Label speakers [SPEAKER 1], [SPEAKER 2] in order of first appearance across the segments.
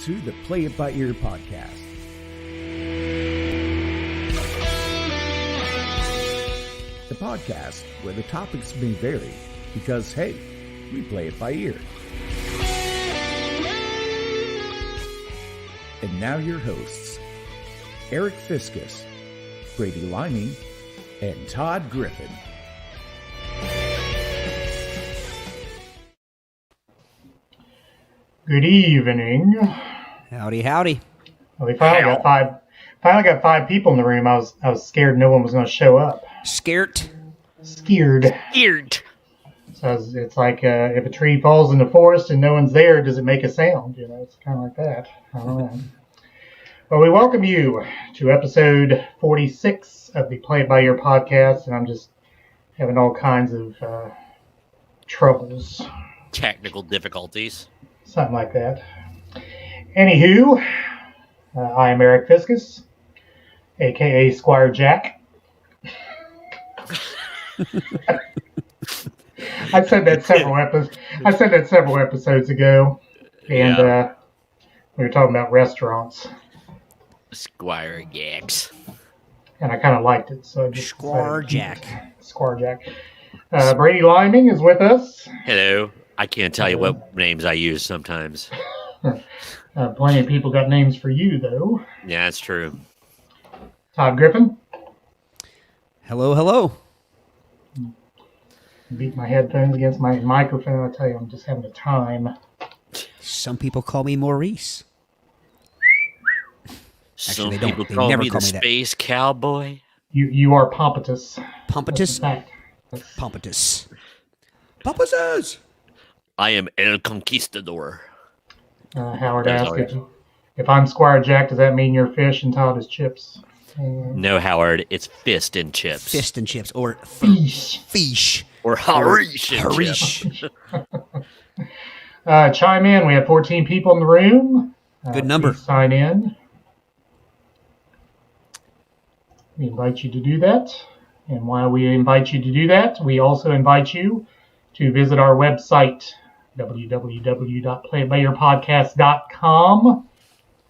[SPEAKER 1] to the Play It By Ear podcast. The podcast where the topics may vary because, hey, we play it by ear. And now your hosts, Eric Fiskus, Brady Liming, and Todd Griffin.
[SPEAKER 2] Good evening.
[SPEAKER 3] Howdy, howdy.
[SPEAKER 2] Well, we finally got five people in the room. I was scared no one was going to show up.
[SPEAKER 3] Scared.
[SPEAKER 2] Scared. So it's like if a tree falls in the forest and no one's there, does it make a sound? You know, it's kind of like that. I don't know. Well, we welcome you to episode 46 of the Play It By Ear podcast, and I'm just having all kinds of troubles.
[SPEAKER 4] Technical difficulties.
[SPEAKER 2] Something like that. Anywho, I am Eric Fiskus, a.k.a. Squire Jack. I said that several episodes ago, and we were talking about restaurants.
[SPEAKER 4] Squire Jacks.
[SPEAKER 2] And I kind of liked it, so I just
[SPEAKER 3] Squire Jack.
[SPEAKER 2] Squire Jack. Brady Liming is with us.
[SPEAKER 4] Hello. I can't tell you what names I use sometimes.
[SPEAKER 2] Plenty of people got names for you, though.
[SPEAKER 4] Yeah, that's true.
[SPEAKER 2] Todd Griffin.
[SPEAKER 3] Hello, hello.
[SPEAKER 2] Beat my headphones against my microphone. I tell you, I'm just having a time.
[SPEAKER 3] Some people call me Maurice.
[SPEAKER 4] Some
[SPEAKER 3] they don't.
[SPEAKER 4] people
[SPEAKER 3] They
[SPEAKER 4] call
[SPEAKER 3] never
[SPEAKER 4] me
[SPEAKER 3] call
[SPEAKER 4] the
[SPEAKER 3] me that.
[SPEAKER 4] Space Cowboy.
[SPEAKER 2] You are Pompatus.
[SPEAKER 3] Pompatus? Pompatus. Pompatus!
[SPEAKER 4] I am El Conquistador.
[SPEAKER 2] Howard
[SPEAKER 4] That's
[SPEAKER 2] asked if I'm Squire Jack, does that mean you're fish and Todd is chips?
[SPEAKER 4] No, Howard, it's Fist and Chips.
[SPEAKER 3] Fist and chips. Or
[SPEAKER 2] Fish.
[SPEAKER 3] fish.
[SPEAKER 4] Or Harish and
[SPEAKER 3] Harish.
[SPEAKER 4] Chips.
[SPEAKER 2] Chime in. We have 14 people in the room.
[SPEAKER 3] Good number.
[SPEAKER 2] Please sign in. We invite you to do that. And while we invite you to do that, we also invite you to visit our website, www.playitbyearpodcast.com.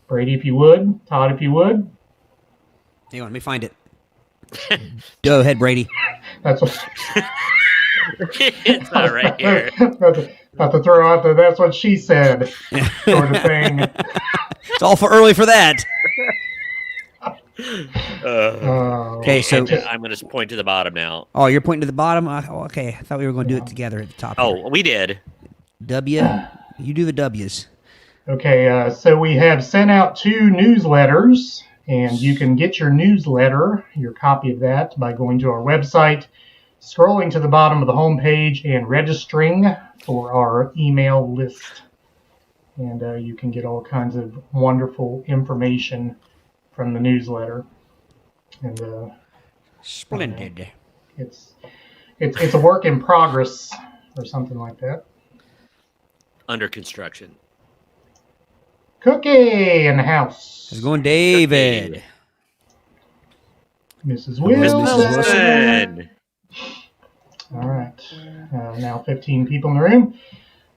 [SPEAKER 2] Brady, if you would. Todd, if you would.
[SPEAKER 3] Hang on, let me find it. Go ahead, Brady.
[SPEAKER 2] That's what...
[SPEAKER 4] It's not right here.
[SPEAKER 2] About to throw out the "that's what she said" sort of thing.
[SPEAKER 3] It's all for early for that. Okay, so...
[SPEAKER 4] I'm going to point to the bottom now.
[SPEAKER 3] Oh, you're pointing to the bottom? Okay, I thought we were going to do it together at the top.
[SPEAKER 4] Oh,
[SPEAKER 3] here.
[SPEAKER 4] we did.
[SPEAKER 3] W. You do the W's.
[SPEAKER 2] Okay, so we have sent out 2 newsletters, and you can get your newsletter, your copy of that, by going to our website, scrolling to the bottom of the homepage, and registering for our email list. And you can get all kinds of wonderful information from the newsletter. And
[SPEAKER 3] Splendid.
[SPEAKER 2] it's a work in progress or something like that.
[SPEAKER 4] Under construction.
[SPEAKER 2] Cookie in the house.
[SPEAKER 3] How's it going, David?
[SPEAKER 2] Mrs. Wilson.
[SPEAKER 4] Wilson.
[SPEAKER 2] All right. Now 15 people in the room.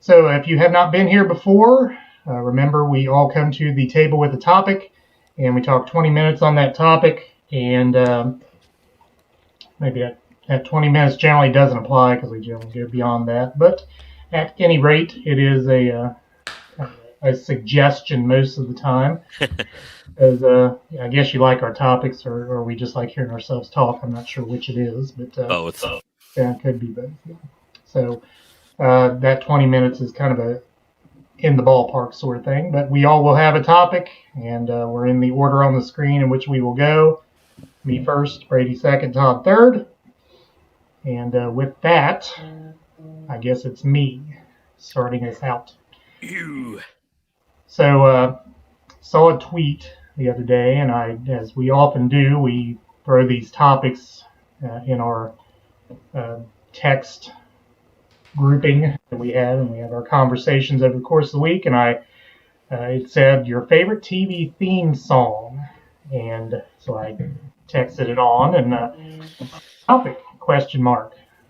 [SPEAKER 2] So if you have not been here before, remember we all come to the table with a topic, and we talk 20 minutes on that topic. And maybe that 20 minutes generally doesn't apply because we generally go beyond that. But at any rate, it is a suggestion most of the time. As I guess you like our topics, or we just like hearing ourselves talk. I'm not sure which it is, but
[SPEAKER 4] Both.
[SPEAKER 2] Yeah, it could be both. Yeah. So that 20 minutes is kind of a in the ballpark sort of thing. But we all will have a topic, and we're in the order on the screen in which we will go. Me first, Brady second, Todd third. And with that, I guess it's me starting us out.
[SPEAKER 4] Ew.
[SPEAKER 2] So saw a tweet the other day, and as we often do, we throw these topics in our text grouping that we have, and we have our conversations over the course of the week. And it said your favorite TV theme song, and so I texted it on, and topic ?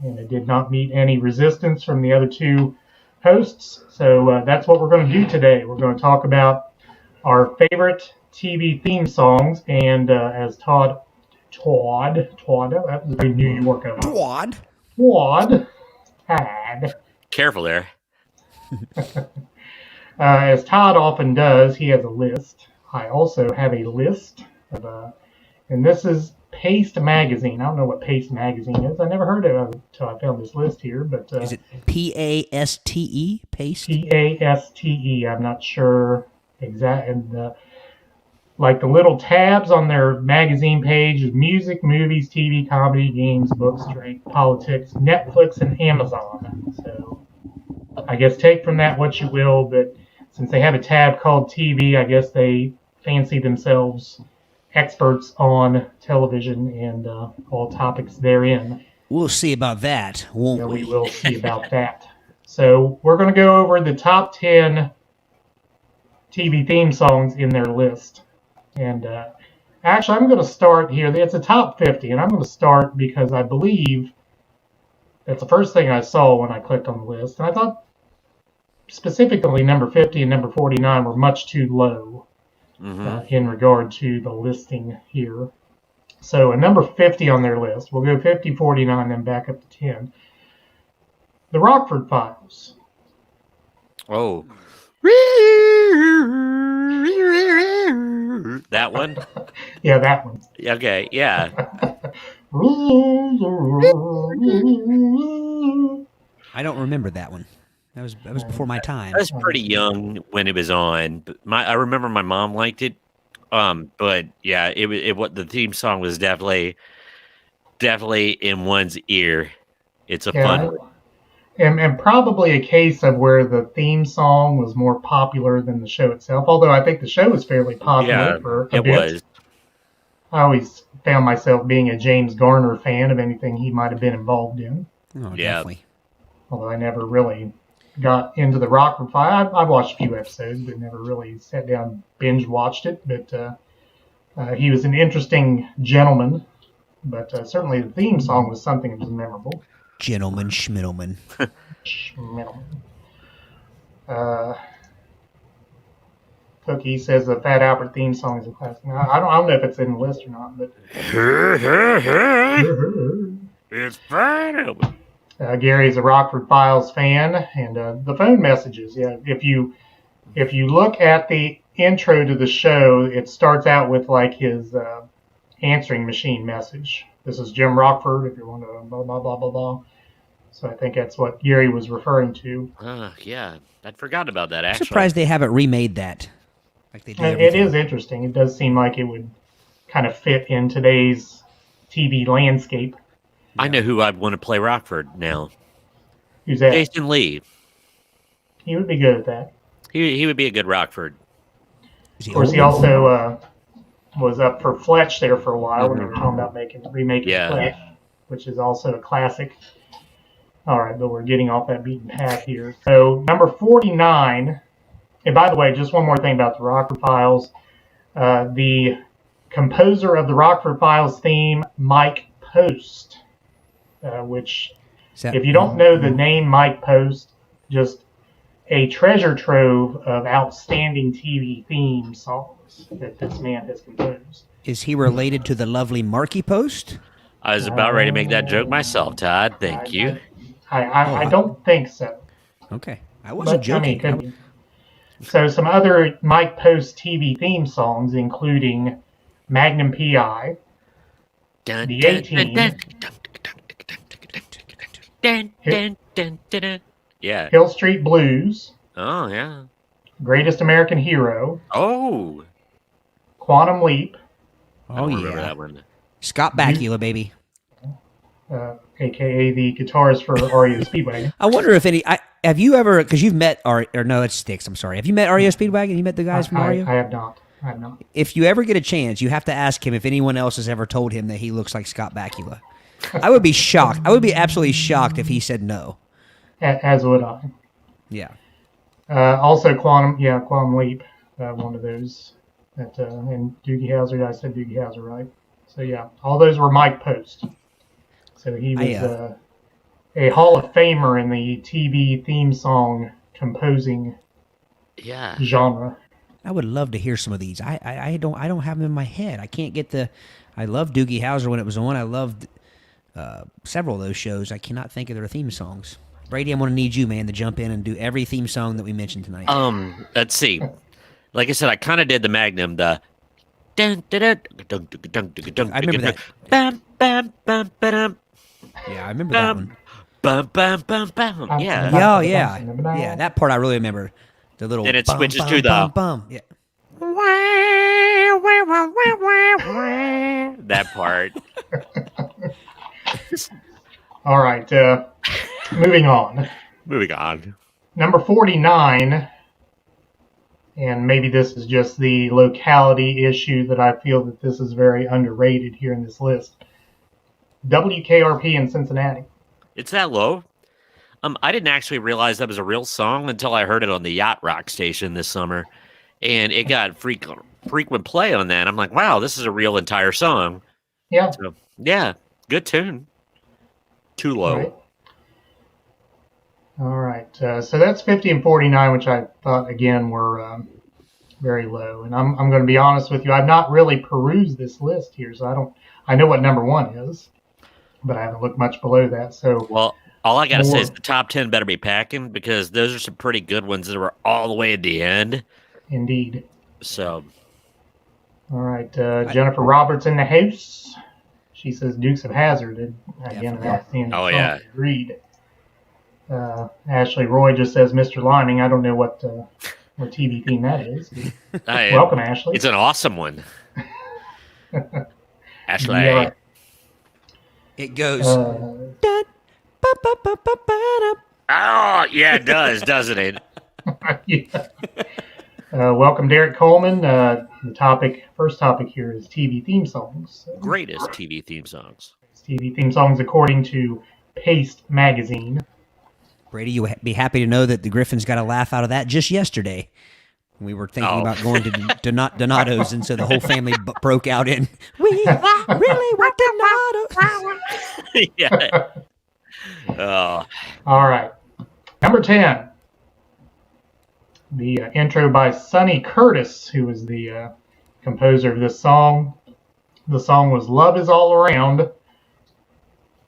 [SPEAKER 2] And it did not meet any resistance from the other 2 hosts. So that's what we're going to do today. We're going to talk about our favorite TV theme songs, and as Todd, that was a very New York of
[SPEAKER 3] Quad.
[SPEAKER 2] Todd.
[SPEAKER 4] Careful there.
[SPEAKER 2] As Todd often does, he has a list. I also have a list of, and this is Paste Magazine. I don't know what Paste Magazine is. I never heard of it until I found this list here. But
[SPEAKER 3] Is it Paste? Paste?
[SPEAKER 2] Paste. I'm not sure exactly. And like the little tabs on their magazine page is music, movies, TV, comedy, games, books, drink, politics, Netflix, and Amazon. So I guess take from that what you will, but since they have a tab called TV, I guess they fancy themselves experts on television and all topics therein.
[SPEAKER 3] We'll see about that, won't
[SPEAKER 2] We will see about that. So we're going to go over the top 10 TV theme songs in their list. And actually, I'm going to start here. It's a top 50, and I'm going to start because I believe that's the first thing I saw when I clicked on the list. And I thought specifically number 50 and number 49 were much too low in regard to the listing here. So a number 50 on their list. We'll go 50, 49, then back up to 10. The Rockford Files.
[SPEAKER 4] Oh. That one?
[SPEAKER 2] Yeah, that one.
[SPEAKER 4] Okay, yeah.
[SPEAKER 3] I don't remember that one. That was before my time.
[SPEAKER 4] I was pretty young when it was on, but I remember my mom liked it. But yeah, what the theme song was definitely in one's ear. It's a fun one.
[SPEAKER 2] And probably a case of where the theme song was more popular than the show itself. Although I think the show was fairly popular for a bit.
[SPEAKER 4] It was.
[SPEAKER 2] I always found myself being a James Garner fan of anything he might have been involved in.
[SPEAKER 3] Oh, definitely.
[SPEAKER 2] Although I never really got into the Rockford Files. I watched a few episodes, but never really sat down and binge watched it. But he was an interesting gentleman. But certainly the theme song was something that was memorable.
[SPEAKER 3] Gentleman Schmiddleman.
[SPEAKER 2] Cookie says the Fat Albert theme song is a classic. I don't know if it's in the list or not, but
[SPEAKER 4] it's Fat Albert.
[SPEAKER 2] Gary's a Rockford Files fan, and the phone messages. Yeah, if you look at the intro to the show, it starts out with like his answering machine message. This is Jim Rockford. If you want to blah blah blah blah blah. So I think that's what Gary was referring to.
[SPEAKER 4] Yeah, I forgot about that.
[SPEAKER 3] I'm
[SPEAKER 4] Actually,
[SPEAKER 3] surprised they haven't remade that. Like they do.
[SPEAKER 2] It is interesting. It does seem like it would kind of fit in today's TV landscape.
[SPEAKER 4] I know who I'd want to play Rockford now.
[SPEAKER 2] Who's that?
[SPEAKER 4] Jason Lee.
[SPEAKER 2] He would be good at that.
[SPEAKER 4] He would be a good Rockford.
[SPEAKER 2] Of course, he also was up for Fletch there for a while when they were talking about remaking Fletch, which is also a classic. All right, but we're getting off that beaten path here. So number 49, and by the way, just one more thing about the Rockford Files. The composer of the Rockford Files theme, Mike Post, which, if you don't know the name Mike Post, just a treasure trove of outstanding TV theme songs that this man has composed.
[SPEAKER 3] Is he related to the lovely Marky Post?
[SPEAKER 4] I was about ready to make that joke myself, Todd. Thank you.
[SPEAKER 2] I don't think so.
[SPEAKER 3] Okay. I wasn't joking.
[SPEAKER 2] I mean, so some other Mike Post TV theme songs, including Magnum P.I., The A-Team,
[SPEAKER 4] Yeah.
[SPEAKER 2] Hill Street Blues,
[SPEAKER 4] Oh, yeah.
[SPEAKER 2] Greatest American Hero,
[SPEAKER 4] Oh.
[SPEAKER 2] Quantum Leap,
[SPEAKER 4] I don't remember that one.
[SPEAKER 3] Scott Bakula, baby.
[SPEAKER 2] a.k.a. the guitarist for REO Speedwagon.
[SPEAKER 3] I wonder if have you ever, because you've met, or no, it's Styx, I'm sorry. Have you met REO Speedwagon? You met the guys from REO?
[SPEAKER 2] I have not.
[SPEAKER 3] If you ever get a chance, you have to ask him if anyone else has ever told him that he looks like Scott Bakula. I would be shocked. I would be absolutely shocked if he said no.
[SPEAKER 2] As would I.
[SPEAKER 3] Yeah.
[SPEAKER 2] Also Quantum Leap, one of those. And Doogie Howser, I said Doogie Howser, right? So yeah, all those were Mike Post. So he was a Hall of Famer in the TV theme song composing genre.
[SPEAKER 3] I would love to hear some of these. I don't have them in my head. I can't get the. I loved Doogie Howser when it was on. I loved several of those shows. I cannot think of their theme songs. Brady, I'm going to need you, man, to jump in and do every theme song that we mentioned tonight.
[SPEAKER 4] Let's see. Like I said, I kind of did the Magnum. The I
[SPEAKER 3] remember that.
[SPEAKER 4] Bam, bam, bam, bam,
[SPEAKER 3] Yeah, I remember that one.
[SPEAKER 4] bam, bam, bam, bam. Yeah.
[SPEAKER 3] Yeah, yeah, yeah. That part I really remember. The little.
[SPEAKER 4] Then it
[SPEAKER 3] bum,
[SPEAKER 4] switches
[SPEAKER 3] bum,
[SPEAKER 4] to the-
[SPEAKER 3] bum, bum. Yeah.
[SPEAKER 4] That part.
[SPEAKER 2] All right, moving on.
[SPEAKER 4] Moving on.
[SPEAKER 2] Number 49, and maybe this is just the locality issue that I feel that this is very underrated here in this list. WKRP in Cincinnati.
[SPEAKER 4] It's that low. I didn't actually realize that was a real song until I heard it on the Yacht Rock station this summer, and it got frequent play on that. I'm like, wow, this is a real entire song.
[SPEAKER 2] Yeah.
[SPEAKER 4] So, yeah, good tune. Too low.
[SPEAKER 2] All right. So that's 50 and 49, which I thought, again, were very low. And I'm going to be honest with you. I've not really perused this list here, so I know what number 1 is, but I haven't looked much below that. So,
[SPEAKER 4] Well, all I got to say is the top 10 better be packing, because those are some pretty good ones that were all the way at the end.
[SPEAKER 2] Indeed.
[SPEAKER 4] So,
[SPEAKER 2] All right. Jennifer Roberts in the house. She says Dukes of Hazzard. Again, without seeing the
[SPEAKER 4] Oh,
[SPEAKER 2] song.
[SPEAKER 4] yeah.
[SPEAKER 2] Agreed. Ashley Roy just says Mr. Liming. I don't know what TV theme that is. Welcome, Ashley.
[SPEAKER 4] It's an awesome one. Ashley.
[SPEAKER 2] Yeah.
[SPEAKER 3] It goes.
[SPEAKER 2] Uh,
[SPEAKER 4] Oh, yeah, it does, doesn't it?
[SPEAKER 2] yeah. Welcome, Derek Coleman. The first topic here is TV theme songs.
[SPEAKER 4] Greatest TV theme songs.
[SPEAKER 2] TV theme songs according to Paste magazine.
[SPEAKER 3] Brady, you'll be happy to know that the Griffins got a laugh out of that just yesterday. We were thinking about going to Donato's, and so the whole family broke out in, we really want Donato's.
[SPEAKER 4] Yeah. Oh,
[SPEAKER 2] All right. Number 10. The intro by Sonny Curtis, who was the composer of this song. The song was Love Is All Around.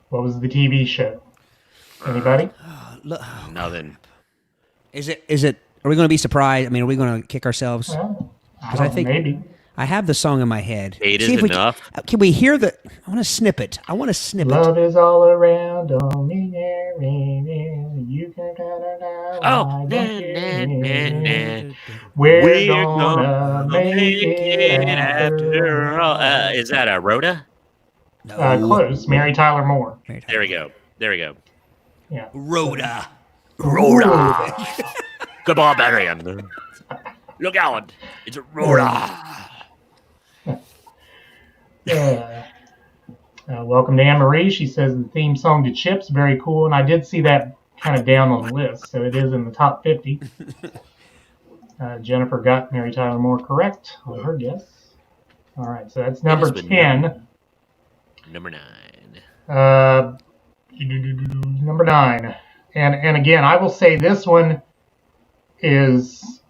[SPEAKER 2] What was the TV show? Anybody?
[SPEAKER 4] nothing.
[SPEAKER 3] Is it? Are we going to be surprised? I mean, are we going to kick ourselves?
[SPEAKER 2] Well,
[SPEAKER 3] I think-
[SPEAKER 2] maybe.
[SPEAKER 3] I have the song in my head.
[SPEAKER 4] 8 is
[SPEAKER 3] See if we
[SPEAKER 4] enough.
[SPEAKER 3] Can we hear the? I want to snip it.
[SPEAKER 2] Love is all around on me, you can
[SPEAKER 4] Oh,
[SPEAKER 2] We're gonna make it after all.
[SPEAKER 4] Is that a Rhoda?
[SPEAKER 2] Close. Mary Tyler Moore.
[SPEAKER 4] There we go.
[SPEAKER 2] Yeah.
[SPEAKER 3] Rhoda.
[SPEAKER 4] Good ball, Marion. Look out. It's a Rhoda.
[SPEAKER 2] Welcome to Anne Marie. She says the theme song to Chips, very cool. And I did see that kind of down on the list, so it is in the top 50. Jennifer got Mary Tyler Moore correct on her guess. All right, so that's number 10.
[SPEAKER 4] Number 9.
[SPEAKER 2] Number 9. And again, I will say this one is,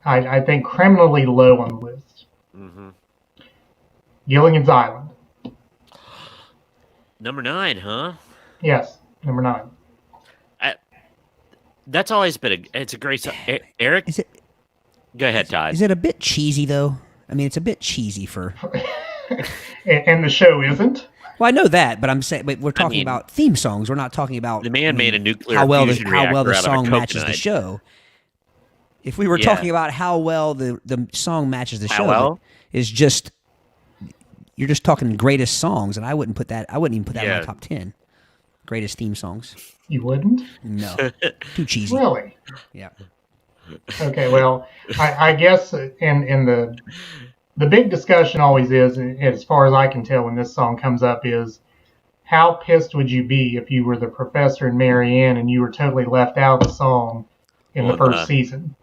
[SPEAKER 2] I think, criminally low on the list.
[SPEAKER 4] Mm-hmm.
[SPEAKER 2] Gilligan's Island.
[SPEAKER 4] Number 9, huh?
[SPEAKER 2] Yes, number 9.
[SPEAKER 4] That's always been it's a great song. Eric?
[SPEAKER 3] Is it?
[SPEAKER 4] Go ahead, Todd.
[SPEAKER 3] Is it a bit cheesy though? I mean, it's a bit cheesy for.
[SPEAKER 2] And the show isn't.
[SPEAKER 3] Well, I know that, but I'm saying, but we're talking
[SPEAKER 4] mean,
[SPEAKER 3] about theme songs. We're not talking about
[SPEAKER 4] The man made a nuclear
[SPEAKER 3] how well the
[SPEAKER 4] fusion reactor out of a
[SPEAKER 3] song matches the
[SPEAKER 4] coconut.
[SPEAKER 3] show. If we were talking about how well the song matches the
[SPEAKER 4] How
[SPEAKER 3] show,
[SPEAKER 4] well?
[SPEAKER 3] is just you're just talking greatest songs, and I wouldn't even put that in
[SPEAKER 4] Yeah.
[SPEAKER 3] my top 10. Greatest theme songs.
[SPEAKER 2] You wouldn't?
[SPEAKER 3] No, too cheesy.
[SPEAKER 2] Really?
[SPEAKER 3] Yeah.
[SPEAKER 2] Okay, well, I guess in the big discussion always is, as far as I can tell when this song comes up, is how pissed would you be if you were the professor and Mary Ann and you were totally left out of the song in the first season?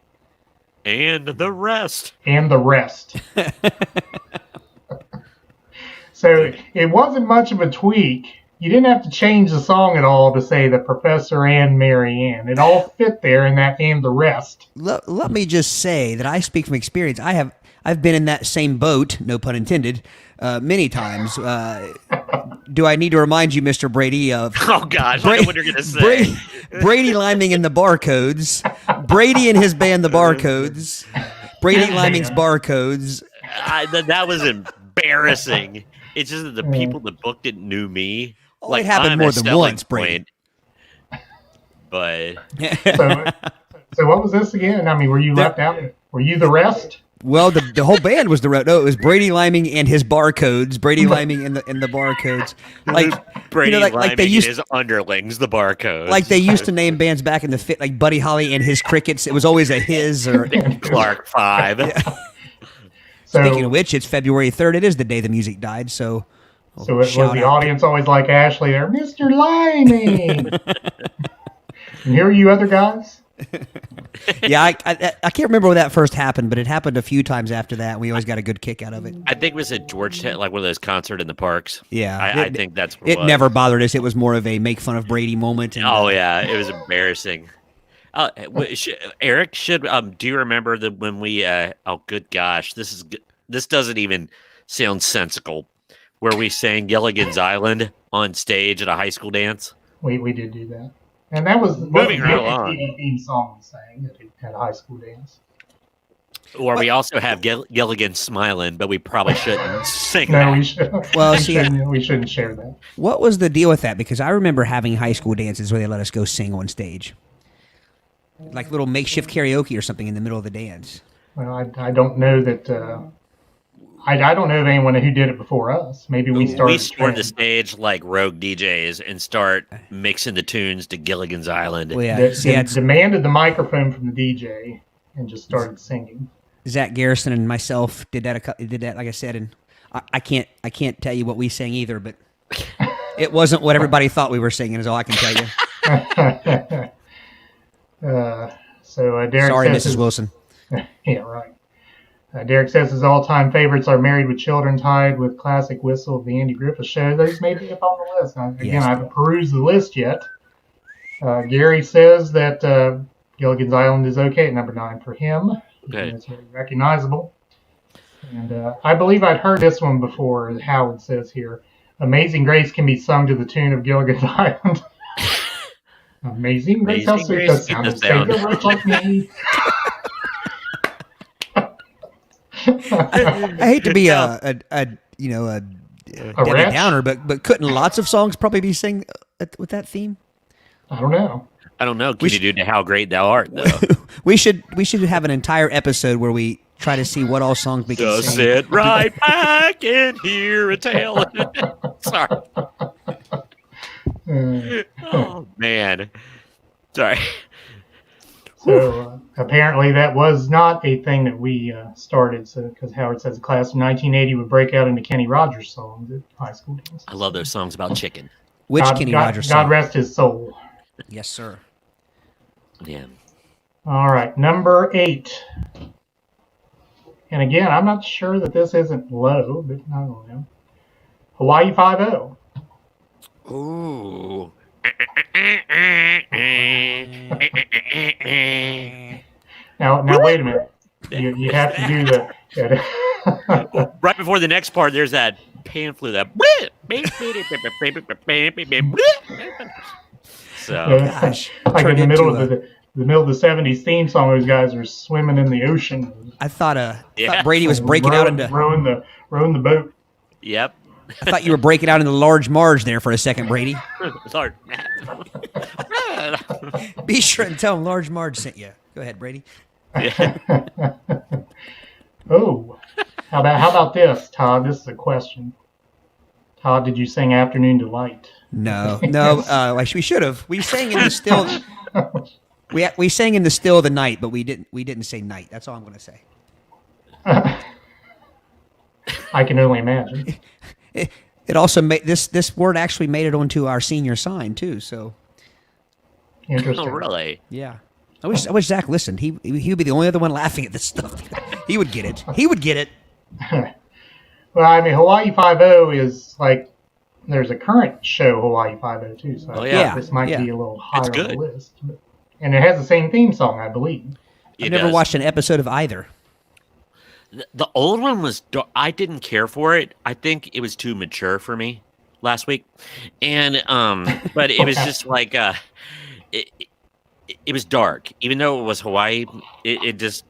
[SPEAKER 4] And the rest.
[SPEAKER 2] And the rest. So it wasn't much of a tweak. you didn't have to change the song at all to say the Professor and Mary Ann. It all fit there in that and the rest.
[SPEAKER 3] Let me just say that I speak from experience. I've been in that same boat, no pun intended, many times. Do I need to remind you, Mr. Brady, of
[SPEAKER 4] Oh gosh, I know what you're gonna say.
[SPEAKER 3] Brady Liming and the Barcodes, Brady and his band, the Barcodes, Brady Liming's Barcodes.
[SPEAKER 4] That was embarrassing. It's just that the people that booked it knew me.
[SPEAKER 3] Oh, it happened more than once, Brady.
[SPEAKER 4] But
[SPEAKER 2] So what was this again? I mean, were you left out? Were you the rest?
[SPEAKER 3] Well, the whole band was no, it was Brady Liming and his Barcodes, Brady Liming and the Barcodes, like
[SPEAKER 4] Brady
[SPEAKER 3] like they used
[SPEAKER 4] his underlings, the Barcodes,
[SPEAKER 3] like they used to name bands back in the fit, like Buddy Holly and his Crickets. It was always a his or
[SPEAKER 4] Clark 5.
[SPEAKER 3] Yeah.
[SPEAKER 2] So,
[SPEAKER 3] Speaking of which, it's February 3rd. It is the day the music died. So
[SPEAKER 2] was the audience always like Ashley there, Mr. Liming? And here are you other guys?
[SPEAKER 3] Yeah, I can't remember when that first happened, but it happened a few times after that. And we always got a good kick out of it.
[SPEAKER 4] I think it was at Georgetown, like one of those concerts in the parks.
[SPEAKER 3] Yeah,
[SPEAKER 4] I think that's what
[SPEAKER 3] it
[SPEAKER 4] was.
[SPEAKER 3] never bothered us. It was more of a make fun of Brady moment. And,
[SPEAKER 4] Oh yeah, it was embarrassing. Eric, do you remember that when we? Oh, good gosh, this doesn't even sound sensical. Where we sang Gilligan's Island on stage at a high school dance.
[SPEAKER 2] We did do that, and that was
[SPEAKER 4] Moving right
[SPEAKER 2] the
[SPEAKER 4] along.
[SPEAKER 2] TV theme song we sang at a high school dance.
[SPEAKER 4] Or we also have Gilligan smiling, but we probably shouldn't sing
[SPEAKER 2] No,
[SPEAKER 4] that.
[SPEAKER 2] we should.
[SPEAKER 3] Well, see,
[SPEAKER 2] we shouldn't share that.
[SPEAKER 3] what was the deal with that? Because I remember having high school dances where they let us go sing on stage, like little makeshift karaoke or something in the middle of the dance.
[SPEAKER 2] Well, I don't know that. I don't know of anyone who did it before us. Maybe we started.
[SPEAKER 4] We stormed the stage like rogue DJs and start mixing the tunes to Gilligan's Island.
[SPEAKER 3] Well, yeah,
[SPEAKER 2] Demanded the microphone from the DJ and just started singing.
[SPEAKER 3] Zach Garrison and myself did that. Like I said, and I can't tell you what we sang either, but it wasn't what everybody thought we were singing. Is all I can tell you.
[SPEAKER 2] So Derek.
[SPEAKER 3] Sorry,
[SPEAKER 2] says
[SPEAKER 3] Mrs. Wilson.
[SPEAKER 2] Yeah, right. Derek says his all-time favorites are Married with Children, tied with Classic Whistle of the Andy Griffith Show. Those may be up on the list. Again, I haven't perused the list yet. Gary says that Gilligan's Island is okay at number 9 for him.
[SPEAKER 4] Okay.
[SPEAKER 2] It's very recognizable. And I believe I'd heard this one before, as Howard says here. Amazing Grace can be sung to the tune of Gilligan's Island. Amazing Grace, how sweet that sounds. Savior works like me.
[SPEAKER 3] I hate to be a Debbie Downer, but couldn't lots of songs probably be sung with that theme?
[SPEAKER 2] I don't know.
[SPEAKER 4] I don't know. Can you do to How Great Thou Art, though?
[SPEAKER 3] we should have an entire episode where we try to see what all songs we can
[SPEAKER 4] Just
[SPEAKER 3] sing.
[SPEAKER 4] sit right back and hear a tale. Sorry. Oh, man. Sorry.
[SPEAKER 2] So apparently that was not a thing that we started. So because Howard says the class of 1980 would break out into Kenny Rogers songs at high school dances.
[SPEAKER 4] I love those songs about chicken.
[SPEAKER 3] Which Kenny Rogers
[SPEAKER 2] God
[SPEAKER 3] song?
[SPEAKER 2] rest his soul.
[SPEAKER 3] Yes, sir.
[SPEAKER 4] Yeah.
[SPEAKER 2] All right, number 8. And again, I'm not sure that this isn't low, but I don't know. Hawaii 5-0.
[SPEAKER 4] Ooh.
[SPEAKER 2] Now wait a minute. You have to do the.
[SPEAKER 4] Right before the next part, there's that pan flute. That. So.
[SPEAKER 3] Gosh,
[SPEAKER 2] like in
[SPEAKER 3] turned
[SPEAKER 2] the middle
[SPEAKER 3] into
[SPEAKER 2] of the middle of the 70s theme song, those guys are swimming in the ocean.
[SPEAKER 3] I thought Brady was breaking out into.
[SPEAKER 2] rowing the boat.
[SPEAKER 4] Yep.
[SPEAKER 3] I thought you were breaking out into Large Marge there for a second, Brady.
[SPEAKER 4] Sorry.
[SPEAKER 3] Be sure and tell him Large Marge sent you. Go ahead, Brady.
[SPEAKER 4] Yeah.
[SPEAKER 2] Oh, how about this, Todd? This is a question. Todd, did you sing "Afternoon Delight"?
[SPEAKER 3] No. We should have. We sang in the still. We sang in the still of the night, but we didn't say night. That's all I'm going to say.
[SPEAKER 2] I can only imagine.
[SPEAKER 3] It also made this word actually made it onto our senior sign too. So
[SPEAKER 2] Interesting.
[SPEAKER 4] Oh, really?
[SPEAKER 3] yeah, I wish Zach listened. He would be the only other one laughing at this stuff. He would get it.
[SPEAKER 2] Well, I mean, Hawaii 5-0 is like there's a current show, Hawaii Five-O too. So I thought
[SPEAKER 3] yeah.
[SPEAKER 2] this might
[SPEAKER 3] Yeah.
[SPEAKER 2] be a little higher
[SPEAKER 4] It's
[SPEAKER 2] on the
[SPEAKER 4] good.
[SPEAKER 2] list. And it has the same theme song, I believe.
[SPEAKER 3] I've
[SPEAKER 4] It
[SPEAKER 3] never
[SPEAKER 4] does.
[SPEAKER 3] watched an episode of either.
[SPEAKER 4] The old one was. I didn't care for it. I think it was too mature for me last week, and but it was just like it was dark. Even though it was Hawaii, it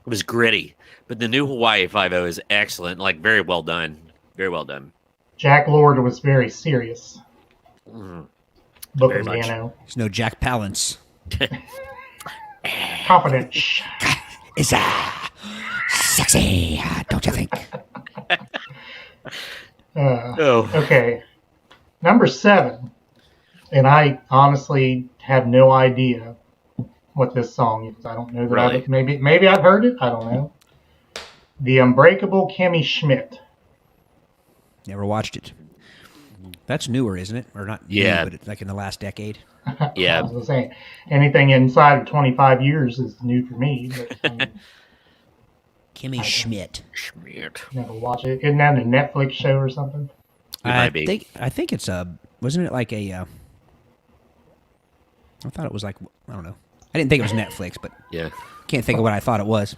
[SPEAKER 4] was gritty. But the new Hawaii Five-O is excellent. Like very well done. Very well done.
[SPEAKER 2] Jack Lord was very serious.
[SPEAKER 4] Mhm.
[SPEAKER 2] Book
[SPEAKER 4] Very
[SPEAKER 2] of
[SPEAKER 4] much.
[SPEAKER 2] Dano.
[SPEAKER 3] There's no Jack Palance.
[SPEAKER 2] Confidence.
[SPEAKER 3] Is sexy, don't you think?
[SPEAKER 4] Oh,
[SPEAKER 2] Okay. Number 7. And I honestly have no idea what this song is. I don't know that
[SPEAKER 4] Really?
[SPEAKER 2] maybe I've heard it. I don't know. The Unbreakable Kimmy Schmidt.
[SPEAKER 3] Never watched it. That's newer, isn't it? Or not
[SPEAKER 4] Yeah.
[SPEAKER 3] new, but it's like in the last decade.
[SPEAKER 2] I
[SPEAKER 4] yeah.
[SPEAKER 2] was gonna say anything inside of 25 years is new for me. But
[SPEAKER 3] Kimmy Schmidt.
[SPEAKER 4] Schmiert.
[SPEAKER 2] never watch it. Isn't that a Netflix show or something?
[SPEAKER 3] I
[SPEAKER 4] might be.
[SPEAKER 3] think it's wasn't it like a I thought it was like, I don't know. I didn't think it was Netflix, but
[SPEAKER 4] Yeah.
[SPEAKER 3] can't think of what I thought it was.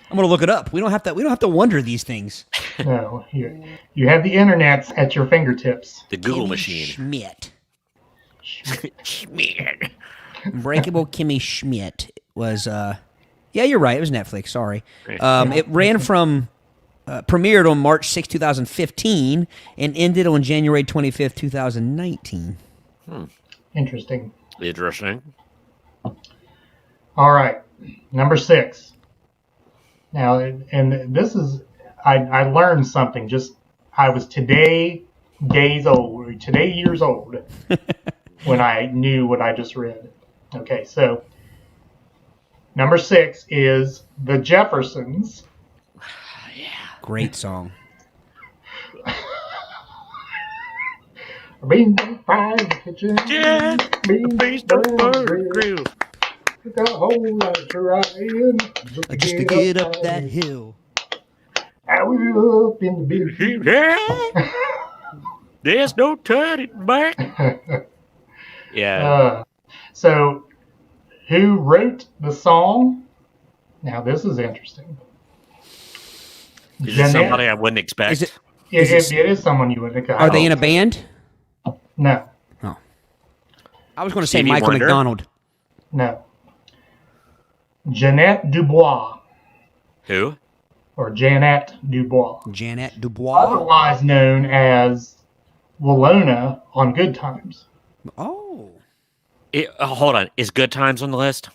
[SPEAKER 3] I'm gonna look it up. We don't have to wonder these things.
[SPEAKER 2] No, you have the internet at your fingertips.
[SPEAKER 4] The Google
[SPEAKER 3] Kimmy
[SPEAKER 4] machine.
[SPEAKER 3] Schmidt.
[SPEAKER 4] Schmiert.
[SPEAKER 3] Unbreakable Kimmy Schmidt was yeah, you're right. It was Netflix. Sorry. It ran from premiered on March 6, 2015, and ended on January 25th, 2019.
[SPEAKER 2] Interesting.
[SPEAKER 4] Interesting.
[SPEAKER 2] All right, number 6. Now, and this is, I learned something. I was today years old, when I knew what I just read. Okay, so number 6 is The Jeffersons.
[SPEAKER 3] Great song.
[SPEAKER 2] Beans and fries in the kitchen.
[SPEAKER 4] Yeah,
[SPEAKER 2] Beans and grill. Got a whole lot of trying
[SPEAKER 3] Just to get up that hill.
[SPEAKER 2] I was up in the building.
[SPEAKER 4] Yeah. There's no turning back. Yeah.
[SPEAKER 2] So, who wrote the song? Now, this is interesting.
[SPEAKER 4] Is it
[SPEAKER 2] Jeanette-
[SPEAKER 4] somebody I wouldn't expect?
[SPEAKER 3] Is it?
[SPEAKER 2] It
[SPEAKER 3] is
[SPEAKER 2] it is someone you would think.
[SPEAKER 3] Are they in a band?
[SPEAKER 2] No,
[SPEAKER 3] I was going to say
[SPEAKER 4] Stevie
[SPEAKER 3] Michael
[SPEAKER 4] Wonder?
[SPEAKER 3] McDonald.
[SPEAKER 2] no. Jeanette Dubois,
[SPEAKER 4] Who?
[SPEAKER 2] or Jeanette Dubois,
[SPEAKER 3] Jeanette Dubois.
[SPEAKER 2] otherwise known as Walona on Good Times.
[SPEAKER 3] Oh.
[SPEAKER 4] Hold on. Is Good Times on the list?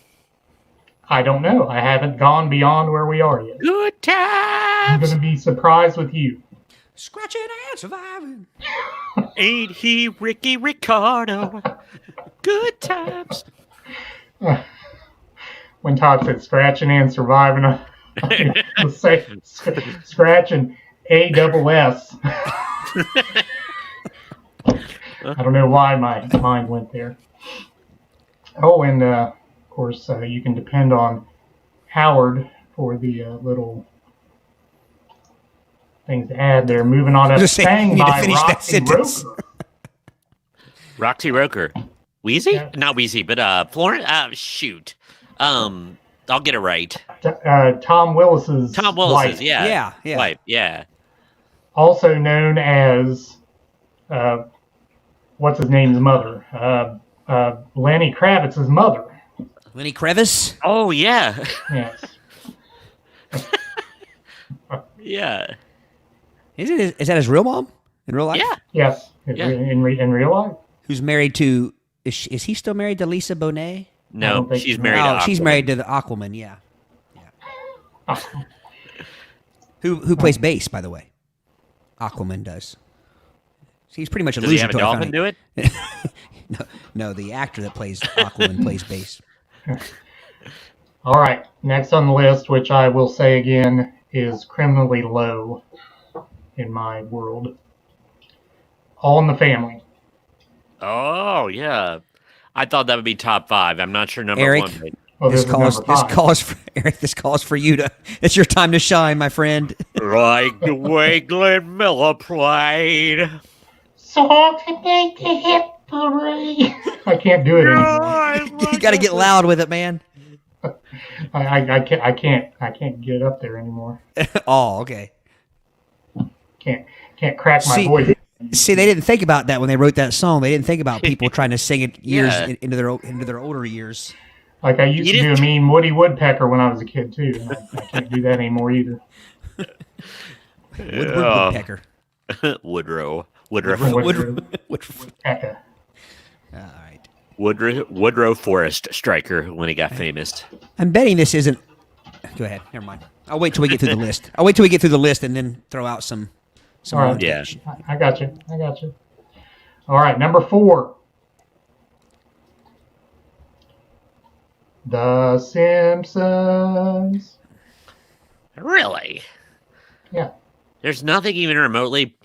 [SPEAKER 2] I don't know. I haven't gone beyond where we are yet.
[SPEAKER 4] Good
[SPEAKER 2] I'm
[SPEAKER 4] Times.
[SPEAKER 2] going to be surprised with you.
[SPEAKER 3] Scratching and surviving.
[SPEAKER 4] Ain't he Ricky Ricardo? Good Times.
[SPEAKER 2] When Todd said scratching and surviving, I was say scratching ASS. I don't know why my mind went there. Oh, and of course, you can depend on Howard for the little things to add there. Moving on up,
[SPEAKER 3] Just saying,
[SPEAKER 2] sang
[SPEAKER 3] you need to
[SPEAKER 2] by
[SPEAKER 3] finish that
[SPEAKER 2] Roxy
[SPEAKER 3] sentence.
[SPEAKER 2] Roker.
[SPEAKER 4] Roxy Roker. Wheezy?
[SPEAKER 2] Yeah.
[SPEAKER 4] Not Wheezy, but Florence. Shoot. I'll get it right.
[SPEAKER 2] Tom Willis's
[SPEAKER 4] Tom Willis.
[SPEAKER 2] wife,
[SPEAKER 4] Yeah.
[SPEAKER 3] Yeah.
[SPEAKER 4] Wife. Yeah.
[SPEAKER 2] also known as what's his name's mother, Lenny Kravitz's mother.
[SPEAKER 3] Lenny Kravitz.
[SPEAKER 4] Oh yeah.
[SPEAKER 2] Yes.
[SPEAKER 4] Yeah.
[SPEAKER 3] Is that his real mom in real life?
[SPEAKER 4] Yeah.
[SPEAKER 2] Yes.
[SPEAKER 4] Yeah.
[SPEAKER 2] In real life.
[SPEAKER 3] Who's married to? Is he still married to Lisa Bonet?
[SPEAKER 2] I
[SPEAKER 4] No,
[SPEAKER 2] don't think
[SPEAKER 4] she's
[SPEAKER 2] so.
[SPEAKER 4] married.
[SPEAKER 3] Oh,
[SPEAKER 4] to
[SPEAKER 3] she's
[SPEAKER 4] Aquaman.
[SPEAKER 3] married to the Aquaman. Yeah. Who plays bass, by the way? Aquaman does. He's pretty much a
[SPEAKER 4] Does he
[SPEAKER 3] loser.
[SPEAKER 4] have a
[SPEAKER 3] till I
[SPEAKER 4] dolphin
[SPEAKER 3] found
[SPEAKER 4] do it?
[SPEAKER 3] No, the actor that plays Aquaman plays bass.
[SPEAKER 2] All right. Next on the list, which I will say again, is criminally low in my world. All in the Family.
[SPEAKER 4] Oh yeah. I thought that would be top 5. I'm not sure number
[SPEAKER 3] Eric?
[SPEAKER 4] 1. But
[SPEAKER 2] Well,
[SPEAKER 3] This
[SPEAKER 2] this is number 5.
[SPEAKER 3] calls for Eric. This calls for you to. It's your time to shine, my friend.
[SPEAKER 4] like the way Glenn Miller played.
[SPEAKER 2] song to make the hit parade. I can't do it anymore.
[SPEAKER 3] You got to get loud with it, man.
[SPEAKER 2] I can't get up there anymore.
[SPEAKER 3] Oh, okay.
[SPEAKER 2] Can't crack my voice.
[SPEAKER 3] See, they didn't think about that when they wrote that song. They didn't think about people trying to sing it years
[SPEAKER 4] Yeah.
[SPEAKER 3] into their older years.
[SPEAKER 2] Like I used
[SPEAKER 4] You
[SPEAKER 2] to do a
[SPEAKER 4] didn't-
[SPEAKER 2] mean Woody Woodpecker when I was a kid too. And I can't do that anymore either.
[SPEAKER 3] Woodpecker.
[SPEAKER 4] Woodrow
[SPEAKER 2] Woodpecker.
[SPEAKER 3] All right.
[SPEAKER 4] Woodrow Forest Striker when he got famous.
[SPEAKER 3] I'm betting this isn't. Go ahead. Never mind. I'll wait till we get through the list. I'll wait till we get through the list and then throw out some.
[SPEAKER 2] All right.
[SPEAKER 3] montage.
[SPEAKER 4] Yeah.
[SPEAKER 2] I got you. All right, number 4. The Simpsons.
[SPEAKER 4] Really?
[SPEAKER 2] Yeah.
[SPEAKER 4] There's nothing even remotely.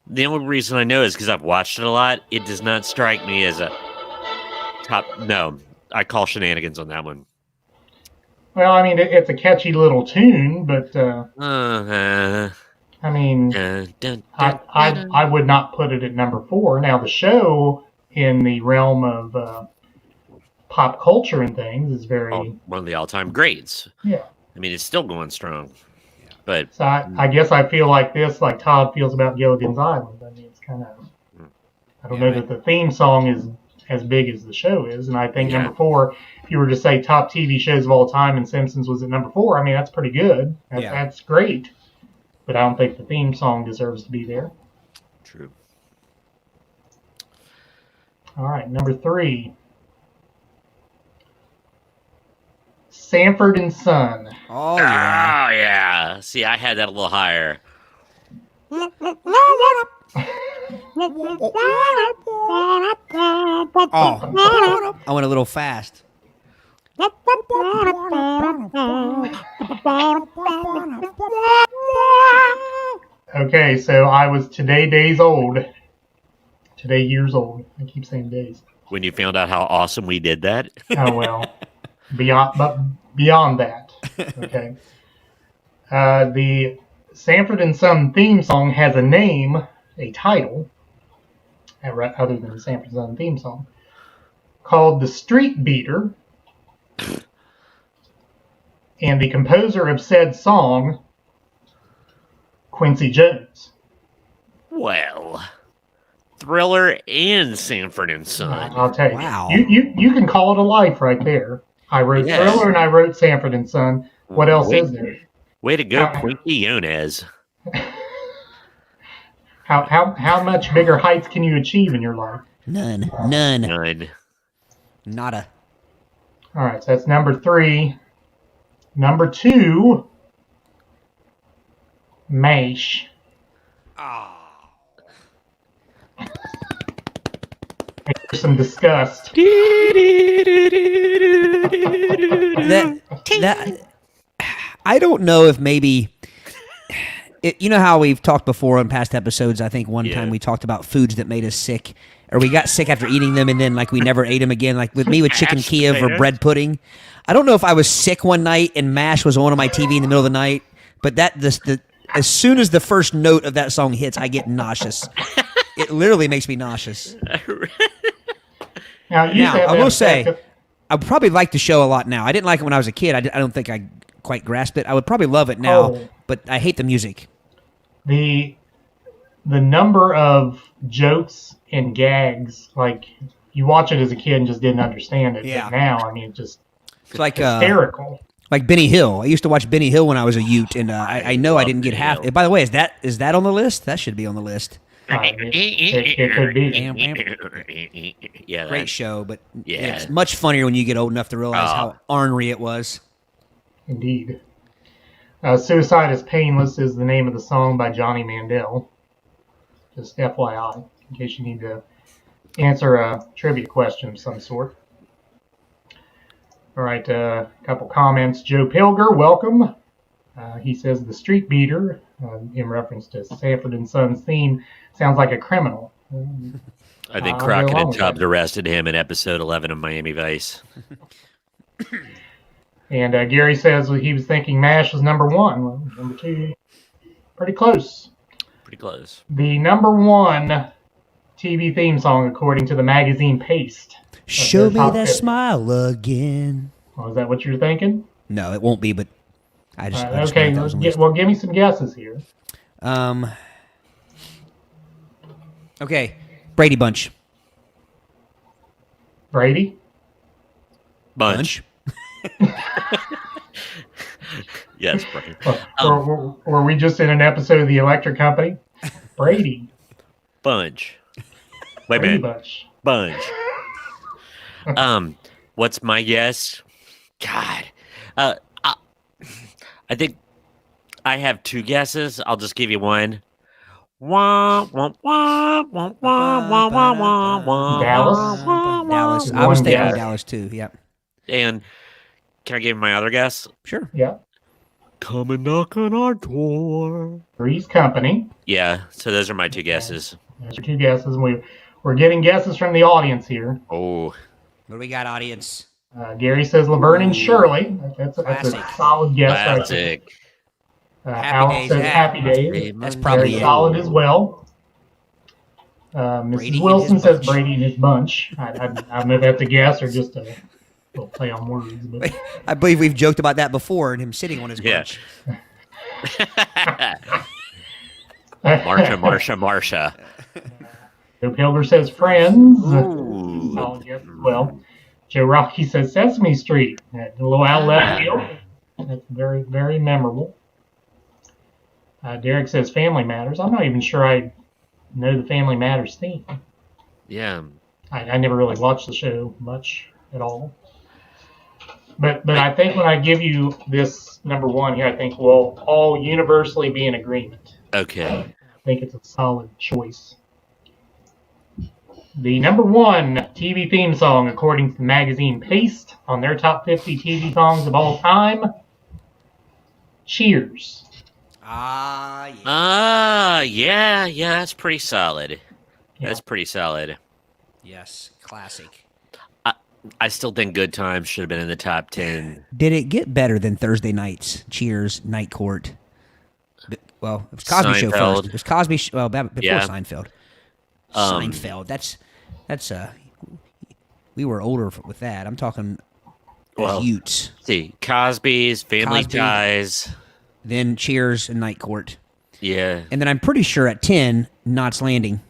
[SPEAKER 4] The only reason I know is because I've watched it a lot. It does not strike me as a top. No, I call shenanigans on that one.
[SPEAKER 2] Well, I mean, it's a catchy little tune, but I mean,
[SPEAKER 4] dun,
[SPEAKER 2] I would not put it at number 4. Now, the show in the realm of pop culture and things is very
[SPEAKER 4] one of the all-time greats.
[SPEAKER 2] yeah.
[SPEAKER 4] I mean, it's still going strong. But
[SPEAKER 2] So I guess I feel like this, like Todd feels about Gilligan's Island. I mean, it's kind of I don't know that the theme song is as big as the show is, and I think number 4. If you were to say top TV shows of all time, and Simpsons was at number 4, I mean that's pretty good. That's great, but I don't think the theme song deserves to be there.
[SPEAKER 4] true.
[SPEAKER 2] All right, number 3. Sanford and Son.
[SPEAKER 3] Oh yeah.
[SPEAKER 4] Oh yeah. See, I had that a little higher.
[SPEAKER 3] Oh. I went a little fast.
[SPEAKER 2] Okay, so I was today years old. I keep saying days.
[SPEAKER 4] When you found out how awesome we did that.
[SPEAKER 2] Oh well, beyond that. Okay. The Sanford and Son theme song has a name, a title, other than the Sanford and Son theme song, called "The Street Beater," and the composer of said song, Quincy Jones.
[SPEAKER 4] Well, Thriller and Sanford and Son.
[SPEAKER 2] I'll tell you.
[SPEAKER 3] Wow.
[SPEAKER 2] You can call it a life right there. I wrote
[SPEAKER 4] Yes.
[SPEAKER 2] Thriller and I wrote Sanford and Son. What else is there?
[SPEAKER 4] Way to go, Quincy Jones.
[SPEAKER 2] How much bigger heights can you achieve in your life?
[SPEAKER 3] None.
[SPEAKER 4] None.
[SPEAKER 3] Nada.
[SPEAKER 2] All right, so that's number 3. Number 2, MASH. There's some disgust.
[SPEAKER 3] That I don't know if maybe you know how we've talked before on past episodes. I think one
[SPEAKER 4] Yeah.
[SPEAKER 3] time we talked about foods that made us sick, or we got sick after eating them, and then like we never ate them again. Like with me with chicken
[SPEAKER 4] Mashed
[SPEAKER 3] Kiev or
[SPEAKER 4] potatoes.
[SPEAKER 3] bread pudding. I don't know if I was sick one night and MASH was on my TV in the middle of the night, but as soon as the first note of that song hits, I get nauseous. It literally makes me nauseous.
[SPEAKER 2] Now, you
[SPEAKER 3] Now,
[SPEAKER 2] said
[SPEAKER 3] I
[SPEAKER 2] that
[SPEAKER 3] will say,
[SPEAKER 2] effect-
[SPEAKER 3] I probably like the show a lot now. I didn't like it when I was a kid. I don't think I quite grasped it. I would probably love it now,
[SPEAKER 2] Oh.
[SPEAKER 3] but I hate the music.
[SPEAKER 2] the number of jokes and gags, like you watch it as a kid and just didn't understand it.
[SPEAKER 3] Yeah.
[SPEAKER 2] But now, I mean, just
[SPEAKER 3] It's like
[SPEAKER 2] hysterical.
[SPEAKER 3] like Benny Hill. I used to watch Benny Hill when I was a Ute, and I know I
[SPEAKER 4] love
[SPEAKER 3] didn't get
[SPEAKER 4] Benny
[SPEAKER 3] half.
[SPEAKER 4] Hill.
[SPEAKER 3] By the way, is that on the list? That should be on the list.
[SPEAKER 2] It could be.
[SPEAKER 4] Yeah,
[SPEAKER 3] Great
[SPEAKER 4] that,
[SPEAKER 3] show, but
[SPEAKER 4] Yeah.
[SPEAKER 3] it's much funnier when you get old enough to realize
[SPEAKER 4] Oh.
[SPEAKER 3] how ornery it was.
[SPEAKER 2] Indeed. Suicide is Painless is the name of the song by Johnny Mandel. Just FYI, in case you need to answer a trivia question of some sort. All right, a couple comments. Joe Pilger, welcome. He says the street beater, in reference to Sanford and Son's theme, sounds like a criminal.
[SPEAKER 4] I think
[SPEAKER 2] I'll go
[SPEAKER 4] Crockett
[SPEAKER 2] along
[SPEAKER 4] and
[SPEAKER 2] with
[SPEAKER 4] Tubbs
[SPEAKER 2] that.
[SPEAKER 4] arrested him in episode 11 of Miami Vice.
[SPEAKER 2] And Gary says he was thinking MASH was number 1. Well, number 2, pretty close.
[SPEAKER 4] Pretty close.
[SPEAKER 2] The number 1 TV theme song according to the magazine Paste.
[SPEAKER 3] Show me
[SPEAKER 2] top
[SPEAKER 3] that
[SPEAKER 2] 50.
[SPEAKER 3] smile again.
[SPEAKER 2] Oh, is that what you're thinking?
[SPEAKER 3] No, it won't be, but I just
[SPEAKER 2] Okay,
[SPEAKER 3] forgot that was on the list.
[SPEAKER 2] well, give me some guesses here.
[SPEAKER 3] Okay, Brady Bunch.
[SPEAKER 2] Brady?
[SPEAKER 4] Bunch. Yes, Brady.
[SPEAKER 2] Or were we just in an episode of The Electric Company? Brady.
[SPEAKER 4] Bunch. Wait a
[SPEAKER 2] Brady
[SPEAKER 4] minute.
[SPEAKER 2] Bunch.
[SPEAKER 4] Bunch. What's my guess? God. I think I have two guesses. I'll just give you one.
[SPEAKER 2] Dallas?
[SPEAKER 3] Dallas. I was
[SPEAKER 2] One
[SPEAKER 3] thinking
[SPEAKER 2] guess.
[SPEAKER 3] Dallas too. Yep.
[SPEAKER 4] And can I give you my other guess?
[SPEAKER 3] Sure.
[SPEAKER 2] Yeah.
[SPEAKER 4] Come and knock on our door.
[SPEAKER 2] Three's Company.
[SPEAKER 4] Yeah, so those are my two guesses.
[SPEAKER 2] Those are two guesses. We're getting guesses from the audience here.
[SPEAKER 4] Oh,
[SPEAKER 3] What do we got, audience?
[SPEAKER 2] Gary says Laverne and Shirley. That's a
[SPEAKER 3] Classic.
[SPEAKER 2] solid guess right there.
[SPEAKER 4] classic.
[SPEAKER 3] Happy
[SPEAKER 2] Alex
[SPEAKER 3] Days,
[SPEAKER 2] says
[SPEAKER 3] yeah.
[SPEAKER 2] Happy Days.
[SPEAKER 3] That's
[SPEAKER 2] Very
[SPEAKER 3] probably it.
[SPEAKER 2] solid as well.
[SPEAKER 3] Brady
[SPEAKER 2] Mrs.
[SPEAKER 3] and
[SPEAKER 2] Wilson
[SPEAKER 3] his
[SPEAKER 2] says
[SPEAKER 3] bunch.
[SPEAKER 2] Brady and his bunch. I don't know if that's a guess or just a little play on words. But
[SPEAKER 3] I believe we've joked about that before, and him sitting on his
[SPEAKER 4] Yeah.
[SPEAKER 3] bunch.
[SPEAKER 4] Marsha.
[SPEAKER 2] Joe Pilger says Friends.
[SPEAKER 4] Ooh.
[SPEAKER 2] Solid guess as well. Joe Rocky says Sesame Street. A little out left field. That's very, very memorable. Derek says Family Matters. I'm not even sure I know the Family Matters theme.
[SPEAKER 4] Yeah.
[SPEAKER 2] I never really watched the show much at all. But I think when I give you this number one here, I think we'll all universally be in agreement.
[SPEAKER 4] Okay.
[SPEAKER 2] I think it's a solid choice. The number one TV theme song, according to the magazine Paste, on their top 50 TV songs of all time, Cheers.
[SPEAKER 3] Yeah.
[SPEAKER 4] Yeah, that's pretty solid.
[SPEAKER 2] Yeah.
[SPEAKER 4] That's pretty solid.
[SPEAKER 3] Yes, classic.
[SPEAKER 4] I still think Good Times should have been in the top 10.
[SPEAKER 3] Did it get better than Thursday nights? Cheers, Night Court. Well, it was Cosby Show
[SPEAKER 4] Seinfeld.
[SPEAKER 3] first. It was Cosby. Before
[SPEAKER 4] Yeah.
[SPEAKER 3] Seinfeld.
[SPEAKER 4] Um,
[SPEAKER 3] Seinfeld. That's we were older with that. I'm talking
[SPEAKER 4] Well,
[SPEAKER 3] Utes.
[SPEAKER 4] See, Cosby's, Family
[SPEAKER 3] Cosby.
[SPEAKER 4] Ties.
[SPEAKER 3] Then Cheers and Night Court.
[SPEAKER 4] Yeah.
[SPEAKER 3] And then I'm pretty sure at 10, Knots Landing.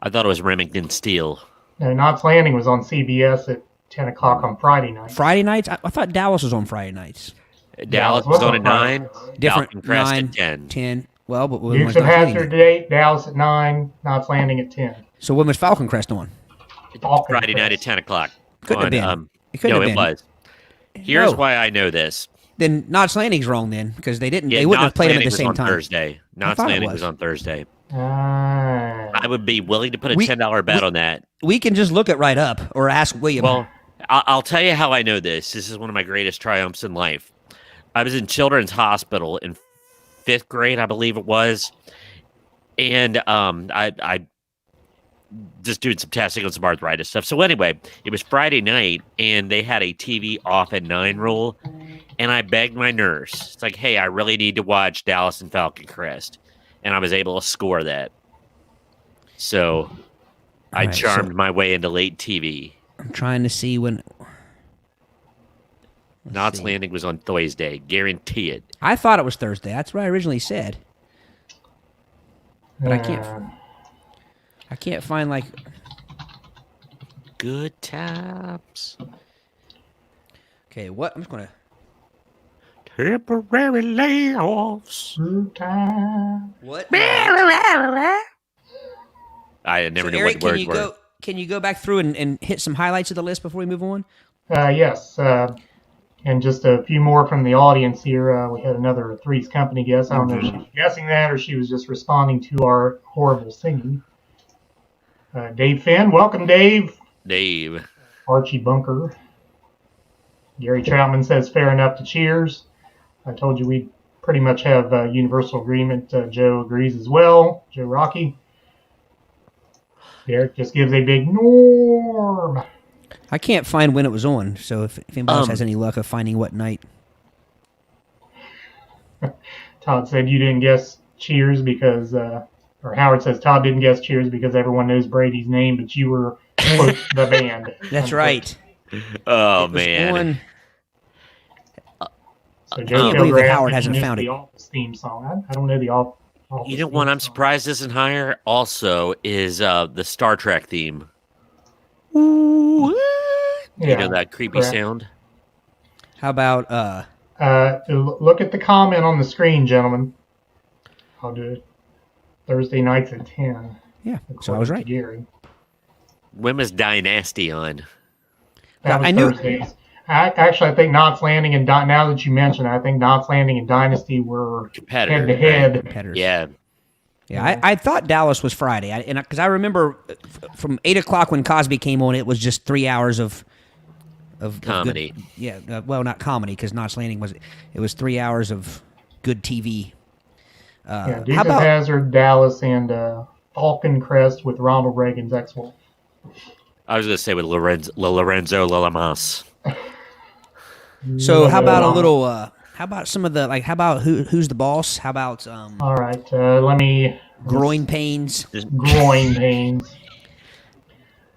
[SPEAKER 4] I thought it was Remington Steele.
[SPEAKER 2] Now, Knots Landing was on CBS at 10 o'clock on Friday night.
[SPEAKER 3] Friday nights? I thought Dallas was on Friday nights.
[SPEAKER 4] Dallas
[SPEAKER 2] was
[SPEAKER 4] was on
[SPEAKER 2] on
[SPEAKER 4] at
[SPEAKER 2] Friday
[SPEAKER 4] 9.
[SPEAKER 2] nights.
[SPEAKER 3] Different.
[SPEAKER 4] Falcon Crest
[SPEAKER 3] 9,
[SPEAKER 4] at 10.
[SPEAKER 3] 10. Well, but when
[SPEAKER 2] Dukes
[SPEAKER 3] was
[SPEAKER 2] of
[SPEAKER 3] Knots Landing?
[SPEAKER 2] Hazzard today, Dallas at 9, Knots Landing at 10.
[SPEAKER 3] So when was Falcon Crest on?
[SPEAKER 2] Falcon
[SPEAKER 4] Friday night at
[SPEAKER 2] Crest.
[SPEAKER 4] 10 o'clock.
[SPEAKER 3] Couldn't have been. It couldn't
[SPEAKER 4] no,
[SPEAKER 3] have
[SPEAKER 4] it
[SPEAKER 3] been.
[SPEAKER 4] was. Here's
[SPEAKER 3] No.
[SPEAKER 4] why I know this.
[SPEAKER 3] Then Knots Landing's wrong then because they didn't.
[SPEAKER 4] Yeah,
[SPEAKER 3] They wouldn't have
[SPEAKER 4] Knots
[SPEAKER 3] played them at
[SPEAKER 4] Landing
[SPEAKER 3] the same
[SPEAKER 4] was on
[SPEAKER 3] time.
[SPEAKER 4] Thursday. Knots
[SPEAKER 3] thought it
[SPEAKER 4] Landing
[SPEAKER 3] was.
[SPEAKER 4] was on Thursday.
[SPEAKER 2] Ah.
[SPEAKER 4] I would be willing to put a
[SPEAKER 3] We-
[SPEAKER 4] $10 bet on that.
[SPEAKER 3] We can just look it right up or ask William.
[SPEAKER 4] Well, I'll tell you how I know this. This is one of my greatest triumphs in life. I was in Children's Hospital in 5th grade, I believe it was, and I just doing some testing on some arthritis stuff. So anyway, it was Friday night, and they had a TV off at 9 rule, and I begged my nurse. It's like, hey, I really need to watch Dallas and Falcon Crest, and I was able to score that. So I
[SPEAKER 3] Alright,
[SPEAKER 4] charmed
[SPEAKER 3] so-
[SPEAKER 4] my way into late TV.
[SPEAKER 3] I'm trying to see when.
[SPEAKER 4] Knots
[SPEAKER 3] see.
[SPEAKER 4] Landing was on Thursday, guarantee it.
[SPEAKER 3] I thought it was Thursday. That's what I originally said. But I can't. I can't find like.
[SPEAKER 4] Good times.
[SPEAKER 3] Okay, what? I'm just gonna.
[SPEAKER 4] Temporary layoffs.
[SPEAKER 2] True time.
[SPEAKER 3] What?
[SPEAKER 4] I never knew
[SPEAKER 3] Eric,
[SPEAKER 4] what
[SPEAKER 3] can
[SPEAKER 4] words
[SPEAKER 3] you
[SPEAKER 4] were.
[SPEAKER 3] go? Can you go back through and hit some highlights of the list before we move on?
[SPEAKER 2] Yes. And just a few more from the audience here. We had another Three's Company guess. I don't know if she was guessing that or she was just responding to our horrible singing. Dave Finn. Welcome, Dave.
[SPEAKER 4] Dave.
[SPEAKER 2] Archie Bunker. Gary Troutman says fair enough to Cheers. I told you we pretty much have universal agreement. Joe agrees as well. Joe Rocky. Derek just gives a big norm.
[SPEAKER 3] I can't find when it was on. So if anybody else
[SPEAKER 4] Um,
[SPEAKER 3] has any luck of finding what night,
[SPEAKER 2] Todd said you didn't guess Cheers because, or or Howard says Todd didn't guess Cheers because everyone knows Brady's name, but you were quote, the band.
[SPEAKER 3] That's right.
[SPEAKER 4] Oh
[SPEAKER 3] It was
[SPEAKER 4] man.
[SPEAKER 3] on-
[SPEAKER 2] So
[SPEAKER 3] I
[SPEAKER 2] Joe
[SPEAKER 3] can't believe that
[SPEAKER 2] Kilgrave
[SPEAKER 3] Howard hasn't
[SPEAKER 2] knows
[SPEAKER 3] found
[SPEAKER 2] the
[SPEAKER 3] it.
[SPEAKER 2] Office theme song. I don't know the Office.
[SPEAKER 4] You know
[SPEAKER 2] theme
[SPEAKER 4] what? I'm
[SPEAKER 2] song.
[SPEAKER 4] surprised isn't higher. Also, is the Star Trek theme.
[SPEAKER 3] Ooh.
[SPEAKER 2] Yeah,
[SPEAKER 4] You know that creepy
[SPEAKER 2] correct.
[SPEAKER 4] sound.
[SPEAKER 3] How about
[SPEAKER 2] Look at the comment on the screen, gentlemen. I'll do it. Thursday nights at 10.
[SPEAKER 3] yeah? So I was
[SPEAKER 2] according to
[SPEAKER 3] right.
[SPEAKER 2] Gary.
[SPEAKER 4] When was Dynasty on?
[SPEAKER 2] That was
[SPEAKER 3] I knew-
[SPEAKER 2] Thursdays. I think Knots Landing and now that you mentioned it, I think Knots Landing and Dynasty were
[SPEAKER 4] Competitor,
[SPEAKER 2] head to head.
[SPEAKER 3] Competitors.
[SPEAKER 4] Yeah.
[SPEAKER 3] Yeah, I thought Dallas was Friday, because I remember from 8 o'clock when Cosby came on, it was just 3 hours of good-
[SPEAKER 4] Comedy.
[SPEAKER 3] yeah, well, not comedy because Knots Landing it was 3 hours of good TV.
[SPEAKER 2] Yeah, Dukes
[SPEAKER 3] how
[SPEAKER 2] of
[SPEAKER 3] about
[SPEAKER 2] Hazzard, Dallas, and Falcon Crest with Ronald Reagan's ex-wife.
[SPEAKER 4] I was going to say with Lorenzo Lamas.
[SPEAKER 3] so? How about a little? How about some of the how about who's the boss? How about
[SPEAKER 2] All right, let me
[SPEAKER 3] groin pains?
[SPEAKER 2] groin pains.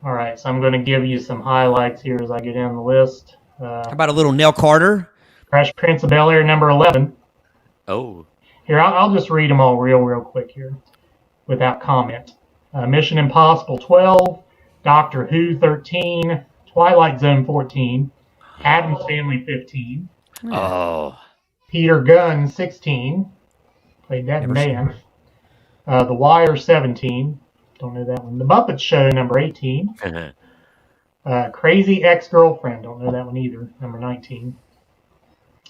[SPEAKER 2] All right, so I'm going to give you some highlights here as I get down the list.
[SPEAKER 3] How about a little Nell Carter?
[SPEAKER 2] Fresh Prince of Bel-Air, number 11.
[SPEAKER 4] Oh.
[SPEAKER 2] Here, I'll just read them all real quick here without comment. Mission Impossible 12, Doctor Who 13, Twilight Zone 14, Addams Family 15,
[SPEAKER 4] Oh.
[SPEAKER 2] Peter Gunn 16, played that in
[SPEAKER 3] Never seen
[SPEAKER 2] band. The Wire 17, don't know that one. The Muppet Show number 18, Crazy Ex-Girlfriend, don't know that one either, number 19.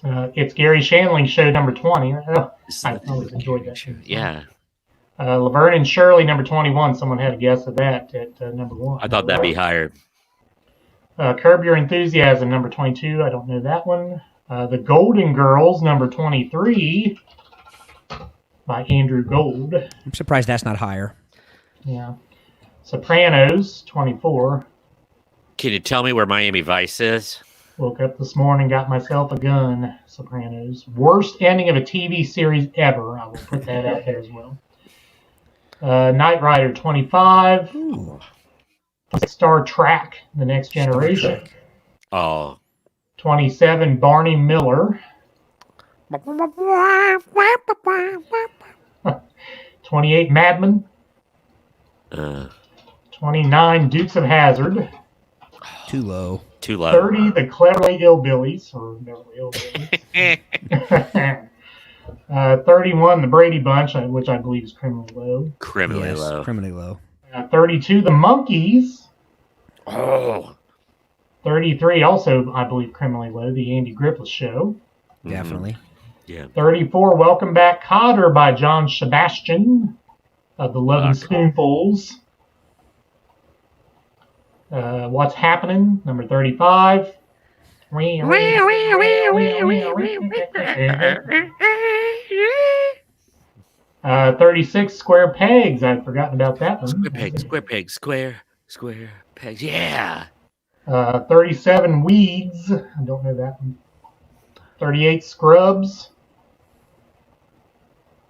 [SPEAKER 2] It's Gary Shandling Show number 20. I always enjoyed that.
[SPEAKER 4] Yeah.
[SPEAKER 2] Laverne and Shirley, number 21. Someone had a guess of that at number 1.
[SPEAKER 4] I thought that'd be higher.
[SPEAKER 2] Curb Your Enthusiasm, number 22. I don't know that one. The Golden Girls, number 23, by Andrew Gold.
[SPEAKER 3] I'm surprised that's not higher.
[SPEAKER 2] Yeah. Sopranos, 24.
[SPEAKER 4] Can you tell me where Miami Vice is?
[SPEAKER 2] Woke up this morning, got myself a gun. Sopranos. Worst ending of a TV series ever. I will put that out there as well. Knight Rider, 25.
[SPEAKER 3] Ooh.
[SPEAKER 2] Star Trek, The Next Generation.
[SPEAKER 4] Oh.
[SPEAKER 2] 27, Barney Miller. 28, Mad Men. 29, Dukes of Hazzard.
[SPEAKER 3] Too low.
[SPEAKER 4] Too low.
[SPEAKER 2] 30, The Cleverly Illbillies, or Beverly Hillbillies. 31, The Brady Bunch, which I believe is criminally low.
[SPEAKER 4] Criminally
[SPEAKER 3] Yes,
[SPEAKER 4] low.
[SPEAKER 3] criminally low.
[SPEAKER 2] 32, The Monkees.
[SPEAKER 4] Oh.
[SPEAKER 2] 33, also I believe criminally low, The Andy Griffith Show.
[SPEAKER 3] Definitely.
[SPEAKER 4] Yeah.
[SPEAKER 2] 34, Welcome Back, Kotter by John Sebastian of the Loving Spoonfuls. What's Happening, number 35. 36, Square Pegs. I'd forgotten about that one.
[SPEAKER 4] Square peg, square pegs. Yeah.
[SPEAKER 2] 37, Weeds. I don't know that one. 38, Scrubs.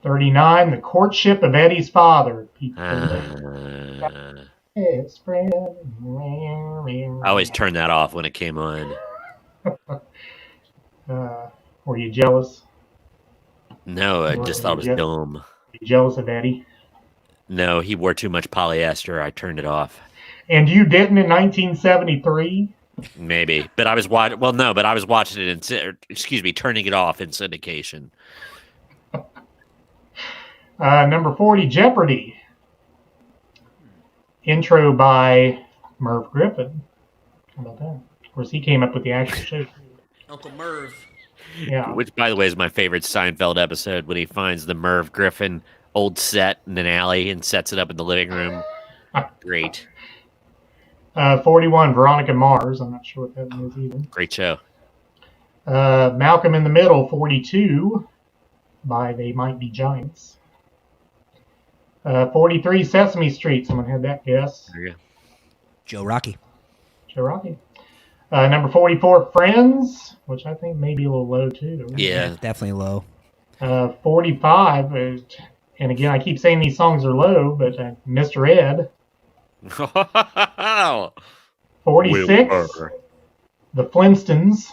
[SPEAKER 2] 39, The Courtship of Eddie's Father.
[SPEAKER 4] I
[SPEAKER 2] I
[SPEAKER 4] always turned that off when it came on.
[SPEAKER 2] Were you jealous?
[SPEAKER 4] No, I just thought it was
[SPEAKER 2] Yeah.
[SPEAKER 4] dumb.
[SPEAKER 2] Were you jealous of Eddie?
[SPEAKER 4] No, he wore too much polyester. I turned it off.
[SPEAKER 2] And you didn't in 1973?
[SPEAKER 4] Maybe, but I was watching. Well, no, but I was watching it turning it off in syndication.
[SPEAKER 2] Number 40, Jeopardy. Intro by Merv Griffin. How about that? Of course, he came up with the actual show.
[SPEAKER 3] Uncle Merv.
[SPEAKER 2] Yeah.
[SPEAKER 4] Which, by the way, is my favorite Seinfeld episode when he finds the Merv Griffin old set in an alley and sets it up in the living room. Great.
[SPEAKER 2] 41, Veronica Mars. I'm not sure what that one is either.
[SPEAKER 4] Great show.
[SPEAKER 2] Malcolm in the Middle, 42, by They Might Be Giants. 43, Sesame Street. Someone had that guess.
[SPEAKER 4] There you go.
[SPEAKER 3] Joe Rocky.
[SPEAKER 2] Joe Rocky. Number 44, Friends, which I think may be a little low too.
[SPEAKER 4] Yeah.
[SPEAKER 3] Definitely low.
[SPEAKER 2] 45, and again, I keep saying these songs are low, but Mr. Ed, 46,
[SPEAKER 4] Wilbur.
[SPEAKER 2] The Flintstones,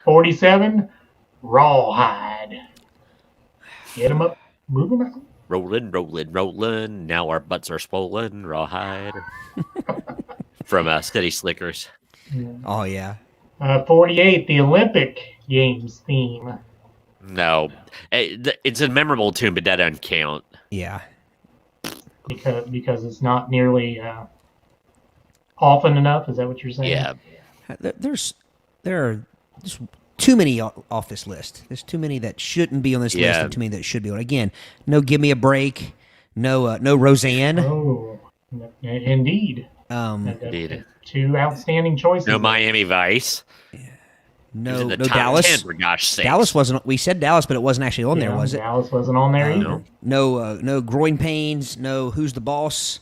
[SPEAKER 2] 47, Rawhide. Get 'em up, move 'em out.
[SPEAKER 4] Rolling, rolling, rolling. Now our butts are swollen. Rawhide. From City Slickers.
[SPEAKER 3] Oh yeah.
[SPEAKER 2] 48, the Olympic Games theme.
[SPEAKER 4] No. It's a memorable tune, but that doesn't count.
[SPEAKER 3] Yeah.
[SPEAKER 2] Because it's not nearly often enough. Is that what you're saying?
[SPEAKER 4] Yeah.
[SPEAKER 3] There are just too many off this list. There's too many that shouldn't be on this list,
[SPEAKER 4] Yeah.
[SPEAKER 3] and too many that should be on. Again, no "Give Me a Break," no Roseanne.
[SPEAKER 2] Oh, indeed.
[SPEAKER 4] Indeed.
[SPEAKER 2] Two outstanding choices.
[SPEAKER 4] No Miami Vice.
[SPEAKER 3] No
[SPEAKER 4] In the
[SPEAKER 3] no
[SPEAKER 4] top
[SPEAKER 3] Dallas.
[SPEAKER 4] 10, for gosh sakes.
[SPEAKER 3] Dallas wasn't. We said Dallas, but it wasn't actually on there,
[SPEAKER 2] Yeah,
[SPEAKER 3] was it?
[SPEAKER 2] Dallas wasn't on there either.
[SPEAKER 4] No.
[SPEAKER 3] No groin pains. No Who's the Boss.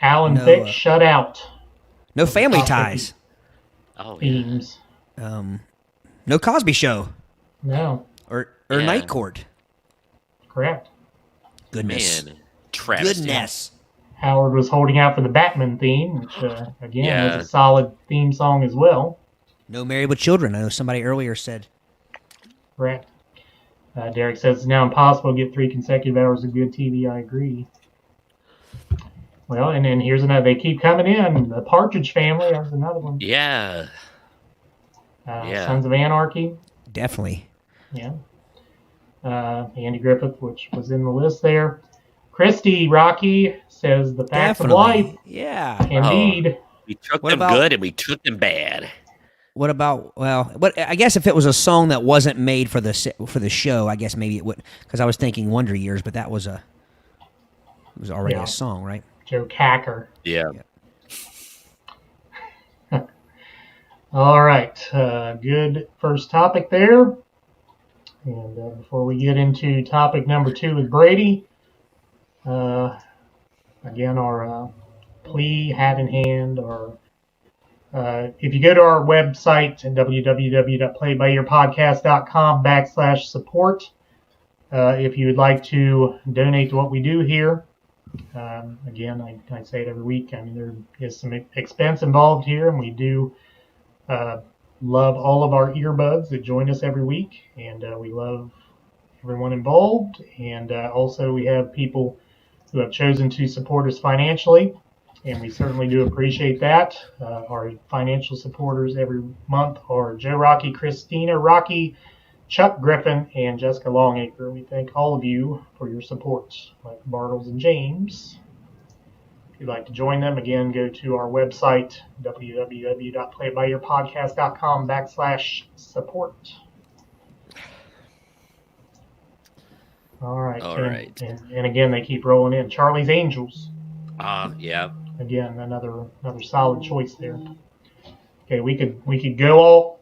[SPEAKER 2] Alan
[SPEAKER 3] No,
[SPEAKER 2] Thicke, Shut Out
[SPEAKER 3] No Family
[SPEAKER 2] top
[SPEAKER 3] Ties.
[SPEAKER 4] Oh, yeah.
[SPEAKER 2] themes.
[SPEAKER 3] No Cosby Show
[SPEAKER 2] No,
[SPEAKER 3] or
[SPEAKER 4] Yeah.
[SPEAKER 3] Night Court.
[SPEAKER 2] correct.
[SPEAKER 3] Goodness.
[SPEAKER 4] Man. Travesty.
[SPEAKER 3] Goodness.
[SPEAKER 2] Howard was holding out for the Batman theme, which again
[SPEAKER 4] Yeah.
[SPEAKER 2] was a solid theme song as well.
[SPEAKER 3] No Married with Children. I know somebody earlier said.
[SPEAKER 2] Correct. Derek says it's now impossible to get 3 consecutive hours of good TV. I agree. Well, and then here's another. They keep coming in. The Partridge Family. There's another one.
[SPEAKER 4] Yeah. Yeah.
[SPEAKER 2] Sons of Anarchy.
[SPEAKER 3] Definitely.
[SPEAKER 2] Yeah. Andy Griffith, which was in the list there. Christy Rocky says the facts of life.
[SPEAKER 3] Yeah.
[SPEAKER 2] Indeed.
[SPEAKER 4] We took
[SPEAKER 3] What
[SPEAKER 4] them
[SPEAKER 3] about-
[SPEAKER 4] good and we took them bad.
[SPEAKER 3] What about I guess if it was a song that wasn't made for the show, I guess maybe it would, because I was thinking Wonder Years, but that was already
[SPEAKER 2] Yeah.
[SPEAKER 3] a song, right?
[SPEAKER 2] Joe Cacker.
[SPEAKER 4] Yeah.
[SPEAKER 2] All right. Good first topic there. And before we get into topic number 2 with Brady, again, our plea hat in hand, or if you go to our website at www.playbyyourpodcast.com/support, if you would like to donate to what we do here, again, I say it every week. I mean, there is some expense involved here, and we do love all of our earbuds that join us every week, and we love everyone involved. And also, we have people who have chosen to support us financially, and we certainly do appreciate that. Our financial supporters every month are Joe Rocky, Christina Rocky, Chuck Griffin, and Jessica Longacre. We thank all of you for your support, like Bartles and James. If you'd like to join them, again, go to our website, www.playbyyourpodcast.com/support. All right.
[SPEAKER 4] All right.
[SPEAKER 2] And again, they keep rolling in. Charlie's Angels.
[SPEAKER 4] Yeah.
[SPEAKER 2] Again, another solid choice there. Okay, we could go all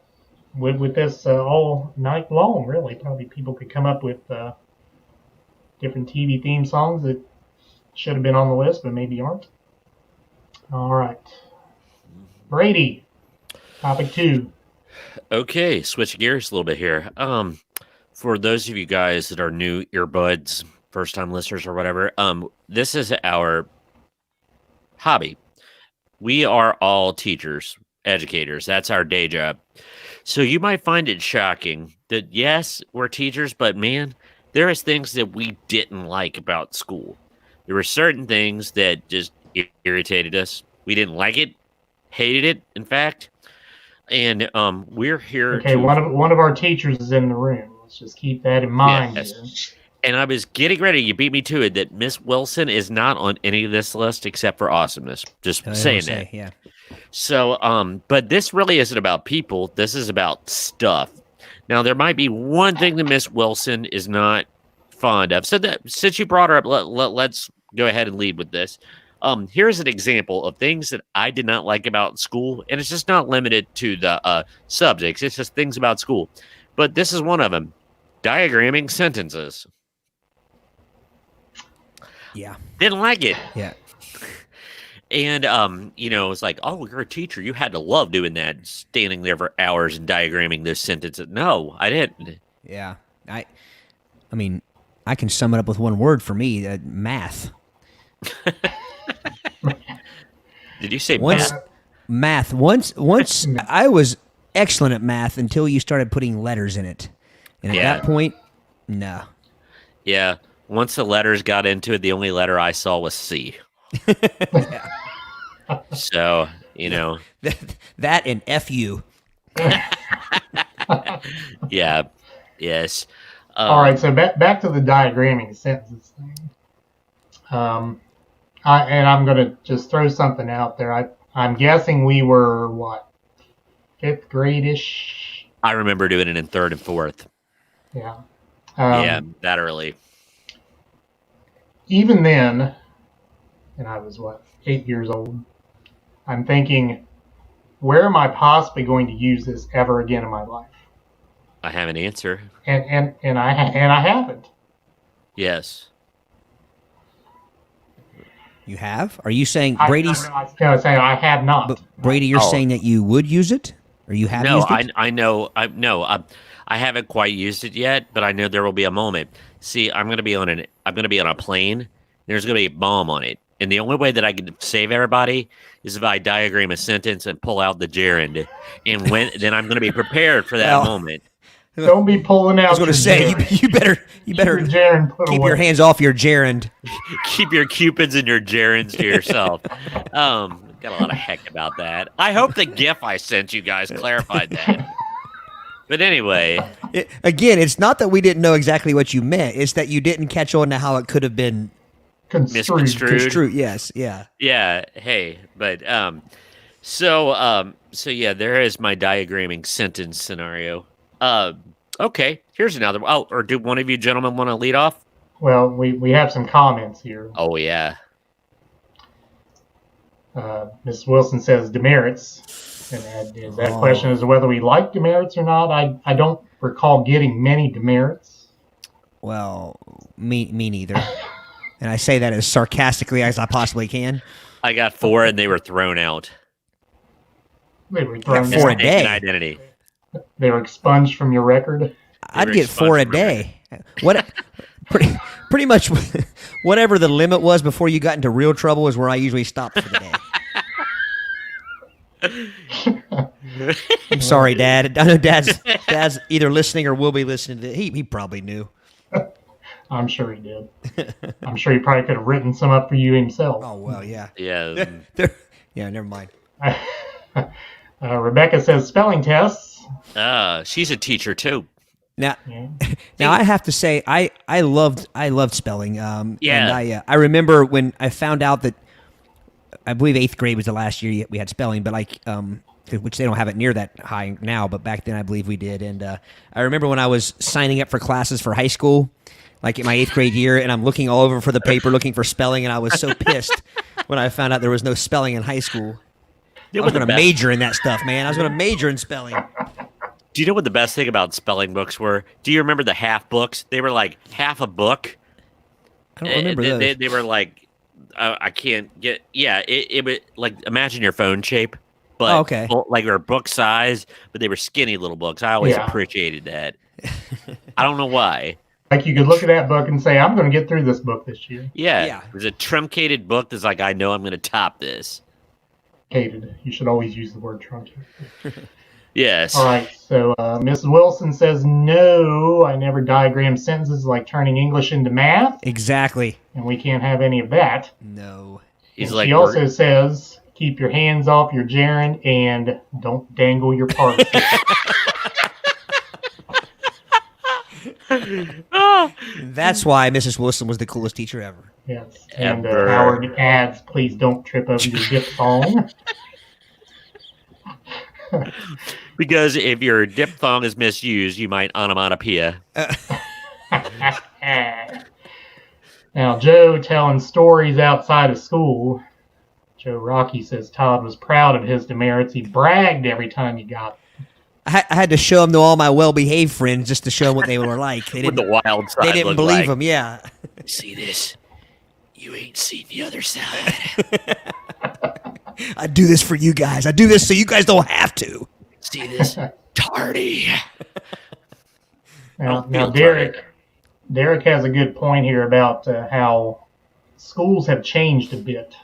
[SPEAKER 2] with this all night long. Really, probably people could come up with different TV theme songs that should have been on the list, but maybe aren't. All right, Brady, topic 2.
[SPEAKER 4] Okay, switch gears a little bit here. For those of you guys that are new earbuds, first time listeners or whatever, this is our hobby. We are all teachers, educators. That's our day job. So you might find it shocking that yes, we're teachers, but man, there is things that we didn't like about school. There were certain things that just irritated us. We didn't like it, hated it, in fact. And we're here.
[SPEAKER 2] Okay, one of our teachers is in the room. Let's just keep that in mind.
[SPEAKER 4] Yes.
[SPEAKER 2] Here.
[SPEAKER 4] And I was getting ready. You beat me to it that Miss Wilson is not on any of this list except for awesomeness. Just saying that.
[SPEAKER 3] Yeah.
[SPEAKER 4] So, but this really isn't about people. This is about stuff. Now, there might be one thing that Miss Wilson is not fond of. So, that since you brought her up, let's go ahead and lead with this. Here's an example of things that I did not like about school, and it's just not limited to the subjects. It's just things about school. But this is one of them: diagramming sentences.
[SPEAKER 3] Yeah.
[SPEAKER 4] Didn't like it.
[SPEAKER 3] Yeah.
[SPEAKER 4] And, it's like, oh, you're a teacher. You had to love doing that, standing there for hours and diagramming those sentences. No, I didn't.
[SPEAKER 3] Yeah. I mean, I can sum it up with one word for me: math.
[SPEAKER 4] Did you say
[SPEAKER 3] Once
[SPEAKER 4] math?
[SPEAKER 3] Once I was excellent at math until you started putting letters in it, and at
[SPEAKER 4] Yeah.
[SPEAKER 3] that point, no.
[SPEAKER 4] Yeah. Once the letters got into it, the only letter I saw was C. So,
[SPEAKER 3] That and fu.
[SPEAKER 4] yeah. Yes.
[SPEAKER 2] All right, so back to the diagramming sentences thing. And I'm going to just throw something out there. I'm guessing we were, what, 5th grade-ish?
[SPEAKER 4] I remember doing it in 3rd and 4th.
[SPEAKER 2] Yeah.
[SPEAKER 4] Yeah, that early.
[SPEAKER 2] Even then, and I was, 8 years old, I'm thinking, where am I possibly going to use this ever again in my life?
[SPEAKER 4] I have an answer.
[SPEAKER 2] And I haven't.
[SPEAKER 4] Yes.
[SPEAKER 3] You have? Are you saying
[SPEAKER 2] I
[SPEAKER 3] Brady's?
[SPEAKER 2] was saying I have not.
[SPEAKER 3] But Brady, you're
[SPEAKER 4] Oh.
[SPEAKER 3] saying that you would use it, or you have
[SPEAKER 4] No,
[SPEAKER 3] used it?
[SPEAKER 4] I know. I haven't quite used it yet, but I know there will be a moment. See, I'm going to be on a plane. There's going to be a bomb on it, and the only way that I can save everybody is if I diagram a sentence and pull out the gerund, and then I'm going to be prepared for that
[SPEAKER 3] Well,
[SPEAKER 4] moment.
[SPEAKER 2] Don't be pulling out.
[SPEAKER 3] I was going to say you better
[SPEAKER 2] Keep your gerund put
[SPEAKER 3] keep
[SPEAKER 2] away.
[SPEAKER 3] your hands off your gerund.
[SPEAKER 4] Keep your cupids and your gerunds to yourself. Got a lot of heck about that. I hope the GIF I sent you guys clarified that. But anyway,
[SPEAKER 3] Again, it's not that we didn't know exactly what you meant. It's that you didn't catch on to how it could have been
[SPEAKER 4] misconstrued.
[SPEAKER 3] construed. Yes, yeah.
[SPEAKER 4] Yeah. Hey, but so yeah, there is my diagramming sentence scenario. Okay, here's another one. Oh, or do one of you gentlemen want to lead off?
[SPEAKER 2] Well, we have some comments here.
[SPEAKER 4] Oh yeah.
[SPEAKER 2] Ms. Wilson says demerits. And that question is whether we like demerits or not. I don't recall getting many demerits.
[SPEAKER 3] Well, me neither. And I say that as sarcastically as I possibly can.
[SPEAKER 4] I got 4 and they were thrown out.
[SPEAKER 2] They were thrown
[SPEAKER 3] four
[SPEAKER 2] out.
[SPEAKER 3] a day.
[SPEAKER 4] Mistaken identity.
[SPEAKER 2] They were expunged from your record.
[SPEAKER 3] I'd
[SPEAKER 4] were
[SPEAKER 3] get 4 a
[SPEAKER 4] expunged from
[SPEAKER 3] day. What? Pretty much whatever the limit was before you got into real trouble is where I usually stopped for the day. I'm sorry, Dad. I know Dad's either listening or will be listening to it. He probably knew.
[SPEAKER 2] I'm sure he did. I'm sure he probably could have written some up for you himself.
[SPEAKER 3] Oh well, yeah.
[SPEAKER 4] Yeah.
[SPEAKER 3] Yeah, never mind.
[SPEAKER 2] Rebecca says spelling tests.
[SPEAKER 4] She's a teacher too.
[SPEAKER 3] Now,
[SPEAKER 2] Yeah.
[SPEAKER 3] now I have to say I loved spelling.
[SPEAKER 4] Yeah.
[SPEAKER 3] And I remember when I found out that I believe 8th grade was the last year we had spelling, but which they don't have it near that high now, but back then I believe we did. And I remember when I was signing up for classes for high school, like in my 8th grade year, and I'm looking all over for the paper looking for spelling, and I was so pissed when I found out there was no spelling in high school. I was going to major in that stuff, man. I was going to major in spelling.
[SPEAKER 4] Do you know what the best thing about spelling books were? Do you remember the half books? They were like half a book.
[SPEAKER 3] I don't remember those.
[SPEAKER 4] They were like, I can't get. Yeah, it was like imagine your phone shape, but
[SPEAKER 3] okay.
[SPEAKER 4] Like they're book size, but they were skinny little books. I always appreciated that. I don't know why.
[SPEAKER 2] Like you could look at that book and say, I'm going to get through this book this year.
[SPEAKER 4] Yeah, it was a truncated book that's like, I know I'm going to top this.
[SPEAKER 2] Truncated. You should always use the word truncated.
[SPEAKER 4] Yes.
[SPEAKER 2] All right. So Mrs. Wilson says, no, I never diagrammed sentences like turning English into math,
[SPEAKER 3] Exactly.
[SPEAKER 2] and we can't have any of that.
[SPEAKER 3] No.
[SPEAKER 4] He's
[SPEAKER 2] And
[SPEAKER 4] like,
[SPEAKER 2] she also says, keep your hands off your gerund and don't dangle your partnership.
[SPEAKER 3] That's why Mrs. Wilson was the coolest teacher ever.
[SPEAKER 2] Yes. And
[SPEAKER 4] Ever.
[SPEAKER 2] Howard adds, please don't trip over your diphthong.
[SPEAKER 4] because if your diphthong is misused, you might onomatopoeia.
[SPEAKER 2] Now, Joe telling stories outside of school. Joe Rocky says Todd was proud of his demerits. He bragged every time he got them.
[SPEAKER 3] I had to show them to all my well-behaved friends just to show them what they were like. They
[SPEAKER 4] What the
[SPEAKER 3] didn't,
[SPEAKER 4] wild side
[SPEAKER 3] they didn't
[SPEAKER 4] looked
[SPEAKER 3] believe
[SPEAKER 4] like.
[SPEAKER 3] them, yeah.
[SPEAKER 4] See this? You ain't seen the other side.
[SPEAKER 3] I do this for you guys. I do this so you guys don't have to.
[SPEAKER 4] See this? Tardy.
[SPEAKER 2] Now,
[SPEAKER 4] feel
[SPEAKER 2] Derek has a good point here about how schools have changed a bit.